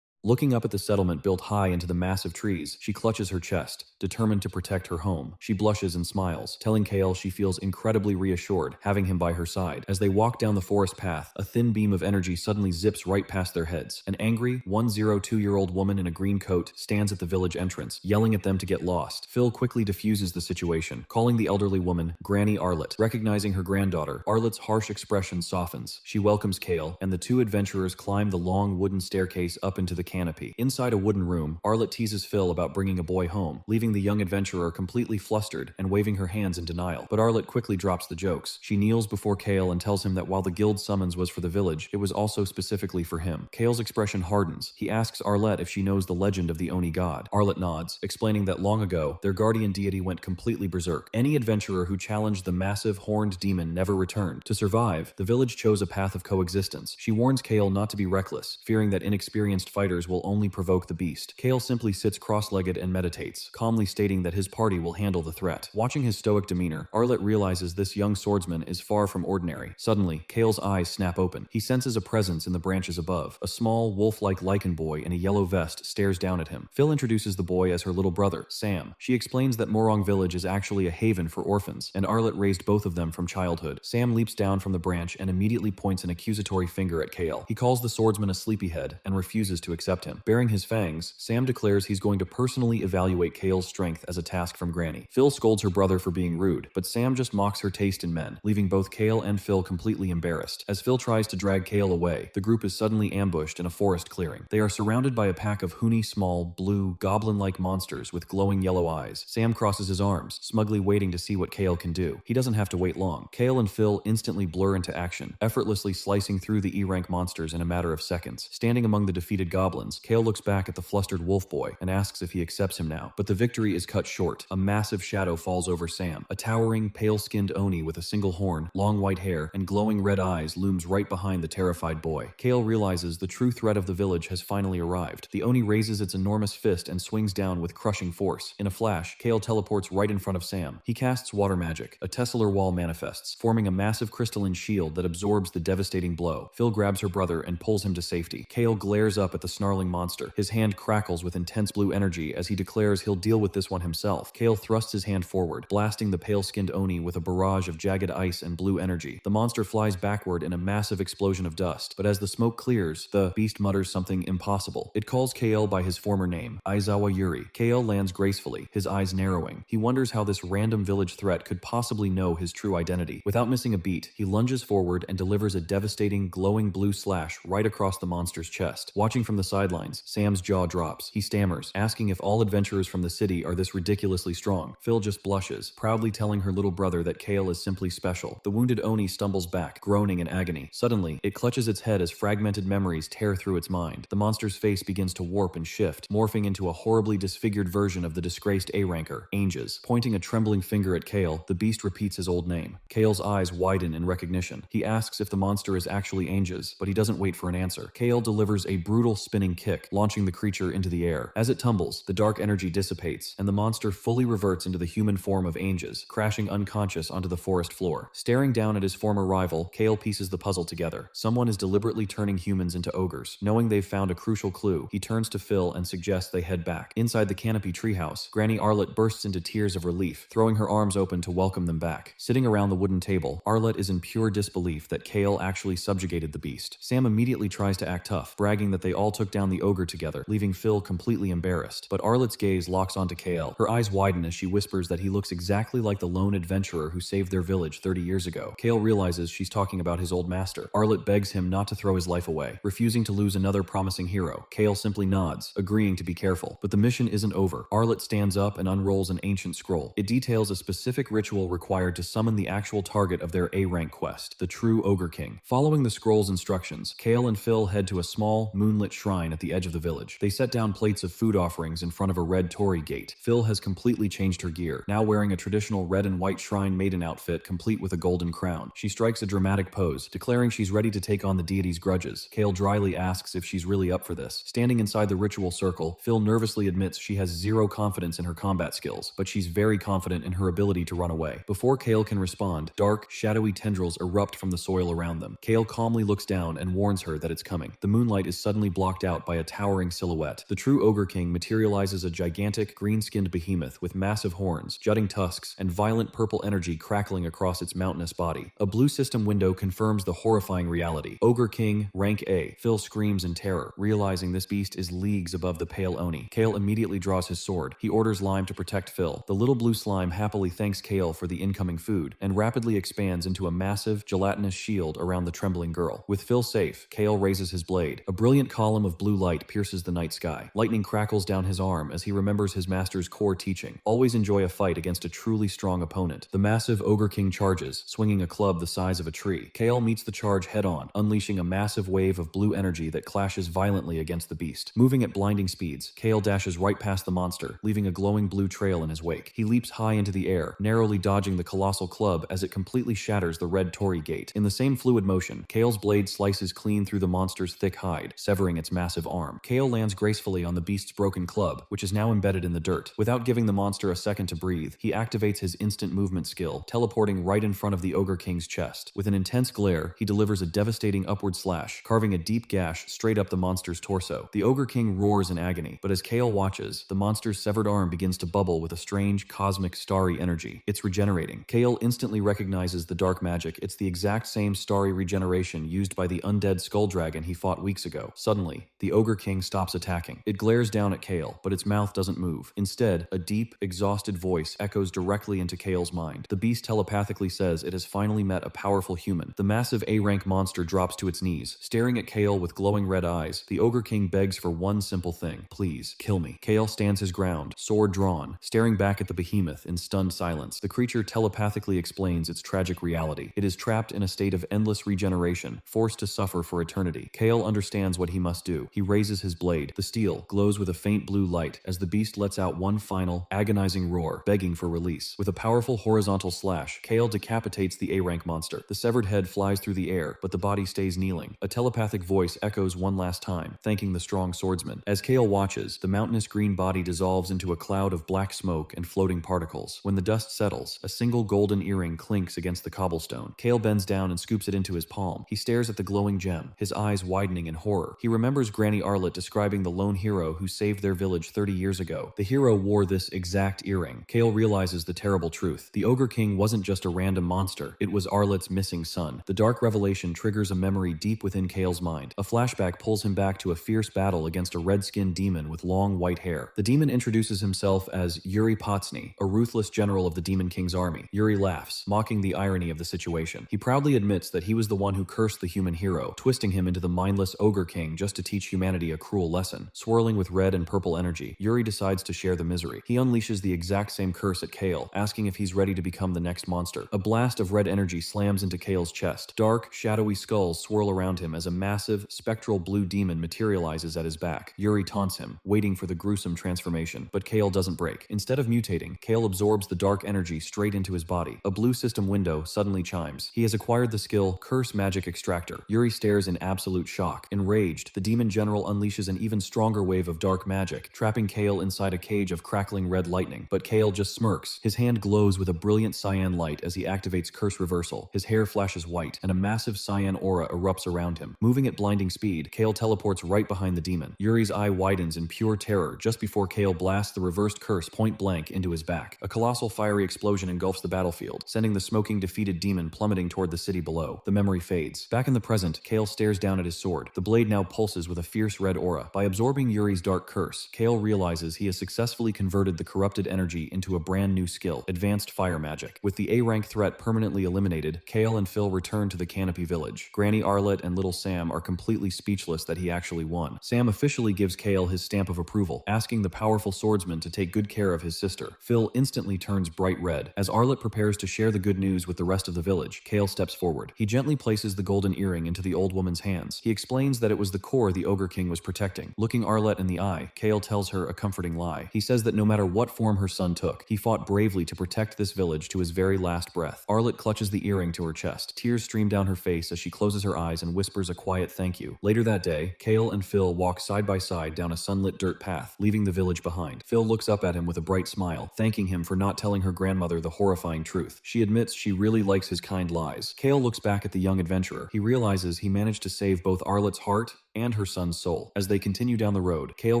Looking up at the settlement built high into the massive trees, she clutches her chest, determined to protect her home. She blushes and smiles, telling Kale she feels incredibly reassured, having him by her side. As they walk down the forest path, a thin beam of energy suddenly zips right past their heads. An angry, 102-year-old woman in a green coat stands at the village entrance, yelling at them to get lost. Phil quickly diffuses the situation, calling the elderly woman Granny Arlette. Recognizing her granddaughter, Arlette's harsh expression softens. She welcomes Kale, and the two adventurers climb the long wooden staircase up into the canopy. Inside a wooden room, Arlette teases Phil about bringing a boy home, leaving the young adventurer completely flustered and waving her hands in denial. But Arlette quickly drops the jokes. She kneels before Kale and tells him that while the guild summons was for the village, it was also specifically for him. Kale's expression hardens. He asks Arlette if she knows the legend of the Oni god. Arlette nods, explaining that long ago, their guardian deity went completely berserk. Any adventurer who challenged the massive horned demon never returned. To survive, the village chose a path of coexistence. She warns Kale not to be reckless, fearing that inexperienced fighters will only provoke the beast. Kale simply sits cross-legged and meditates, calmly stating that his party will handle the threat. Watching his stoic demeanor, Arlette realizes this young swordsman is far from ordinary. Suddenly, Kale's eyes snap open. He senses a presence in the branches above. A small, wolf-like lichen boy in a yellow vest stares down at him. Phil introduces the boy as her little brother, Sam. She explains that Morong Village is actually a haven for orphans, and Arlette raised both of them from childhood. Sam leaps down from the branch and immediately points an accusatory finger at Kale. He calls the swordsman a sleepyhead and refuses to accept him. Baring his fangs, Sam declares he's going to personally evaluate Kale's strength as a task from Granny. Phil scolds her brother for being rude, but Sam just mocks her taste in men, leaving both Kale and Phil completely embarrassed. As Phil tries to drag Kale away, the group is suddenly ambushed in a forest clearing. They are surrounded by a pack of hoony, small, blue, goblin-like monsters with glowing yellow eyes. Sam crosses his arms, smugly waiting to see what Kale can do. He doesn't have to wait long. Kale and Phil instantly blur into action, effortlessly slicing through the E-rank monsters in a matter of seconds. Standing among the defeated goblins, Kale looks back at the flustered wolf boy and asks if he accepts him now. But the victory is cut short. A massive shadow falls over Sam. A towering, pale-skinned Oni with a single horn, long white hair, and glowing red eyes looms right behind the terrified boy. Kale realizes the true threat of the village has finally arrived. The Oni raises its enormous fist and swings down with crushing force. In a flash, Kale teleports right in front of Sam. He casts water magic. A tesselar wall manifests, forming a massive crystalline shield that absorbs the devastating blow. Phil grabs her brother and pulls him to safety. Kale glares up at the snarling monster. His hand crackles with intense blue energy as he declares he'll deal with this one himself. Kale thrusts his hand forward, blasting the pale-skinned Oni with a barrage of jagged ice and blue energy. The monster flies backward in a massive explosion of dust, but as the smoke clears, the beast mutters something impossible. It calls Kale by his former name, Aizawa Yuri. Kale lands gracefully, his eyes narrowing. He wonders how this random village threat could possibly know his true identity. Without missing a beat, he lunges forward and delivers a devastating, glowing blue slash right across the monster's chest. Watching from the sidelines, Sam's jaw drops. He stammers, asking if all adventurers from the city are this ridiculously strong. Phil just blushes, proudly telling her little brother that Kale is simply special. The wounded Oni stumbles back, groaning in agony. Suddenly, it clutches its head as fragmented memories tear through its mind. The monster's face begins to warp and shift, morphing into a horribly disfigured version of the disgraced A-ranker, Anges. Pointing a trembling finger at Kale, the beast repeats his old name. Kale's eyes widen in recognition. He asks if the monster is actually Anges, but he doesn't wait for an answer. Kale delivers a brutal spinning lightning kick, launching the creature into the air. As it tumbles, the dark energy dissipates, and the monster fully reverts into the human form of Anges, crashing unconscious onto the forest floor. Staring down at his former rival, Kale pieces the puzzle together. Someone is deliberately turning humans into ogres. Knowing they've found a crucial clue, he turns to Phil and suggests they head back. Inside the canopy treehouse, Granny Arlette bursts into tears of relief, throwing her arms open to welcome them back. Sitting around the wooden table, Arlette is in pure disbelief that Kale actually subjugated the beast. Sam immediately tries to act tough, bragging that they all took down the ogre together, leaving Phil completely embarrassed. But Arlette's gaze locks onto Kale. Her eyes widen as she whispers that he looks exactly like the lone adventurer who saved their village 30 years ago. Kale realizes she's talking about his old master. Arlette begs him not to throw his life away. Refusing to lose another promising hero, Kale simply nods, agreeing to be careful. But the mission isn't over. Arlette stands up and unrolls an ancient scroll. It details a specific ritual required to summon the actual target of their A-rank quest, the true Ogre King. Following the scroll's instructions, Kale and Phil head to a small, moonlit shrine at the edge of the village. They set down plates of food offerings in front of a red torii gate. Phil has completely changed her gear, now wearing a traditional red and white shrine maiden outfit complete with a golden crown. She strikes a dramatic pose, declaring she's ready to take on the deity's grudges. Kale dryly asks if she's really up for this. Standing inside the ritual circle, Phil nervously admits she has zero confidence in her combat skills, but she's very confident in her ability to run away. Before Kale can respond, dark, shadowy tendrils erupt from the soil around them. Kale calmly looks down and warns her that it's coming. The moonlight is suddenly blocked out by a towering silhouette. The true Ogre King materializes a gigantic, green-skinned behemoth with massive horns, jutting tusks, and violent purple energy crackling across its mountainous body. A blue system window confirms the horrifying reality. Ogre King, rank A. Phil screams in terror, realizing this beast is leagues above the pale Oni. Kale immediately draws his sword. He orders Lime to protect Phil. The little blue slime happily thanks Kale for the incoming food, and rapidly expands into a massive, gelatinous shield around the trembling girl. With Phil safe, Kale raises his blade. A brilliant column of blue light pierces the night sky. Lightning crackles down his arm as he remembers his master's core teaching. Always enjoy a fight against a truly strong opponent. The massive Ogre King charges, swinging a club the size of a tree. Kale meets the charge head-on, unleashing a massive wave of blue energy that clashes violently against the beast. Moving at blinding speeds, Kale dashes right past the monster, leaving a glowing blue trail in his wake. He leaps high into the air, narrowly dodging the colossal club as it completely shatters the red torii gate. In the same fluid motion, Kale's blade slices clean through the monster's thick hide, severing its massive arm. Kale lands gracefully on the beast's broken club, which is now embedded in the dirt. Without giving the monster a second to breathe, he activates his instant movement skill, teleporting right in front of the Ogre King's chest. With an intense glare, he delivers a devastating upward slash, carving a deep gash straight up the monster's torso. The Ogre King roars in agony, but as Kale watches, the monster's severed arm begins to bubble with a strange, cosmic, starry energy. It's regenerating. Kale instantly recognizes the dark magic. It's the exact same starry regeneration used by the undead skull dragon he fought weeks ago. Suddenly, the Ogre King stops attacking. It glares down at Kale, but its mouth doesn't move. Instead, a deep, exhausted voice echoes directly into Kale's mind. The beast telepathically says it has finally met a powerful human. The massive A-rank monster drops to its knees. Staring at Kale with glowing red eyes, the Ogre King begs for one simple thing. Please, kill me. Kale stands his ground, sword drawn, staring back at the behemoth in stunned silence. The creature telepathically explains its tragic reality. It is trapped in a state of endless regeneration, forced to suffer for eternity. Kale understands what he must do. He raises his blade. The steel glows with a faint blue light as the beast lets out one final, agonizing roar, begging for release. With a powerful horizontal slash, Kale decapitates the A-rank monster. The severed head flies through the air, but the body stays kneeling. A telepathic voice echoes one last time, thanking the strong swordsman. As Kale watches, the mountainous green body dissolves into a cloud of black smoke and floating particles. When the dust settles, a single golden earring clinks against the cobblestone. Kale bends down and scoops it into his palm. He stares at the glowing gem, his eyes widening in horror. He remembers Granny Arlette describing the lone hero who saved their village 30 years ago. The hero wore this exact earring. Kale realizes the terrible truth. The Ogre King wasn't just a random monster. It was Arlette's missing son. The dark revelation triggers a memory deep within Kale's mind. A flashback pulls him back to a fierce battle against a red-skinned demon with long white hair. The demon introduces himself as Yuri Potsny, a ruthless general of the Demon King's army. Yuri laughs, mocking the irony of the situation. He proudly admits that he was the one who cursed the human hero, twisting him into the mindless Ogre King just to teach humanity a cruel lesson. Swirling with red and purple energy, Yuri decides to share the misery. He unleashes the exact same curse at Kale, asking if he's ready to become the next monster. A blast of red energy slams into Kale's chest. Dark, shadowy skulls swirl around him as a massive, spectral blue demon materializes at his back. Yuri taunts him, waiting for the gruesome transformation, but Kale doesn't break. Instead of mutating, Kale absorbs the dark energy straight into his body. A blue system window suddenly chimes. He has acquired the skill Curse Magic Extractor. Yuri stares in absolute shock. Enraged, the demon general unleashes an even stronger wave of dark magic, trapping Kale inside a cage of crackling red lightning. But Kale just smirks. His hand glows with a brilliant cyan light as he activates Curse Reversal. His hair flashes white, and a massive cyan aura erupts around him. Moving at blinding speed, Kale teleports right behind the demon. Yuri's eye widens in pure terror just before Kale blasts the reversed curse point blank into his back. A colossal fiery explosion engulfs the battlefield, sending the smoking defeated demon plummeting toward the city below. The memory fades. Back in the present, Kale stares down at his sword. The blade now pulses with a fierce red aura. By absorbing Yuri's dark curse, Kale realizes he has successfully converted the corrupted energy into a brand new skill, Advanced Fire Magic. With the A-rank threat permanently eliminated, Kale and Phil return to the Canopy Village. Granny Arlette and little Sam are completely speechless that he actually won. Sam officially gives Kale his stamp of approval, asking the powerful swordsman to take good care of his sister. Phil instantly turns bright red. As Arlette prepares to share the good news with the rest of the village, Kale steps forward. He gently places the golden earring into the old woman's hands. He explains that it was the core the Ogre King was protecting. Looking Arlette in the eye, Kale tells her a comforting lie. He says that no matter what form her son took, he fought bravely to protect this village to his very last breath. Arlette clutches the earring to her chest. Tears stream down her face as she closes her eyes and whispers a quiet thank you. Later that day, Kale and Phil walk side by side down a sunlit dirt path, leaving the village behind. Phil looks up at him with a bright smile, thanking him for not telling her grandmother the horrifying truth. She admits she really likes his kind lies. Kale looks back at the young adventurer. He realizes he managed to save both Arlette's heart and her son's soul. As they continue down the road, Kale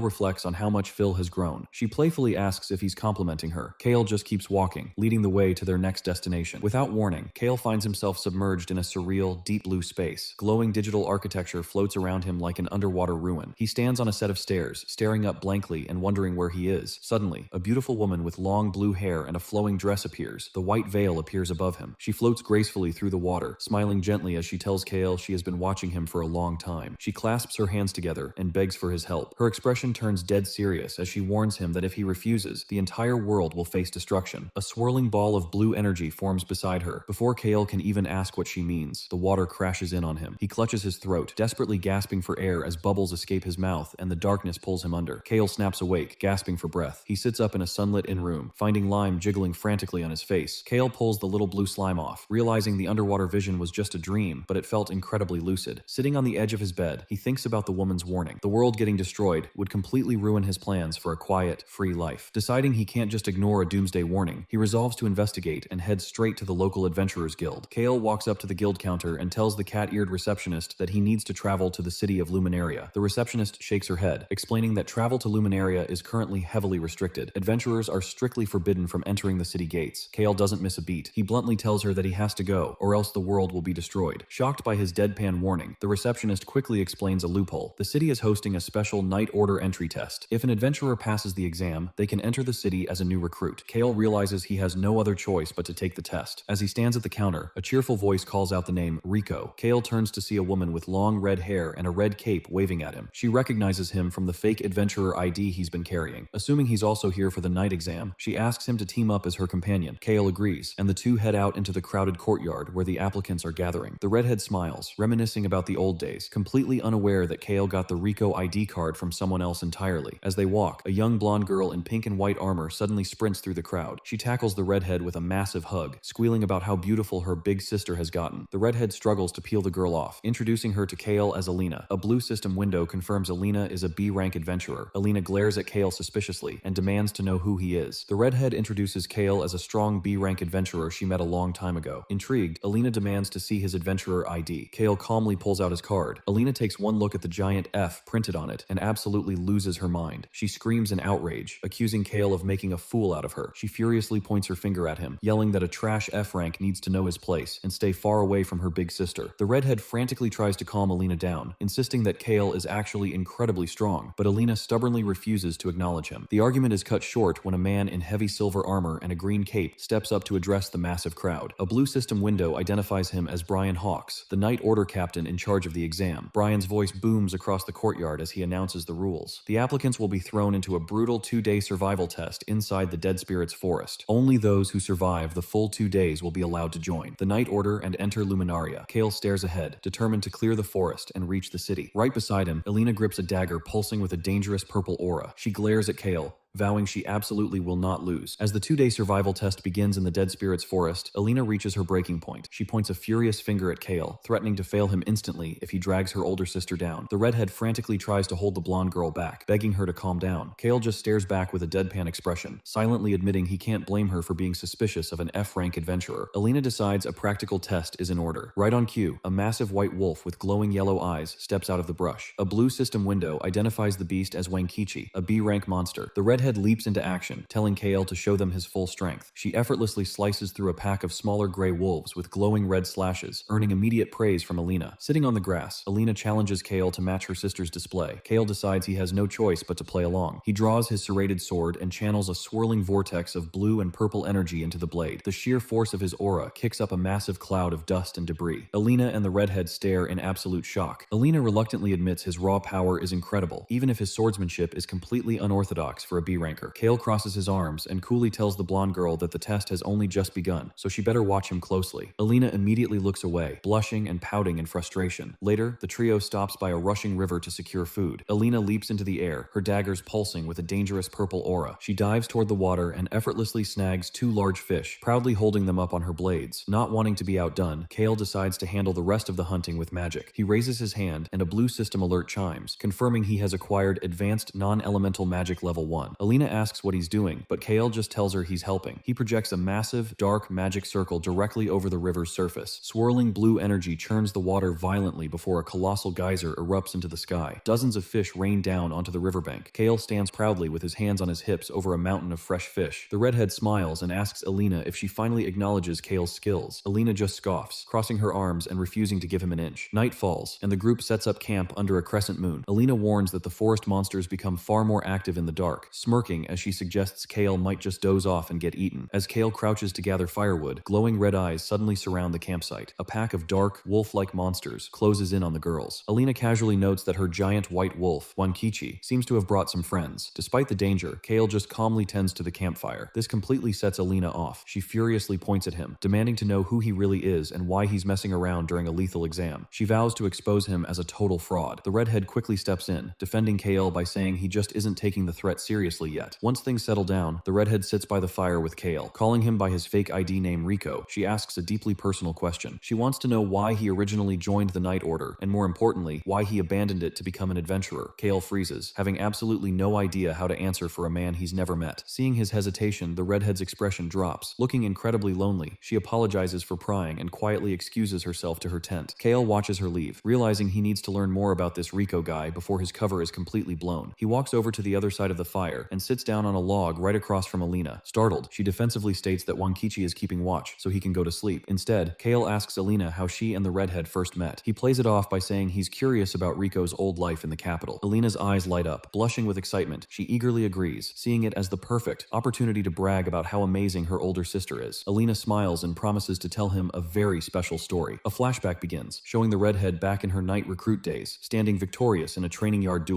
reflects on how much Phil has grown. She playfully asks if he's complimenting her. Kale just keeps walking, leading the way to their next destination. Without warning, Kale finds himself submerged in a surreal, deep blue space. Glowing digital architecture floats around him like an underwater ruin. He stands on a set of stairs, staring up blankly and wondering where he is. Suddenly, a beautiful woman with long blue hair and a flowing dress appears. The white veil appears above him. She floats gracefully through the water, smiling gently as she tells Kale she has been watching him for a long time. She clasps her hands together and begs for his help. Her expression turns dead serious as she warns him that if he refuses, the entire world will face destruction. A swirling ball of blue energy forms beside her. Before Kale can even ask what she means, the water crashes in on him. He clutches his throat, desperately gasping for air as bubbles escape his mouth and the darkness pulls him under. Kale snaps awake, gasping for breath. He sits up in a sunlit in-room, finding Lime jiggling frantically on his face. Kale pulls the little blue slime off, realizing the underwater vision was just a dream, but it felt incredibly lucid. Sitting on the edge of his bed, he thinks about the woman's warning. The world getting destroyed would completely ruin his plans for a quiet, free life. Deciding he can't just ignore a doomsday warning, he resolves to investigate and heads straight to the local Adventurers Guild. Kale walks up to the guild counter and tells the cat-eared receptionist that he needs to travel to the city of Luminaria. The receptionist shakes her head, explaining that travel to Luminaria is currently heavily restricted. Adventurers are strictly forbidden from entering the city gates. Kale doesn't miss a beat. He bluntly tells her that he has to go, or else the world will be destroyed. Shocked by his deadpan warning, the receptionist quickly explains a loophole. The city is hosting a special night order entry test. If an adventurer passes the exam, they can enter the city as a new recruit. Kale realizes he has no other choice but to take the test. As he stands at the counter, a cheerful voice calls out the name Rico. Kale turns to see a woman with long red hair and a red cape waving at him. She recognizes him from the fake adventurer ID he's been carrying. Assuming he's also here for the night exam, she asks him to team up as her companion. Kale agrees, and the two head out into the crowded courtyard where the applicants are gathering. The redhead smiles, reminiscing about the old days, completely unaware that Kale got the Rico ID card from someone else entirely. As they walk, a young blonde girl in pink and white armor suddenly sprints through the crowd. She tackles the redhead with a massive hug, squealing about how beautiful her big sister has gotten. The redhead struggles to peel the girl off, introducing her to Kale as Alina. A blue system window confirms Alina is a B-rank adventurer. Alina glares at Kale suspiciously and demands to know who he is. The redhead introduces Kale as a strong B-rank adventurer she met a long time ago. Intrigued, Alina demands to see his adventurer ID. Kale calmly pulls out his card. Alina takes one look at the giant F printed on it and absolutely loses her mind. She screams in outrage, accusing Kale of making a fool out of her. She furiously points her finger at him, yelling that a trash F rank needs to know his place and stay far away from her big sister. The redhead frantically tries to calm Alina down, insisting that Kale is actually incredibly strong, but Alina stubbornly refuses to acknowledge him. The argument is cut short when a man in heavy silver armor and a green cape steps up to address the massive crowd. A blue system window identifies him as Brian Hawks, the night order captain in charge of the exam. Brian's voice booms across the courtyard as he announces the rules. The applicants will be thrown into a brutal 2-day survival test inside the Dead Spirits Forest. Only those who survive the full 2 days will be allowed to join the night order and enter Luminaria. Kale stares ahead, determined to clear the forest and reach the city. Right beside him, Alina grips a dagger pulsing with a dangerous purple aura. She glares at Kale, vowing she absolutely will not lose. As the 2-day survival test begins in the Dead Spirits Forest, Alina reaches her breaking point. She points a furious finger at Kale, threatening to fail him instantly if he drags her older sister down. The redhead frantically tries to hold the blonde girl back, begging her to calm down. Kale just stares back with a deadpan expression, silently admitting he can't blame her for being suspicious of an F-rank adventurer. Alina decides a practical test is in order. Right on cue, a massive white wolf with glowing yellow eyes steps out of the brush. A blue system window identifies the beast as Wankichi, a B-rank monster. The redhead leaps into action, telling Kale to show them his full strength. She effortlessly slices through a pack of smaller gray wolves with glowing red slashes, earning immediate praise from Alina. Sitting on the grass, Alina challenges Kale to match her sister's display. Kale decides he has no choice but to play along. He draws his serrated sword and channels a swirling vortex of blue and purple energy into the blade. The sheer force of his aura kicks up a massive cloud of dust and debris. Alina and the redhead stare in absolute shock. Alina reluctantly admits his raw power is incredible, even if his swordsmanship is completely unorthodox for a B-ranker. Kale crosses his arms and coolly tells the blonde girl that the test has only just begun, so she better watch him closely. Alina immediately looks away, blushing and pouting in frustration. Later, the trio stops by a rushing river to secure food. Alina leaps into the air, her daggers pulsing with a dangerous purple aura. She dives toward the water and effortlessly snags 2 large fish, proudly holding them up on her blades. Not wanting to be outdone, Kale decides to handle the rest of the hunting with magic. He raises his hand and a blue system alert chimes, confirming he has acquired advanced non-elemental magic level 1. Alina asks what he's doing, but Kale just tells her he's helping. He projects a massive, dark magic circle directly over the river's surface. Swirling blue energy churns the water violently before a colossal geyser erupts into the sky. Dozens of fish rain down onto the riverbank. Kale stands proudly with his hands on his hips over a mountain of fresh fish. The redhead smiles and asks Alina if she finally acknowledges Kale's skills. Alina just scoffs, crossing her arms and refusing to give him an inch. Night falls, and the group sets up camp under a crescent moon. Alina warns that the forest monsters become far more active in the dark, smirking as she suggests Kale might just doze off and get eaten. As Kale crouches to gather firewood, glowing red eyes suddenly surround the campsite. A pack of dark, wolf-like monsters closes in on the girls. Alina casually notes that her giant white wolf, Wankichi, seems to have brought some friends. Despite the danger, Kale just calmly tends to the campfire. This completely sets Alina off. She furiously points at him, demanding to know who he really is and why he's messing around during a lethal exam. She vows to expose him as a total fraud. The redhead quickly steps in, defending Kale by saying he just isn't taking the threat seriously yet. Once things settle down, the redhead sits by the fire with Kale. Calling him by his fake ID name Rico, she asks a deeply personal question. She wants to know why he originally joined the Night Order, and more importantly, why he abandoned it to become an adventurer. Kale freezes, having absolutely no idea how to answer for a man he's never met. Seeing his hesitation, the redhead's expression drops. Looking incredibly lonely, she apologizes for prying and quietly excuses herself to her tent. Kale watches her leave, realizing he needs to learn more about this Rico guy before his cover is completely blown. He walks over to the other side of the fire and sits down on a log right across from Alina. Startled, she defensively states that Wankichi is keeping watch so he can go to sleep. Instead, Kale asks Alina how she and the redhead first met. He plays it off by saying he's curious about Rico's old life in the capital. Alina's eyes light up. Blushing with excitement, she eagerly agrees, seeing it as the perfect opportunity to brag about how amazing her older sister is. Alina smiles and promises to tell him a very special story. A flashback begins, showing the redhead back in her night recruit days, standing victorious in a training yard duel.